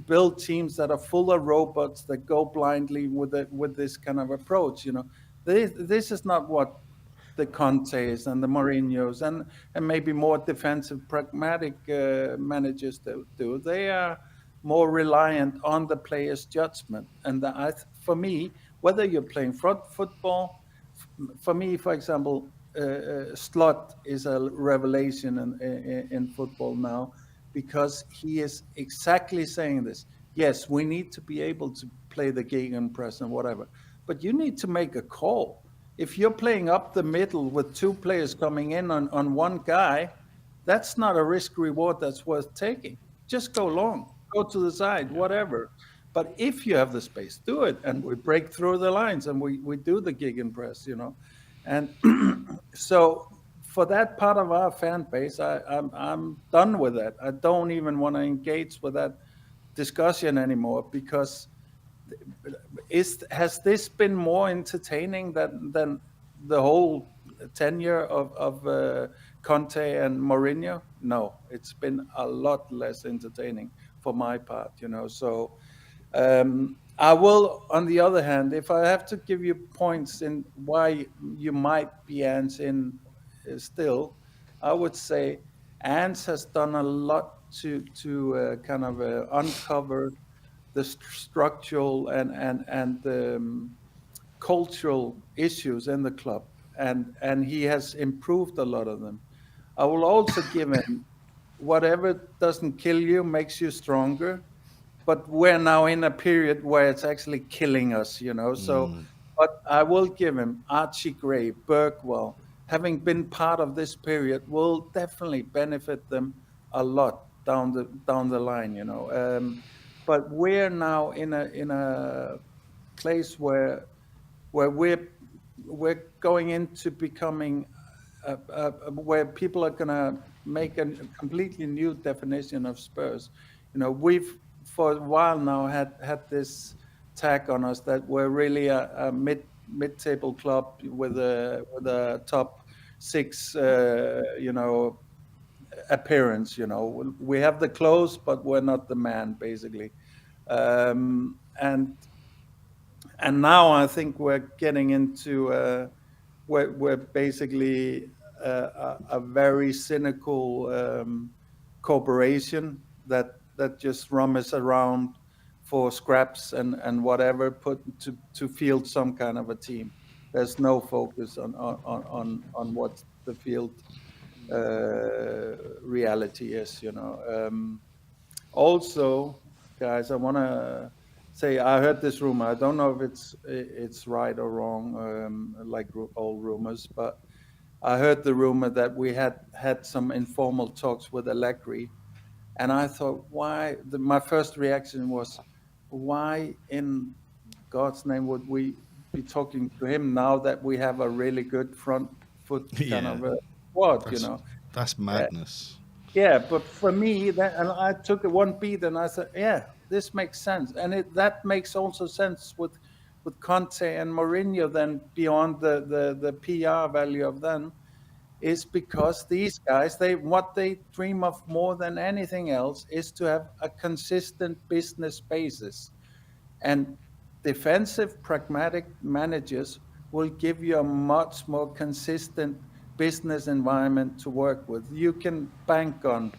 build teams that are full of robots that go blindly with this kind of approach. This is not what the Contes and the Mourinhos and maybe more defensive, pragmatic managers do. They are more reliant on the player's judgment. And for me, whether you're playing front football, for me, for example, Slot is a revelation in football now, because he is exactly saying this. Yes, we need to be able to play the gegenpress and whatever, but you need to make a call. If you're playing up the middle with 2 players coming in on one guy, that's not a risk reward that's worth taking. Just go long, go to the side, whatever. But if you have the space, do it, and we break through the lines and we do the gegenpress, and so for that part of our fan base, I'm done with that. I don't even want to engage with that discussion anymore, because has this been more entertaining than the whole tenure of Conte and Mourinho? No, it's been a lot less entertaining for my part. So I will, on the other hand, if I have to give you points in why you might be Ants in still, I would say Ants has done a lot to kind of uncover the structural and cultural issues in the club, and he has improved a lot of them. I will also give him, whatever doesn't kill you makes you stronger, but we're now in a period where it's actually killing us. So, but I will give him Archie Gray, Bergwell, having been part of this period, will definitely benefit them a lot down the line. But we're now in a place where we're going into becoming where people are going to make a completely new definition of Spurs. We've for a while now had this tag on us that we're really a mid-table club with a top 6 appearance. We have the clothes, but we're not the man, basically. And now I think we're getting into we're basically a very cynical corporation that just rummes around for scraps and whatever put to field some kind of a team. There's no focus on what the field reality is. Also, guys, I want to say I heard this rumor. I don't know if it's right or wrong, like all rumors, but I heard the rumor that we had some informal talks with Allegri, and I thought, why? My first reaction was, why in God's name would we be talking to him now that we have a really good front foot kind of a squad? That's madness. Yeah, but for me, and I took it one beat and I said, yeah, this makes sense. And that makes also sense with Conte and Mourinho then, beyond the PR value of them, is because these guys, what they dream of more than anything else is to have a consistent business basis. And defensive, pragmatic managers will give you a much more consistent business environment to work with. You can bank on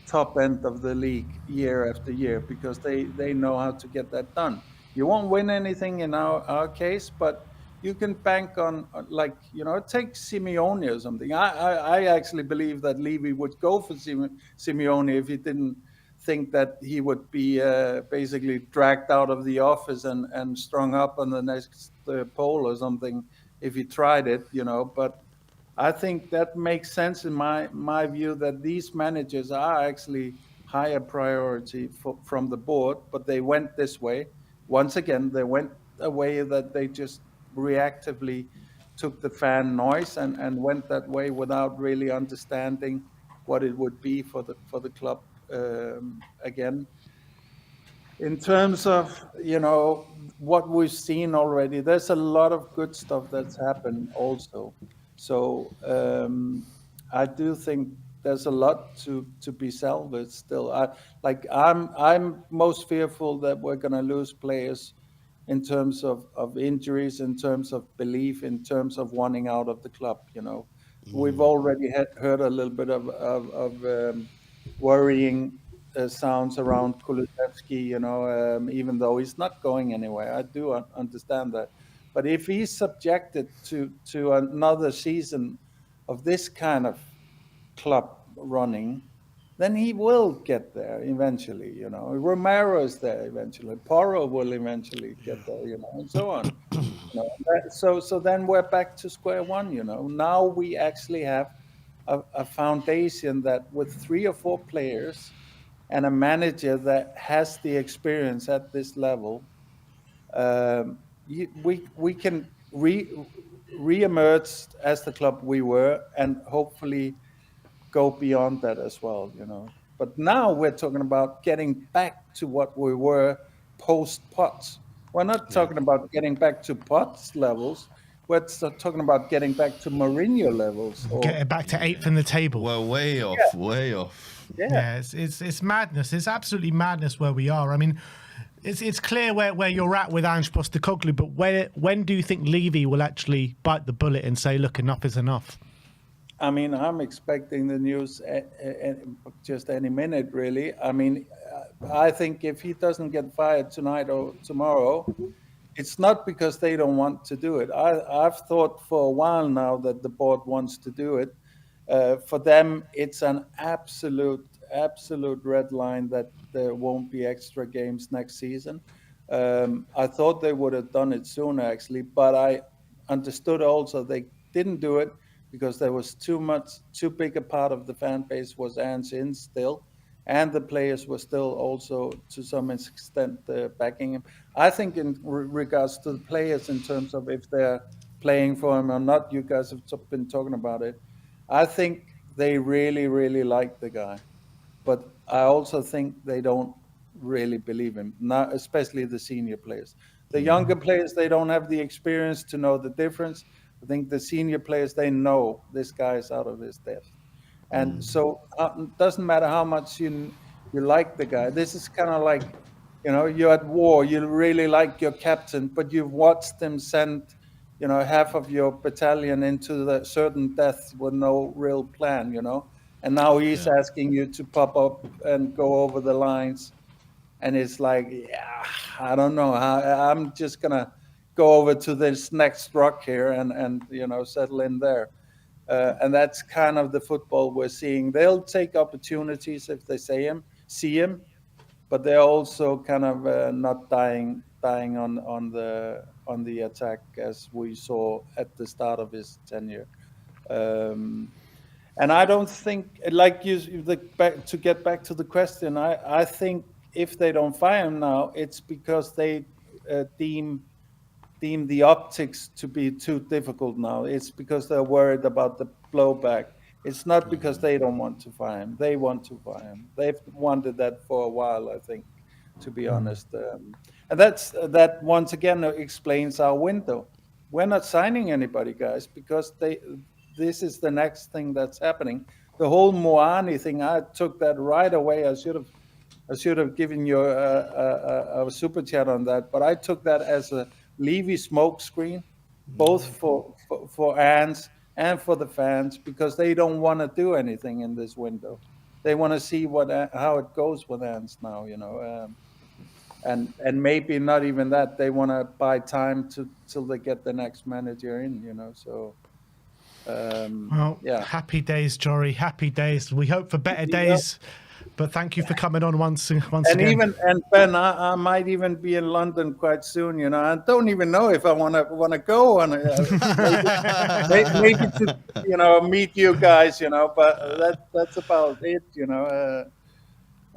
top end of the league year after year because they know how to get that done. You won't win anything in our case, but you can bank on like take Simeone or something. I actually believe that Levy would go for Simeone if he didn't think that he would be basically dragged out of the office and strung up on the next pole or something if he tried it, but I think that makes sense in my view that these managers are actually higher priority from the board, but they went this way. Once again, they went a way that they just reactively took the fan noise and went that way without really understanding what it would be for the club again. In terms of what we've seen already, there's a lot of good stuff that's happened also. So I do think there's a lot to be salvaged still. I'm most fearful that we're going to lose players in terms of injuries, in terms of belief, in terms of wanting out of the club. We've already heard a little bit of worrying sounds around Kulusevski, even though he's not going anywhere. I do understand that. But if he's subjected to another season of this kind of club running, then he will get there eventually. Romero is there eventually. Porro will eventually get there. And so on. So then we're back to square one. Now we actually have a foundation that with 3 or 4 players and a manager that has the experience at this level, we can re-emerge as the club we were, and hopefully go beyond that as well. But now we're talking about getting back to what we were post Potts. We're not talking about getting back to Potts levels. We're talking about getting back to Mourinho levels. Get it back to 8th in the table. Well, way off, way off. Yeah, it's madness. It's absolutely madness where we are. I mean, it's clear where you're at with Ange Postecoglou, but when do you think Levy will actually bite the bullet and say, look, enough is enough? I mean, I'm expecting the news just any minute, really. I mean, I think if he doesn't get fired tonight or tomorrow, it's not because they don't want to do it. I've thought for a while now that the board wants to do it. For them, it's an absolute red line that there won't be extra games next season. I thought they would have done it sooner, actually, but I understood also they didn't do it because there was too big a part of the fan base was Ange in still, and the players were still also to some extent backing him. I think in regards to the players, in terms of if they're playing for him or not, you guys have been talking about it. I think they really, really like the guy, but I also think they don't really believe him, not especially the senior players. The younger players, they don't have the experience to know the difference. I think the senior players, they know this guy is out of his depth. And so it doesn't matter how much you like the guy. This is kind of like, you're at war. You really like your captain, but you've watched him send, half of your battalion into the certain death with no real plan, And now he's asking you to pop up and go over the lines. And it's like, I don't know. I'm just going to go over to this next rock here and settle in there. And that's kind of the football we're seeing. They'll take opportunities if they see him, but they're also kind of not dying on the attack as we saw at the start of his tenure. And I don't think, like to get back to the question, I think if they don't fire him now, it's because they deem the optics to be too difficult now. It's because they're worried about the blowback. It's not because they don't want to fire him. They want to fire him. They've wanted that for a while, I think, to be honest. And that once again explains our window. We're not signing anybody, guys, because this is the next thing that's happening. The whole Moani thing, I took that right away. I should have given you a super chat on that, but I took that as a Levy smoke screen. both for Ants and for the fans, because they don't want to do anything in this window. They want to see how it goes with Ants now, and maybe not even that. They want to buy time till they get the next manager in. So Well, yeah. happy days, Jory. Happy days. We hope for better Yeah. days. But thank you for coming on once And again. and Ben, I might even be in London quite soon. I don't even know if I want to go on. Maybe to meet you guys. But that's about it.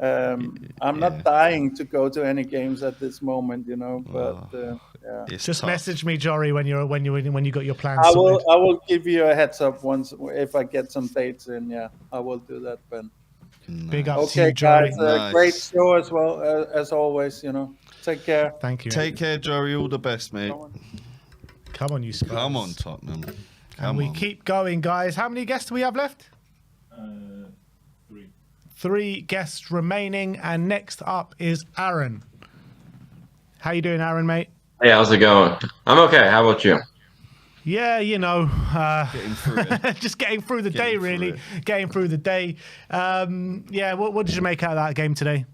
I'm not dying to go to any games at this moment. But yeah. Just tough. message me, Jory, when you got your plans I sorted. will give you a heads up once if I get some dates in. Yeah, I will do that, Ben. Big up to Okay, you, Jory. guys. Nice. Great show as well as always. Take care. Thank you. Take care, Jory. All the best, mate. Come on, you Spurs. Come on, Tottenham. And we keep going, guys. How many guests do we have left? 3. 3 guests remaining, and next up is Aaron. How you doing, Aaron, mate? Hey, how's it going? I'm okay. How about you? Yeah, Getting through it. just getting through the day, Getting through really. it. Getting through the day. Yeah, what did you make out of that game today?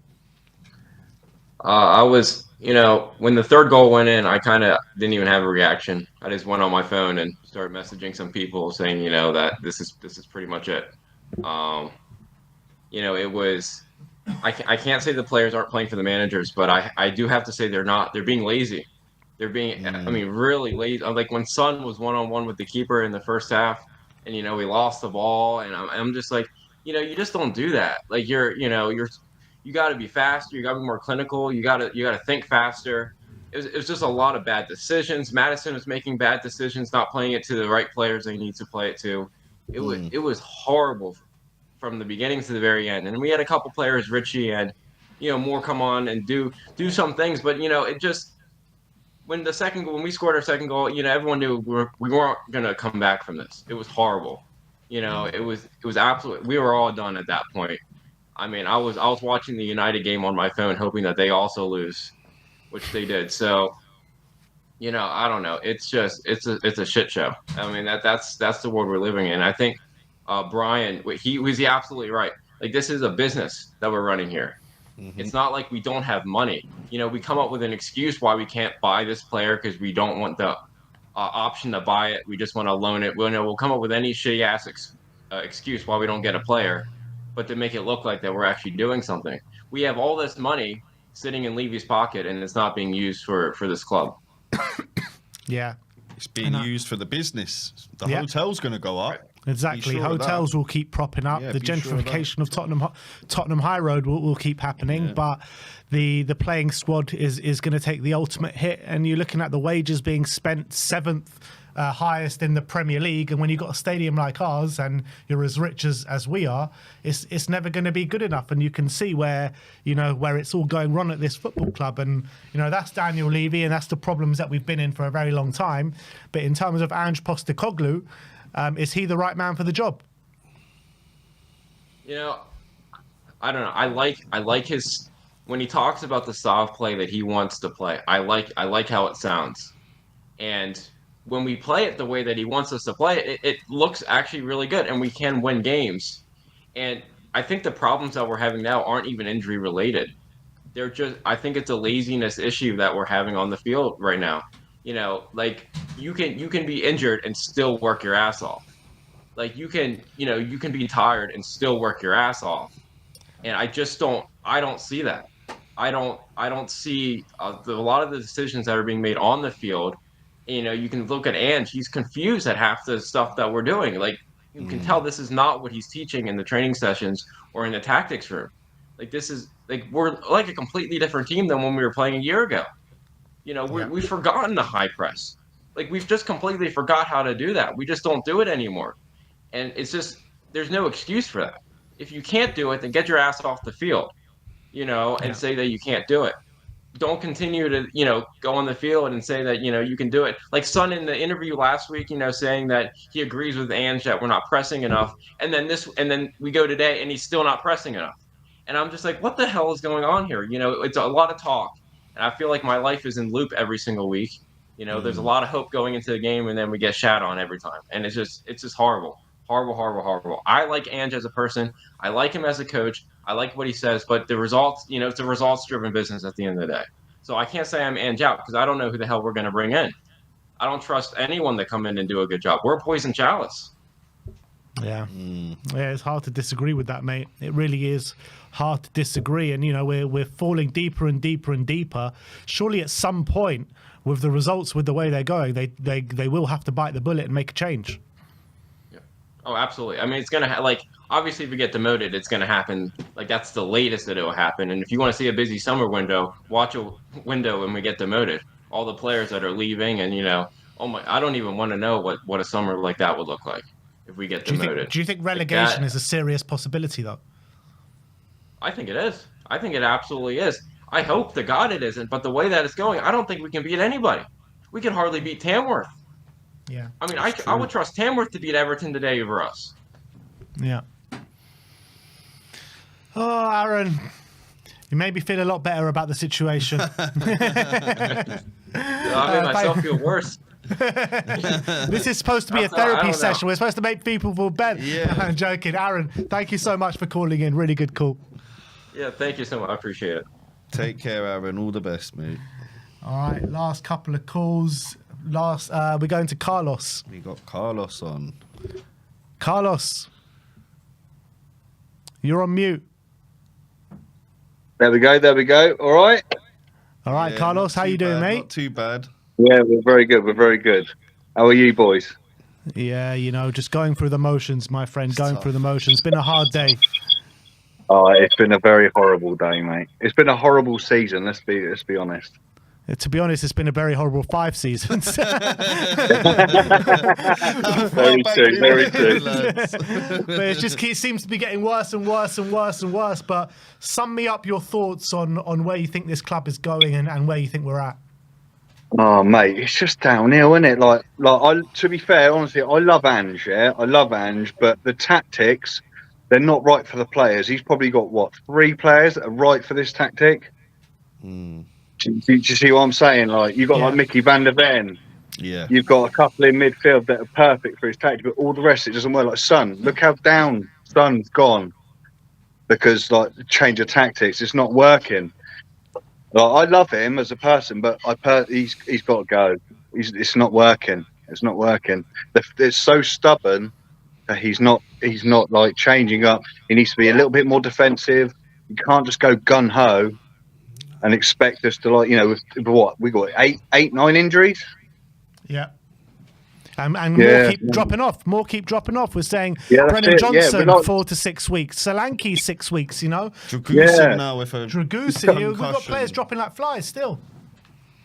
I was, when the third goal went in, I kind of didn't even have a reaction. I just went on my phone and started messaging some people saying, that this is pretty much it. It was. I can't say the players aren't playing for the managers, but I do have to say they're being lazy. They're being, really lazy. Like when Son was one-on-one with the keeper in the first half, and we lost the ball, and I'm just like, you just don't do that. Like you got to be faster. You got to be more clinical. You got to think faster. It was just a lot of bad decisions. Madison was making bad decisions, not playing it to the right players they need to play it to. It was horrible from the beginning to the very end. And we had a couple players, Richie and Moore, come on and do some things, but it just. When we scored our second goal, everyone knew we weren't gonna come back from this. It was horrible. It was absolute. We were all done at that point. I mean, I was watching the United game on my phone, hoping that they also lose, which they did. So, I don't know. It's a shit show. I mean, that's the world we're living in. I think Brian, he was absolutely right. Like, this is a business that we're running here. It's not like we don't have money. We come up with an excuse why we can't buy this player because we don't want the option to buy it. We just want to loan it. We'll come up with any shitty ass excuse why we don't get a player, but to make it look like that we're actually doing something. We have all this money sitting in Levy's pocket, and it's not being used for this club. Yeah. It's being used for the business. The Yeah. hotel's going to go up. Exactly. Be sure of Hotels that. will keep propping up. Yeah, The be sure of gentrification of Tottenham High Road will keep happening. Yeah. But the playing squad is going to take the ultimate hit. And you're looking at the wages being spent 7th highest in the Premier League. And when you've got a stadium like ours and you're as rich as we are, it's never going to be good enough. And you can see where it's all going wrong at this football club. And, that's Daniel Levy, and that's the problems that we've been in for a very long time. But in terms of Ange Postecoglou, is he the right man for the job? I don't know. I like his when he talks about the soft play that he wants to play. I like how it sounds, and when we play it the way that he wants us to play it, it looks actually really good, and we can win games. And I think the problems that we're having now aren't even injury related. They're just, I think it's a laziness issue that we're having on the field right now. Like you can be injured and still work your ass off. Like you can be tired and still work your ass off. And I don't see that. I don't see a lot of the decisions that are being made on the field. You can look at Ange, he's confused at half the stuff that we're doing. Like you can tell this is not what he's teaching in the training sessions or in the tactics room. Like this is like we're like a completely different team than when we were playing a year ago. We've forgotten the high press. Like we've just completely forgot how to do that. We just don't do it anymore. And it's just there's no excuse for that. If you can't do it, then get your ass off the field, and say that you can't do it. Don't continue to, go on the field and say that, you can do it. Like Son in the interview last week, saying that he agrees with Ange that we're not pressing enough. And then we go today and he's still not pressing enough. And I'm just like, what the hell is going on here? It's a lot of talk. And I feel like my life is in loop every single week. You know, there's a lot of hope going into the game, and then we get shat on every time, and it's just horrible, horrible, horrible, horrible. I like Ange as a person. I like him as a coach. I like what he says, but the results, you know, it's a results-driven business at the end of the day. So I can't say I'm Ange out because I don't know who the hell we're going to bring in. I don't trust anyone to come in and do a good job. We're a poison chalice. Yeah. Yeah, it's hard to disagree with that, mate. It really is hard to disagree. And, you know, we're falling deeper and deeper and deeper. Surely at some point, with the results, with the way they're going, they will have to bite the bullet and make a change. Yeah. Oh, absolutely. I mean, it's going to like, obviously, if we get demoted, it's going to happen. Like, that's the latest that it will happen. And if you want to see a busy summer window, watch a window when we get demoted. All the players that are leaving and, you know, I don't even want to know what a summer like that would look like if we get demoted. Do you think relegation is a serious possibility, though? I think it is. I think it absolutely is. I hope to God it isn't, but the way that it's going, I don't think we can beat anybody. We can hardly beat Tamworth. Yeah. I mean, I would trust Tamworth to beat Everton today over us. Yeah. Oh, Aaron, you made me feel a lot better about the situation. I made myself feel worse. This is supposed to be a therapy session. We're supposed to make people feel better. Yeah. I'm joking. Aaron, thank you so much for calling in. Really good call. Yeah, thank you so much. I appreciate it. Take care, Aaron. All the best, mate. All right, last couple of calls. We're going to Carlos. We got Carlos on. Carlos, you're on mute. There we go. There we go. All right. All right, yeah, Carlos, how you doing, mate? Not too bad. Yeah, we're very good. We're very good. How are you, boys? Yeah, you know, just going through the motions, my friend. Going through the motions. It's been a hard day. Oh, it's been a very horrible day, mate. It's been a horrible season. Let's be honest. To be honest, it's been a very horrible 5 seasons. Very true. Very true. But it seems to be getting worse and worse and worse and worse. But sum me up your thoughts on where you think this club is going and where you think we're at. Oh, mate, it's just downhill, isn't it? To be fair, honestly, I love Ange. Yeah, I love Ange, but the tactics, they're not right for the players. He's probably got 3 players that are right for this tactic. Do you see what I'm saying? Like, you've got like Mickey van der Ven. Yeah. You've got a couple in midfield that are perfect for his tactic, but all the rest, it doesn't work. Like Son, look how down Son's gone because like the change of tactics, it's not working. Like, I love him as a person, but he's got to go. It's not working. It's not working. It's so stubborn that he's not like changing up. He needs to be a little bit more defensive. You can't just go gun ho and expect us to, like, you know, with what we got 8, 9 injuries. Yeah. And more keep dropping off. More keep dropping off. We're saying Brennan Johnson 4 to 6 weeks. Solanke 6 weeks. You know. Dragusin now with a Dragusin. We've got players dropping like flies still.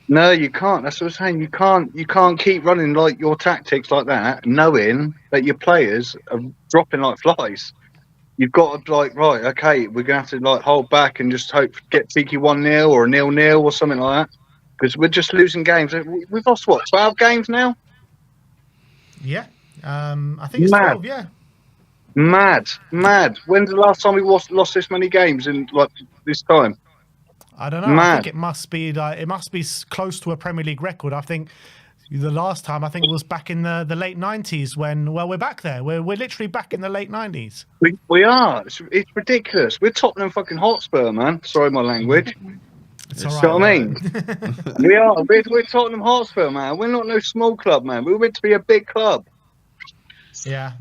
No, you can't. That's what I'm saying. You can't keep running like your tactics like that, knowing that your players are dropping like flies. You've got to, like, right, okay, we're gonna have to like hold back and just hope get Tiki 1-0 or 0-0 or something like that, because we're just losing games. We've lost 12 games now. Yeah, I think it's 12. Yeah. Mad. When's the last time we lost this many games in like this time? I don't know. I think it must be close to a Premier League record. I think the last time it was back in the late 90s when we're back there. We're literally back in the late 90s. We are. It's ridiculous. We're Tottenham fucking Hotspur, man. Sorry, my language. It's all right. You know what I mean? We are. We're Tottenham Hotspur, man. We're not no small club, man. We're meant to be a big club. Yeah,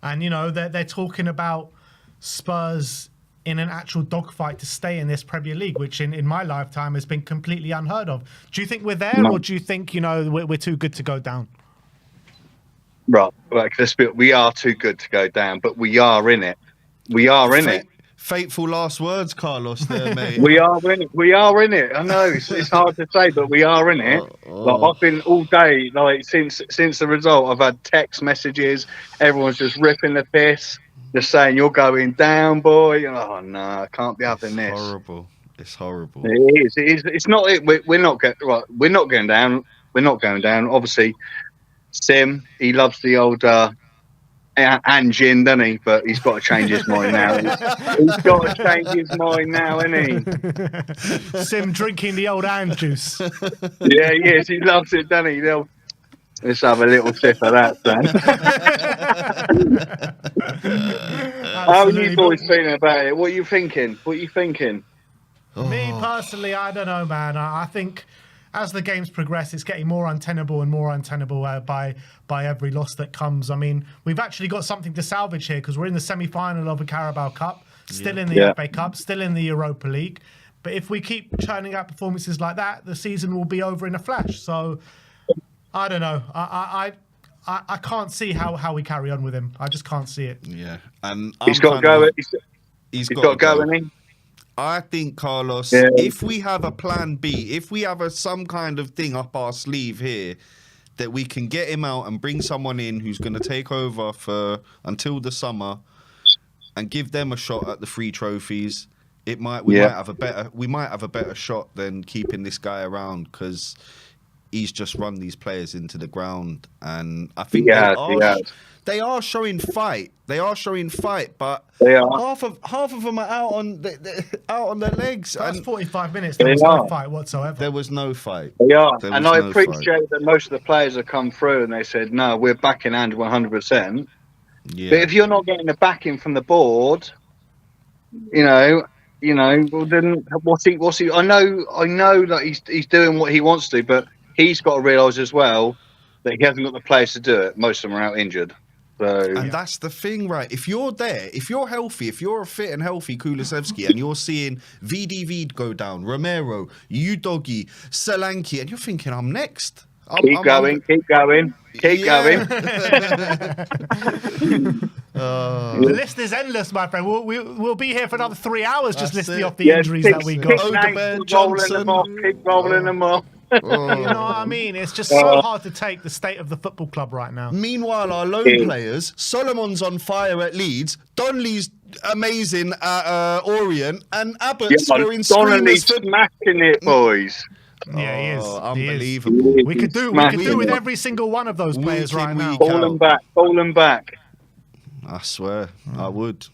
and you know they're talking about Spurs in an actual dogfight to stay in this Premier League, which in my lifetime has been completely unheard of. Do you think we're there, or do you think, you know, we're too good to go down? Right, we are too good to go down, but we are in it. We are in it. Fateful last words, Carlos. There, mate. We are in it. We are in it. I know it's hard to say, but we are in it. Like, I've been all day, like since the result. I've had text messages. Everyone's just ripping the piss. Just saying you're going down, boy. Oh no, I can't be having this. It's horrible. It is. It's not. We're not going. Right, we're not going down. We're not going down. Obviously, Sim. He loves the old Ange in, doesn't he? But he's got to change his mind now. He's got to change his mind now, isn't he? Sim drinking the old Ange juice. Yeah, yes, he loves it, doesn't he? Let's have a little sip of that, son. How are you boys feeling about it? What are you thinking? Me personally, I don't know, man. I think as the games progress, it's getting more untenable and more untenable by every loss that comes. I mean, we've actually got something to salvage here because we're in the semi-final of the Carabao Cup, still in the FA Cup, still in the Europa League. But if we keep churning out performances like that, the season will be over in a flash. So I don't know. I can't see how we carry on with him. I just can't see it. Yeah, and he's got to go. He's got to go, hasn't he? I think, Carlos, if we have a plan B, if we have some kind of thing up our sleeve here that we can get him out and bring someone in who's going to take over until the summer and give them a shot at the free trophies, we might have a better shot than keeping this guy around because he's just run these players into the ground. And I think they are showing fight. But half of them are out on their legs. That's 45 minutes. There was no fight whatsoever. There was no fight. They are, and I appreciate that most of the players have come through and they said, "No, we're backing Ange 100%." Yeah. But if you're not getting the backing from the board, well, then what's he? I know that he's doing what he wants to, but he's got to realise as well that he hasn't got the players to do it. Most of them are out injured. And that's the thing, right? If you're there, if you're healthy, if you're a fit and healthy Kulusevski and you're seeing VDV go down, Romero, Udogi, Solanke, and you're thinking, I'm next. Keep going. The list is endless, my friend. We'll be here for another 3 hours just listing off the injuries that we got. Keep rolling them off. You know what I mean? It's just so hard to take the state of the football club right now. Meanwhile, our lone players, Solomon's on fire at Leeds, Donnelly's amazing at Orient, and Abbott's going screamers for smacking it, boys. Yeah, he is. Unbelievable. We could do with every single one of those players right now. Call them back. I swear, I would.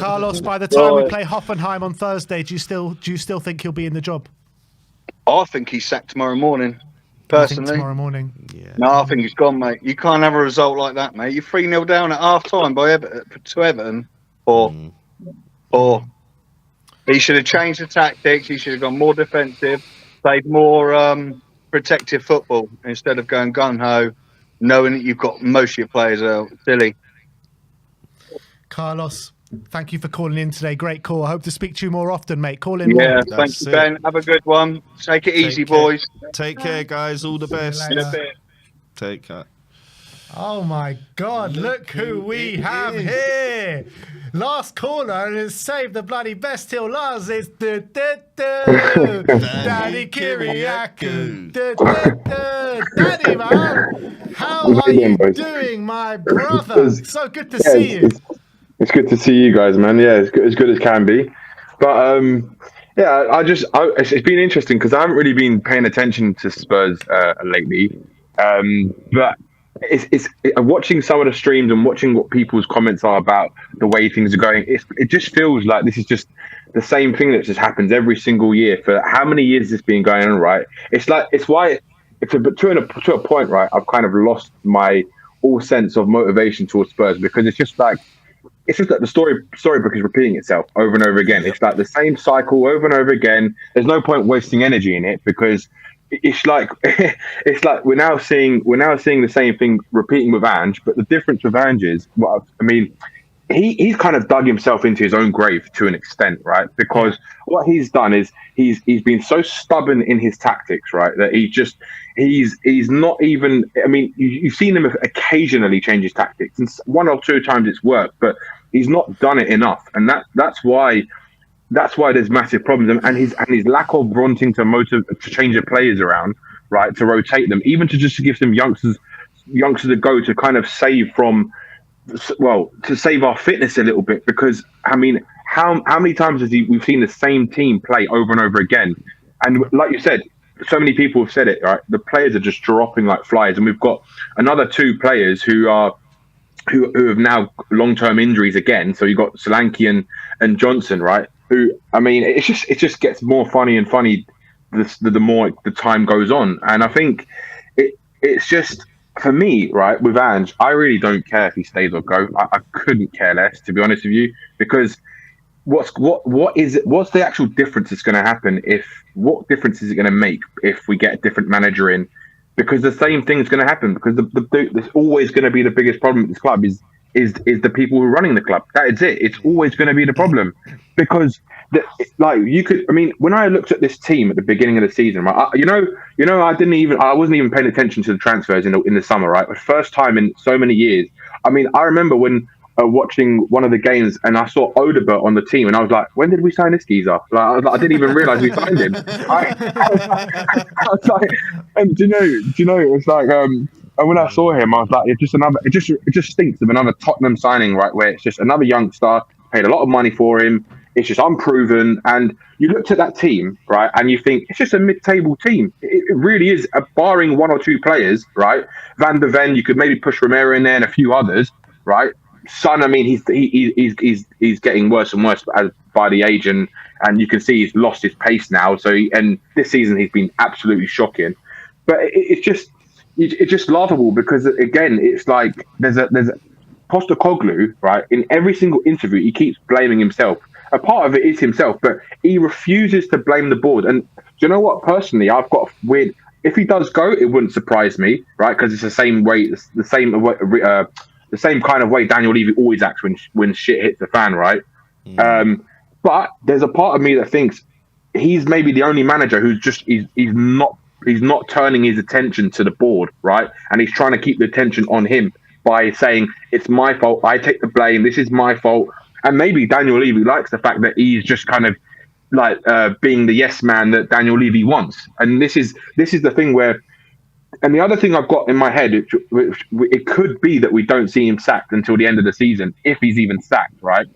Carlos, by the time we play Hoffenheim on Thursday, do you still think he'll be in the job? I think he's sacked tomorrow morning. Personally, tomorrow morning. Yeah. No, I think he's gone, mate. You can't have a result like that, mate. You're 3-0 down at half time to Everton. Or he should have changed the tactics. He should have gone more defensive, played more protective football instead of going gun ho, knowing that you've got most of your players out. Silly. Carlos, thank you for calling in today. Great call. I hope to speak to you more often, mate. Call in more. Yeah, thank you, Ben. Have a good one. Take it easy, boys. Take care, guys. All the best. Take care. Oh my God, look who we have here. Last caller and it's saved the bloody best till last. It's Daddy Kyriakou. Daddy, man. How are you doing, my brother? So good to see you. It's good to see you guys, man. Yeah, it's good as can be. But it's been interesting because I haven't really been paying attention to Spurs lately. But it's watching some of the streams and watching what people's comments are about the way things are going. It just feels like this is just the same thing that just happens every single year. For how many years has this been going on, right? To a point, right? I've kind of lost my all sense of motivation towards Spurs because it's just like the storybook is repeating itself over and over again. It's like the same cycle over and over again. There's no point wasting energy in it because it's like we're now seeing the same thing repeating with Ange, but the difference with Ange is, well, I mean, he's kind of dug himself into his own grave to an extent, right? Because what he's done is he's been so stubborn in his tactics, right, that he's not even. I mean, you've seen him occasionally change his tactics, and 1 or 2 times it's worked, but he's not done it enough, and that's why there's massive problems, and his lack of wanting to change the players around, right, to rotate them, even to give them youngsters a go to kind of save our fitness a little bit. Because I mean, how many times we've seen the same team play over and over again, and like you said, so many people have said it, right? The players are just dropping like flies, and we've got another 2 players who have now long-term injuries again. So you've got Solanke and Johnson, right? Who, I mean, it just gets more funny and funny the more the time goes on. And I think it's just, for me, right, with Ange, I really don't care if he stays or go. I couldn't care less, to be honest with you, because what's the actual difference that's going to happen what difference is it going to make if we get a different manager in? Because the same thing's going to happen, because there's always going to be the biggest problem with this club is the people who are running the club. That is it. It's always going to be the problem, because when I looked at this team at the beginning of the season, right, I wasn't even paying attention to the transfers in the summer, right? The first time in so many years. I mean, I remember when watching one of the games and I saw Odebert on the team, and I was like, when did we sign this geezer? Like, I didn't even realize we signed him. I was like, and do you know, it was like, and when I saw him, I was like, it just stinks of another Tottenham signing, right? Where it's just another youngster, paid a lot of money for him. It's just unproven. And you looked at that team, right, and you think it's just a mid-table team. It really is, barring 1 or 2 players, right? Van der Ven, you could maybe push Romero in there and a few others, right? Son, I mean, he's getting worse and worse by the age, and you can see he's lost his pace now. So, and this season he's been absolutely shocking. But it's just laughable, because again, it's like there's a Postecoglou, right? In every single interview, he keeps blaming himself. A part of it is himself, but he refuses to blame the board. And do you know what? Personally, I've got a weird. If he does go, it wouldn't surprise me, right? Because it's the same way, the same kind of way Daniel Levy always acts when shit hits the fan, right? But there's a part of me that thinks he's maybe the only manager who's just he's not turning his attention to the board, right? And he's trying to keep the attention on him by saying, it's my fault, I take the blame, this is my fault. And maybe Daniel Levy likes the fact that he's just kind of like being the yes man that Daniel Levy wants. And this is the thing where, and the other thing I've got in my head, it could be that we don't see him sacked until the end of the season, if he's even sacked, right?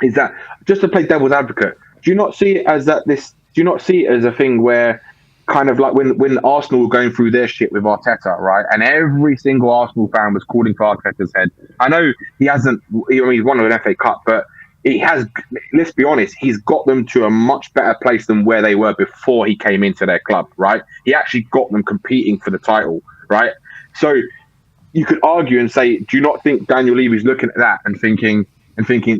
Is that, just to play devil's advocate, do you not see it as a thing where, kind of like when Arsenal were going through their shit with Arteta, right? And every single Arsenal fan was calling for Arteta's head. I know he's won an FA Cup, but he has, let's be honest, he's got them to a much better place than where they were before he came into their club, right? He actually got them competing for the title, right? So you could argue and say, do you not think Daniel Levy's looking at that and thinking,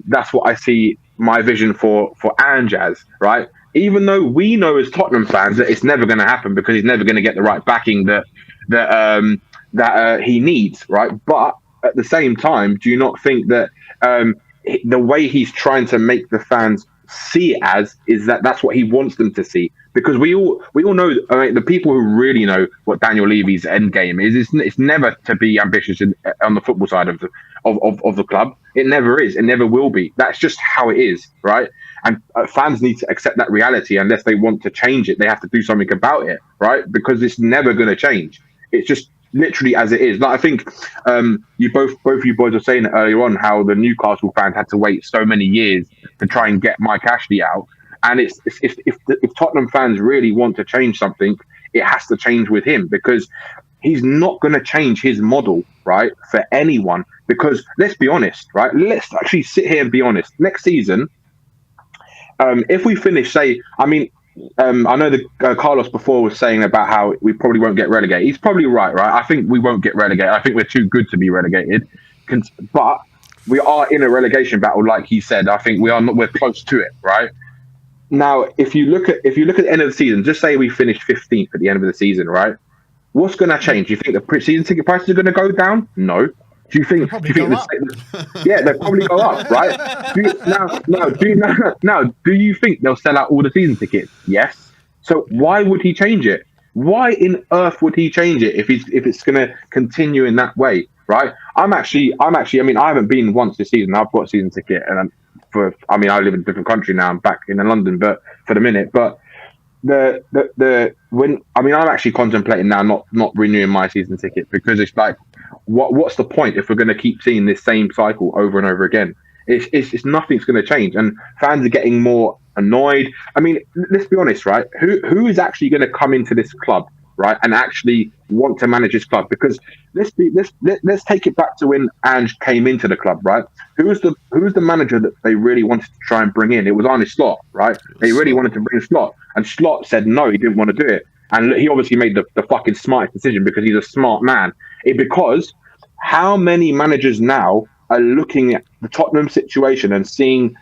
that's what I see my vision for Ange as, right? Even though we know as Tottenham fans that it's never going to happen, because he's never going to get the right backing that he needs, right? But at the same time, do you not think that the way he's trying to make the fans see it as is that's what he wants them to see? Because we all know, I mean, the people who really know what Daniel Levy's end game is, it's never to be ambitious on the football side of the club. It never is. It never will be. That's just how it is, right? And fans need to accept that reality. Unless they want to change it, they have to do something about it, right? Because it's never going to change. It's just literally as it is. Like, I think you both you boys were saying earlier on how the Newcastle fans had to wait so many years to try and get Mike Ashley out. And if Tottenham fans really want to change something, it has to change with him, because he's not going to change his model, right, for anyone. Because let's be honest, right? Let's actually sit here and be honest. Next season, if we finish, say, I mean, I know that Carlos before was saying about how we probably won't get relegated. He's probably right? I think we won't get relegated. I think we're too good to be relegated. But we are in a relegation battle, like he said. I think we're close to it, right? Now, if you look at the end of the season, just say we finish 15th at the end of the season, right? What's going to change? Do you think the season ticket prices are going to go down? No. Do you think? Yeah, they'll probably go up, right? Do you think they'll sell out all the season tickets? Yes. So why would he change it? Why in earth would he change it if it's going to continue in that way, right? I'm actually. I mean, I haven't been once this season. I've got a season ticket, and I live in a different country now. I'm back in London, but for the minute, but. I'm actually contemplating now not renewing my season ticket, because it's like, what's the point if we're going to keep seeing this same cycle over and over again? It's nothing's going to change, and fans are getting more annoyed. I mean, let's be honest, right? Who is actually going to come into this club, right, and actually want to manage this club? Because let's take it back to when Ange came into the club, right? Who was the manager that they really wanted to try and bring in? It was Arne Slot, right? They really wanted to bring Slot, and Slot said no, he didn't want to do it. And he obviously made the fucking smartest decision because he's a smart man. Because how many managers now are looking at the Tottenham situation and seeing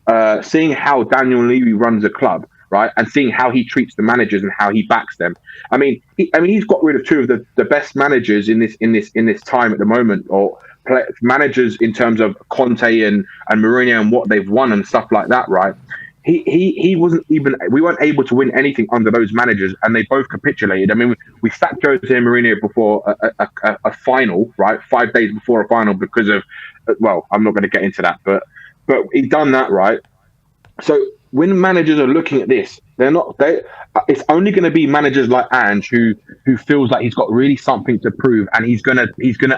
how Daniel Levy runs a club, right, and seeing how he treats the managers and how he backs them. I mean, he's got rid of two of the best managers in this time at the moment, or managers in terms of Conte and Mourinho and what they've won and stuff like that, right? He wasn't even. We weren't able to win anything under those managers, and they both capitulated. I mean, we sacked Jose Mourinho before a final, right? 5 days before a final because of, well, I'm not going to get into that, but he done that, right? So when managers are looking at this, it's only going to be managers like Ange who feels like he's got really something to prove, and he's gonna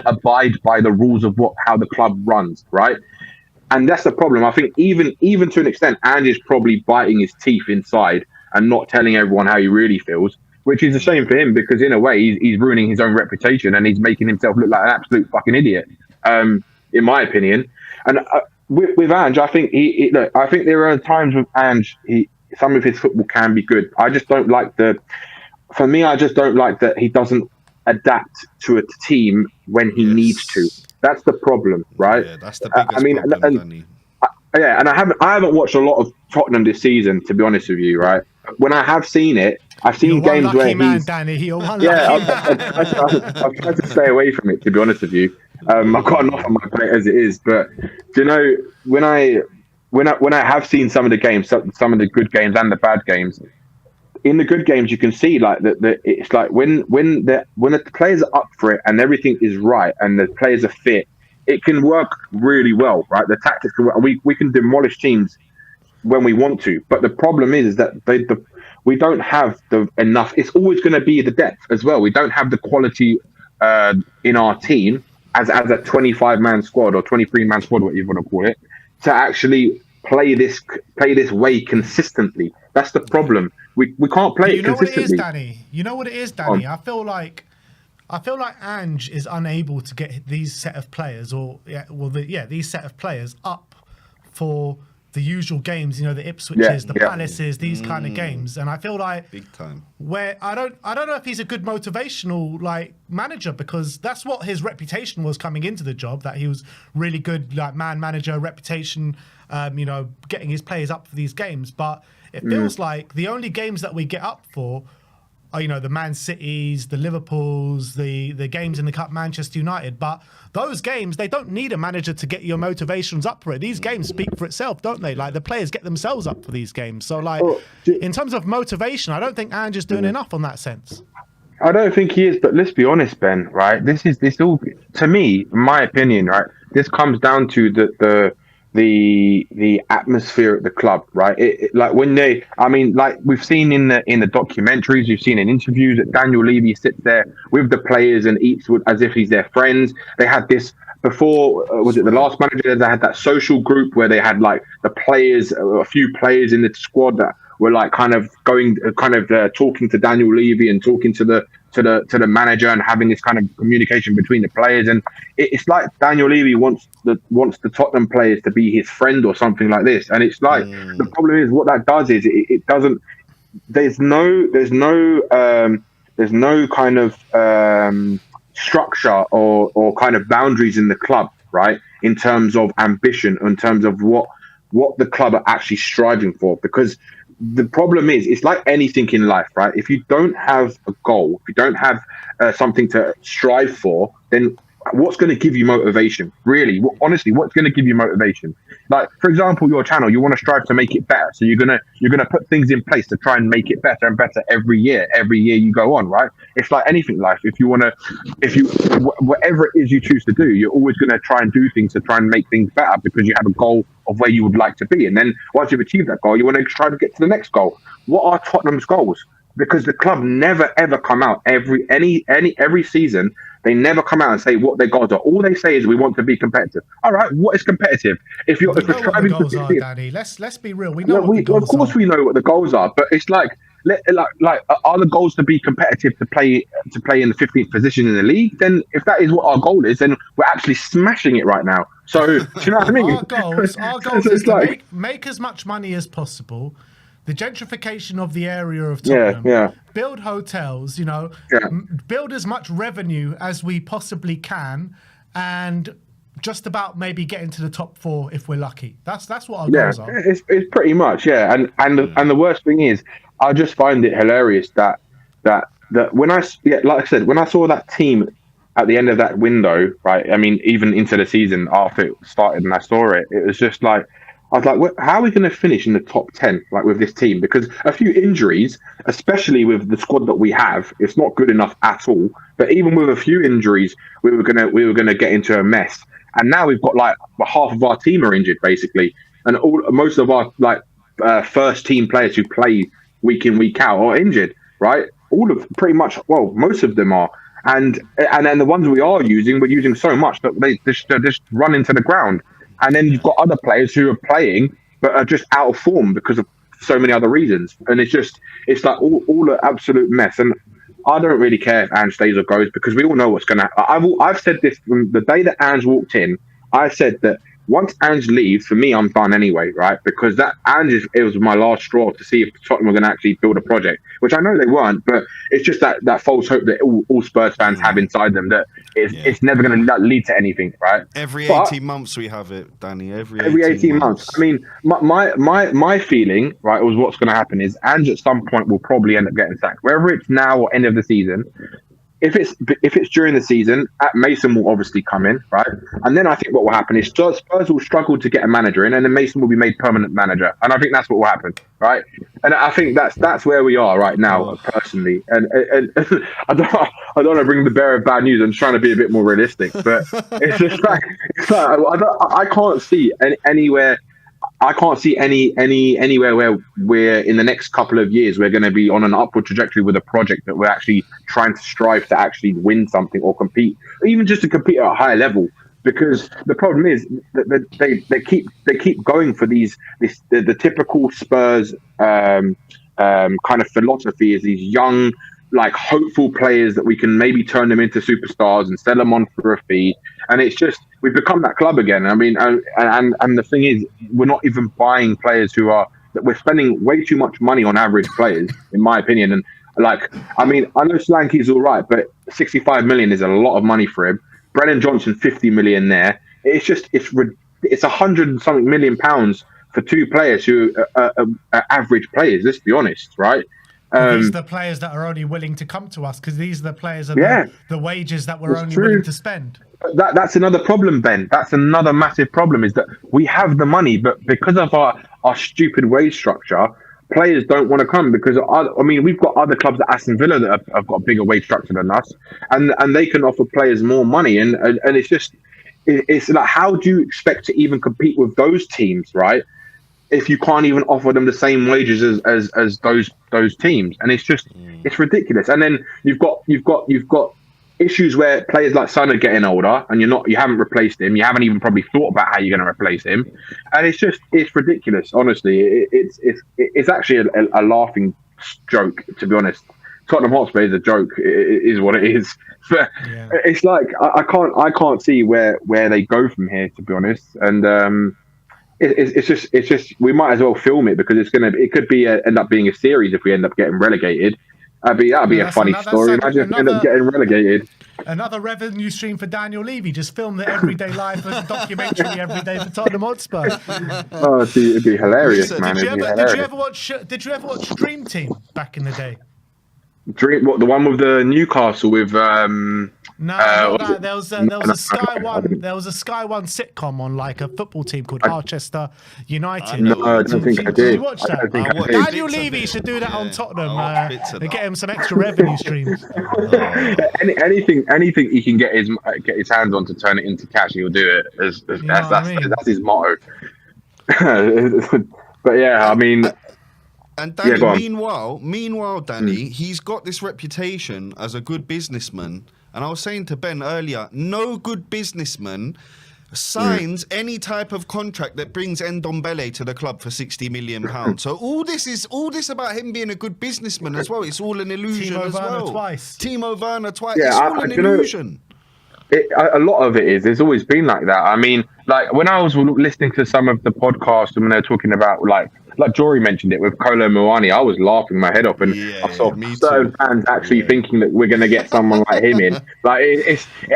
abide by the rules of how the club runs, right? And that's the problem. I think even to an extent, Ange is probably biting his teeth inside and not telling everyone how he really feels, which is a shame for him because in a way he's ruining his own reputation and he's making himself look like an absolute fucking idiot, in my opinion. And with Ange, I think I think there are times with Ange, some of his football can be good. I just don't like for me, I just don't like that he doesn't adapt to a team when he needs to. That's the problem, right? Yeah, that's the biggest problem, Danny. And I haven't watched a lot of Tottenham this season, to be honest with you, right? When I have seen it, I've seen games where he's... Danny, you're one I've tried to stay away from it, to be honest with you. I've got enough on my plate as it is, but do you know, when I have seen some of the games, some of the good games and the bad games, in the good games you can see like that it's like when the players are up for it and everything is right and the players are fit, it can work really well, right? The tactics can work. We can demolish teams when we want to, but the problem is that we don't have enough. It's always going to be the depth as well. We don't have the quality in our team as a 25-man squad or 23-man squad, what you want to call it, to actually play this way consistently. That's the problem. We can't play it consistently. You know what it is, Danny? I feel like Ange is unable to get these set of players, these set of players up for the usual games. You know, the Ipswiches, the Palaces, these kind of games. And I feel like big time. Where I don't know if he's a good motivational manager, because that's what his reputation was coming into the job. That he was really good manager reputation. Getting his players up for these games, but it feels like the only games that we get up for are, the Man Cities, the Liverpools, the games in the Cup, Manchester United. But those games, they don't need a manager to get your motivations up for it. These games speak for itself, don't they? Like, the players get themselves up for these games. So, in terms of motivation, I don't think Ange is doing enough on that sense. I don't think he is, but let's be honest, Ben, right? This all, to me, in my opinion, right? This comes down to the atmosphere at the club, right? We've seen in the documentaries, you've seen in interviews that Daniel Levy sits there with the players and eats as if he's their friends. They had this before, was it the last manager? They had that social group where they had the players, a few players in the squad that were talking to Daniel Levy and talking to the manager and having this kind of communication between the players. And it's like Daniel Levy wants the Tottenham players to be his friend or something like this. And it's like the problem is what that does is it doesn't. There's no kind of structure or kind of boundaries in the club, right? In terms of ambition, in terms of what the club are actually striving for, because the problem is, it's like anything in life, right? If you don't have a goal, if you don't have something to strive for, then what's going to give you motivation? Really, honestly, what's going to give you motivation? Like, for example, your channel, you want to strive to make it better, so you're gonna put things in place to try and make it better and better every year you go on, right? It's like anything in life. Whatever it is you choose to do, you're always going to try and do things to try and make things better because you have a goal of where you would like to be, and then once you've achieved that goal, you want to try to get to the next goal. What are Tottenham's goals? Because the club never ever come out every season. They never come out and say what their goals are. All they say is we want to be competitive. All right, what is competitive? If we're what the striving goals to are, be, Danny. Let's be real. We know what the of goals course are. we know what the goals are, but it's like are the goals to be competitive to play in the 15th position in the league? Then if that is what our goal is, then we're actually smashing it right now. So do you know what I mean? Our goals So is it's to make as much money as possible. The gentrification of the area of Tottenham. Yeah. Build hotels, build as much revenue as we possibly can, and just about maybe get into the top 4 if we're lucky. That's what our goals are. It's pretty much, and the worst thing is, I just find it hilarious that when like I said, when I saw that team at the end of that window, right? I mean, even into the season after it started, and I saw it, it was just like, I was like, how are we going to finish in the top 10, like with this team? Because a few injuries, especially with the squad that we have, it's not good enough at all. But even with a few injuries, we were gonna get into a mess. And now we've got like half of our team are injured basically, and most of our first team players who play week in week out are injured. Right, pretty much. Well, most of them are, and then the ones we are using, we're using so much that they just run into the ground. And then you've got other players who are playing but are just out of form because of so many other reasons, and it's like all an absolute mess. And I don't really care if Ange stays or goes, because we all know what's going to happen. I've said this from the day that Ange walked in. I said that once Ange leaves, for me, I'm done anyway, right? Because that it was my last straw to see if Tottenham were going to actually build a project, which I know they weren't, but it's just that false hope that all Spurs fans have inside them that it's never going to lead to anything, right? Every 18 months we have it, Danny. Every 18 months. I mean, my feeling, right, was what's going to happen is Ange at some point will probably end up getting sacked, whether it's now or end of the season. If it's during the season, Mason will obviously come in, right? And then I think what will happen is Spurs will struggle to get a manager in, and then Mason will be made permanent manager. And I think that's what will happen, right? And I think that's where we are right now, personally. And I don't want to bring the bearer of bad news. I'm trying to be a bit more realistic, but it's just like I can't see anywhere. I can't see anywhere where we're in the next couple of years we're going to be on an upward trajectory with a project that we're actually trying to strive to actually win something or compete, or even just to compete at a higher level. Because the problem is that they keep going for the typical Spurs kind of philosophy is these young, like, hopeful players that we can maybe turn them into superstars and sell them on for a fee. And it's just, we've become that club again. I mean, and the thing is, we're not even buying players that we're spending way too much money on average players, in my opinion. And like, I mean, I know Solanke's all right, but 65 million is a lot of money for him. Brennan Johnson, 50 million there. It's just, it's 100 and something million pounds for 2 players who are average players. Let's be honest, right? These are the players that are only willing to come to us because these are the players are the wages that we're only willing to spend. That's another problem, Ben. That's another massive problem, is that we have the money, but because of our stupid wage structure, players don't want to come. Because I mean, we've got other clubs at Aston Villa that have got a bigger wage structure than us, and they can offer players more money, and it's like, how do you expect to even compete with those teams, right? If you can't even offer them the same wages as those teams, and it's just it's ridiculous. And then you've got issues where players like Son are getting older, and you haven't replaced him. You haven't even probably thought about how you're going to replace him, and it's ridiculous. Honestly, it's actually a laughing joke, to be honest. Tottenham Hotspur is a joke. It is what it is. But it's like I can't see where they go from here, to be honest. And it's just we might as well film it, because it could be end up being a series if we end up getting relegated. That'd be a funny story. Imagine if we end up getting relegated. Another revenue stream for Daniel Levy. Just film the everyday life as a documentary every day for Tottenham Hotspur. Oh, it'd be hilarious, man. Did you ever watch Dream Team back in the day? What, the one with the Newcastle with No, there was a Sky One sitcom on like a football team called Harchester United. No, I don't think I did. Did you watch that? Daniel Levy should do that on Tottenham and get him some extra revenue streams. Anything he can get his hands on to turn it into cash, he'll do it. That's his motto. But yeah, I mean. And Danny, meanwhile, Danny, he's got this reputation as a good businessman, And I was saying to Ben earlier, no good businessman signs any type of contract that brings Ndombele to the club for £60 million. So all this about him being a good businessman as well. It's all an illusion Timo as Werner well. twice. Timo Werner twice. Yeah, It's all an illusion. A lot of it is. It's always been like that. I mean, like when I was listening to some of the podcasts and when they're talking about like Jory mentioned it with Kolo Muani, I was laughing my head off, and I saw certain fans actually thinking that we're going to get someone like him in. Like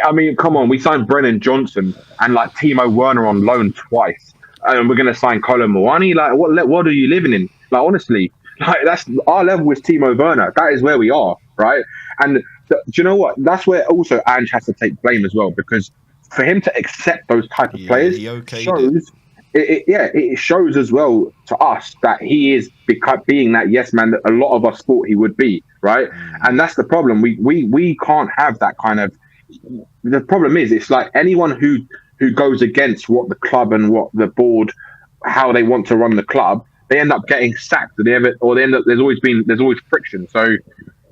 I mean, come on, we signed Brennan Johnson and like Timo Werner on loan twice, and we're going to sign Kolo Muani. Like, what are you living in? Like, honestly, like that's our level with Timo Werner. That is where we are, right? And do you know what? That's where also Ange has to take blame as well, because for him to accept those type of players shows it shows as well to us that he is being that yes man that a lot of us thought he would be, right? And that's the problem. We can't have that kind of. The problem is it's like anyone who goes against what the club and what the board, how they want to run the club, they end up getting sacked. They end up. There's always friction. So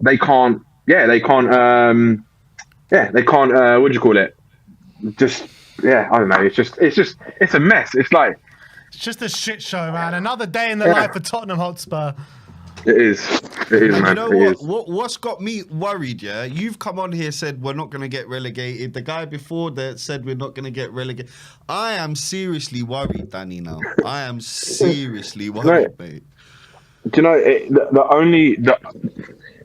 they can't. They can't. What do you call it? Just I don't know. It's a mess. It's just a shit show, man. Another day in the life of Tottenham Hotspur. It is, man. You know what's got me worried? Yeah, you've come on here said we're not going to get relegated. The guy before that said we're not going to get relegated. I am seriously worried, Danny. Now I am seriously worried, mate. Do you know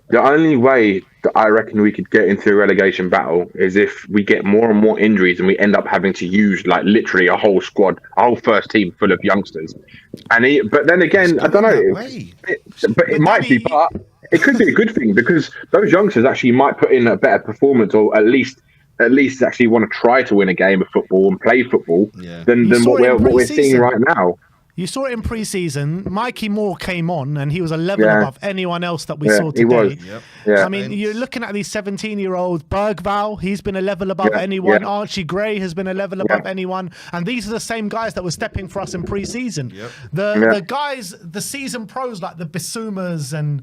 the only way that I reckon we could get into a relegation battle is if we get more and more injuries and we end up having to use like literally a whole squad, a whole first team full of youngsters. But then again, I don't know. It might be, but it could be a good thing because those youngsters actually might put in a better performance, or at least actually want to try to win a game of football and play football than what we're seeing right now. You saw it in pre-season. Mikey Moore came on, and he was a level above anyone else that we saw today. He was. I mean, you're looking at these 17-year-olds. Bergval, he's been a level above anyone. Archie Gray has been a level above anyone. And these are the same guys that were stepping for us in pre-season. The guys, the season pros like the Bisumas and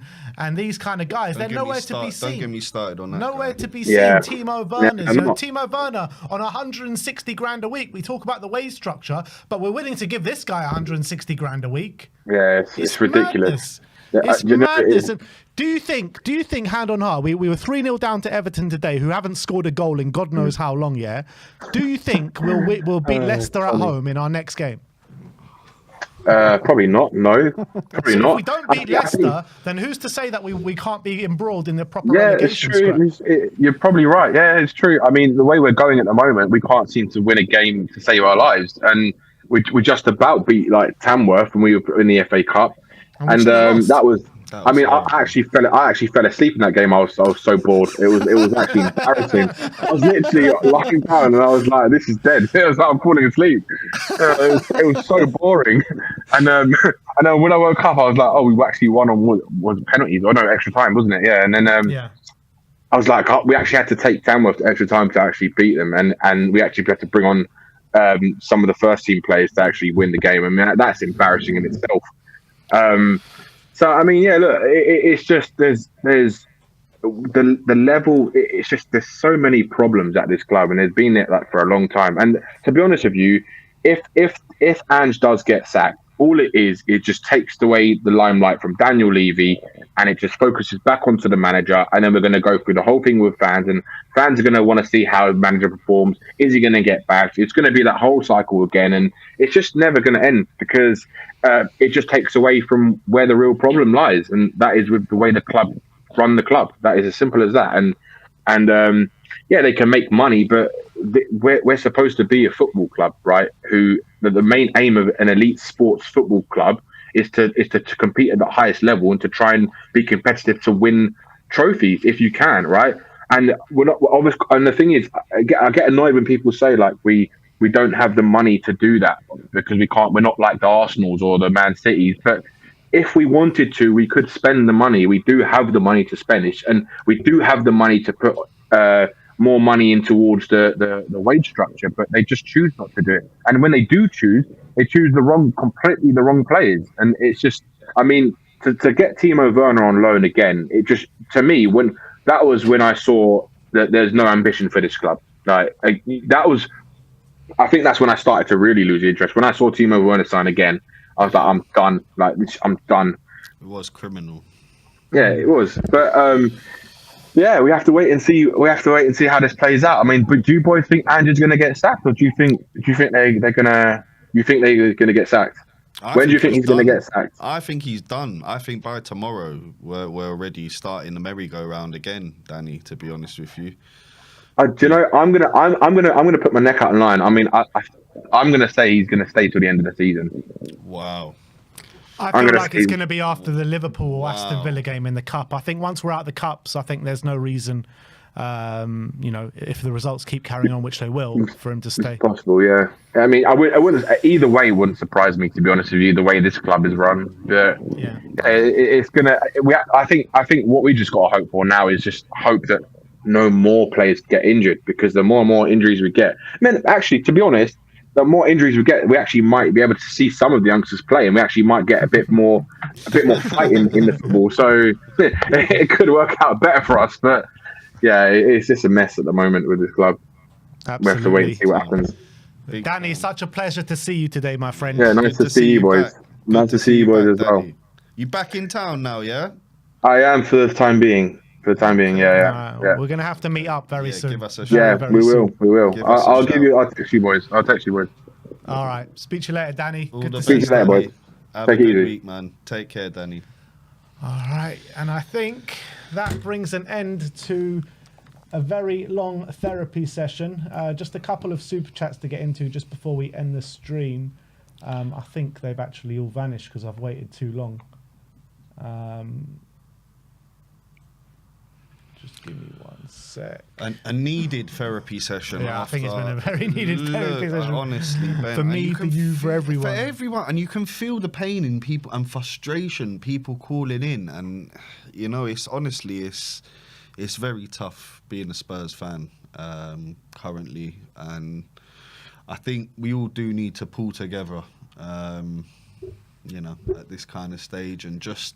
these kind of guys, they're nowhere to be seen. Don't get me started on that. Nowhere to be seen. Timo Werner. Timo Werner on 160 grand a week. We talk about the wage structure, but we're willing to give this guy 160 grand a week. Yeah, it's ridiculous. It's madness. Do you think, hand on heart, we were 3-0 down to Everton today, who haven't scored a goal in God knows how long, Do you think we'll beat Leicester at home in our next game? Probably not. No, probably not. If we don't beat Leicester, then who's to say that we can't be embroiled in the proper relegation? It's true. You're probably right. Yeah, it's true. I mean, the way we're going at the moment, we can't seem to win a game to save our lives, and we just about beat like Tamworth when we were in the FA Cup, and that was. I mean, I actually fell asleep in that game. I was so bored. It was actually embarrassing. I was literally lying down, and I was like, "This is dead." It was like I'm falling asleep. It was so boring. And then when I woke up, I was like, "Oh, we actually won on was penalties or no extra time, wasn't it?" Yeah. And then I was like, we actually had to take Tamworth to extra time to actually beat them, and we actually had to bring on some of the first team players to actually win the game. I mean, that's embarrassing in itself. So I mean, look, it's just there's the level. It's just there's so many problems at this club, and there's been it like for a long time. And to be honest with you, if Ange does get sacked, all it just takes away the limelight from Daniel Levy, and it just focuses back onto the manager. And then we're going to go through the whole thing with fans, and fans are going to want to see how the manager performs. Is he going to get back? It's going to be that whole cycle again, and it's just never going to end because it just takes away from where the real problem lies, and that is with the way the club run the club. That is as simple as that. And they can make money, but we're supposed to be a football club, right? The main aim of an elite sports football club is to compete at the highest level and to try and be competitive to win trophies if you can, right? And we're not obviously. And the thing is, I get annoyed when people say like we don't have the money to do that because we can't. We're not like the Arsenals or the Man Cities, but if we wanted to, we could spend the money. We do have the money to spend it, and we do have the money to put more money in towards the wage structure, but they just choose not to do it. And when they do choose, they choose completely the wrong players. And it's just, I mean, to get Timo Werner on loan again, it just, to me, when I saw there's no ambition for this club. Like that was, I think that's when I started to really lose interest. When I saw Timo Werner sign again, I was like, I'm done. Like I'm done. It was criminal. Yeah, it was. But yeah, we have to wait and see. We have to wait and see how this plays out. I mean, but do you boys think Andrew's going to get sacked, or do you think they're gonna? You think they're going to get sacked? When do you think he's going to get sacked? I think he's done. I think by tomorrow we're already starting the merry-go-round again, Danny. To be honest with you, Do you know? I'm gonna put my neck out in line. I mean, I'm gonna say he's gonna stay till the end of the season. Wow. I feel like it's going to be after the Liverpool or Aston Villa game in the Cup. I think once we're out of the Cups, I think there's no reason, if the results keep carrying on, which they will, for him to stay. It's possible, yeah. I mean, I wouldn't. Either way, it wouldn't surprise me, to be honest with you. The way this club is run, but yeah, it's gonna. I think what we just got to hope for now is just hope that no more players get injured, because the more and more injuries we get. I mean, actually, to be honest, the more injuries we get, we actually might be able to see some of the youngsters play, and we actually might get a bit more fighting in the football. So it could work out better for us. But yeah, it's just a mess at the moment with this club. Absolutely. We have to wait and see what happens. Danny, it's such a pleasure to see you today, my friend. Yeah, nice to see you boys. Nice to see you boys as well. You back in town now, yeah? I am for the time being. Yeah. We're gonna have to meet up very soon. Give us a shout. Yeah, we will. I'll text you boys. I'll text you boys. All right. Speak to you later, Danny. Good to see you later, boys. Have a good week, man. Take care, Danny. All right, and I think that brings an end to a very long therapy session. Just a couple of super chats to get into just before we end the stream. I think they've actually all vanished because I've waited too long. Just give me one sec. A needed therapy session. Yeah, I think it's been a very needed therapy session. Honestly, Ben. For me, for you, for everyone. For everyone. And you can feel the pain in people and frustration, people calling in. And, it's honestly, it's very tough being a Spurs fan currently. And I think we all do need to pull together, at this kind of stage and just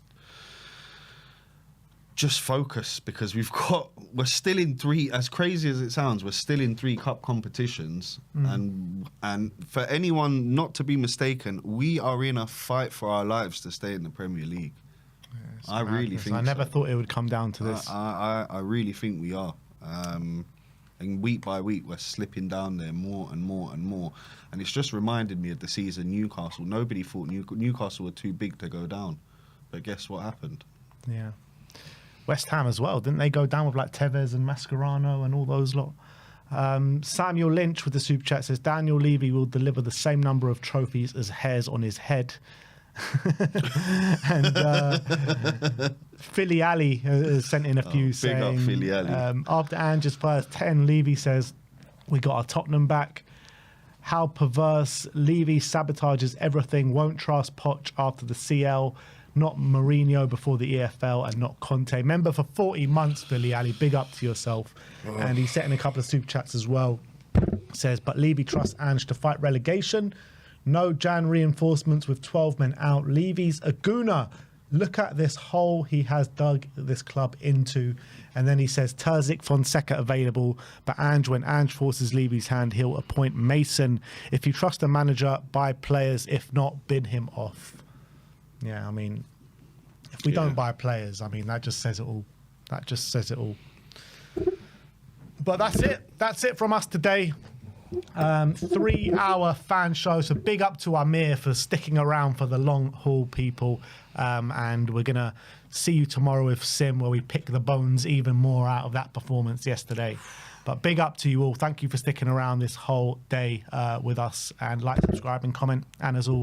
focus, because we're still in three, as crazy as it sounds, we're still in 3 cup competitions. And for anyone not to be mistaken, we are in a fight for our lives to stay in the Premier League. I really think I never thought it would come down to this. I really think we are. And week by week, we're slipping down there more and more and more. And it's just reminded me of the season Newcastle. Nobody thought Newcastle were too big to go down. But guess what happened? Yeah. West Ham as well. Didn't they go down with like Tevez and Mascherano and all those lot? Samuel Lynch with the super chat says, Daniel Levy will deliver the same number of trophies as hairs on his head. And Philly Ali has sent in a few saying, Philly Ali. After Ange's first 10, Levy says, we got our Tottenham back. How perverse. Levy sabotages everything. Won't trust Poch after the CL. Not Mourinho before the EFL, and not Conte. Member for 40 months, Billy Ali. Big up to yourself. And he's setting a couple of super chats as well. Says, but Levy trusts Ange to fight relegation. No Jan reinforcements with 12 men out. Levy's a gooner. Look at this hole he has dug this club into. And then he says, Terzic, Fonseca available. But Ange, when Ange forces Levy's hand, he'll appoint Mason. If you trust a manager, buy players. If not, bid him off. Yeah, I mean, if we don't buy players, I mean, that just says it all. That just says it all. But that's it. That's it from us today. 3-hour fan show. So big up to Amir for sticking around for the long haul, people. And we're going to see you tomorrow with Sim, where we pick the bones even more out of that performance yesterday. But big up to you all. Thank you for sticking around this whole day with us. And like, subscribe, and comment. And as always,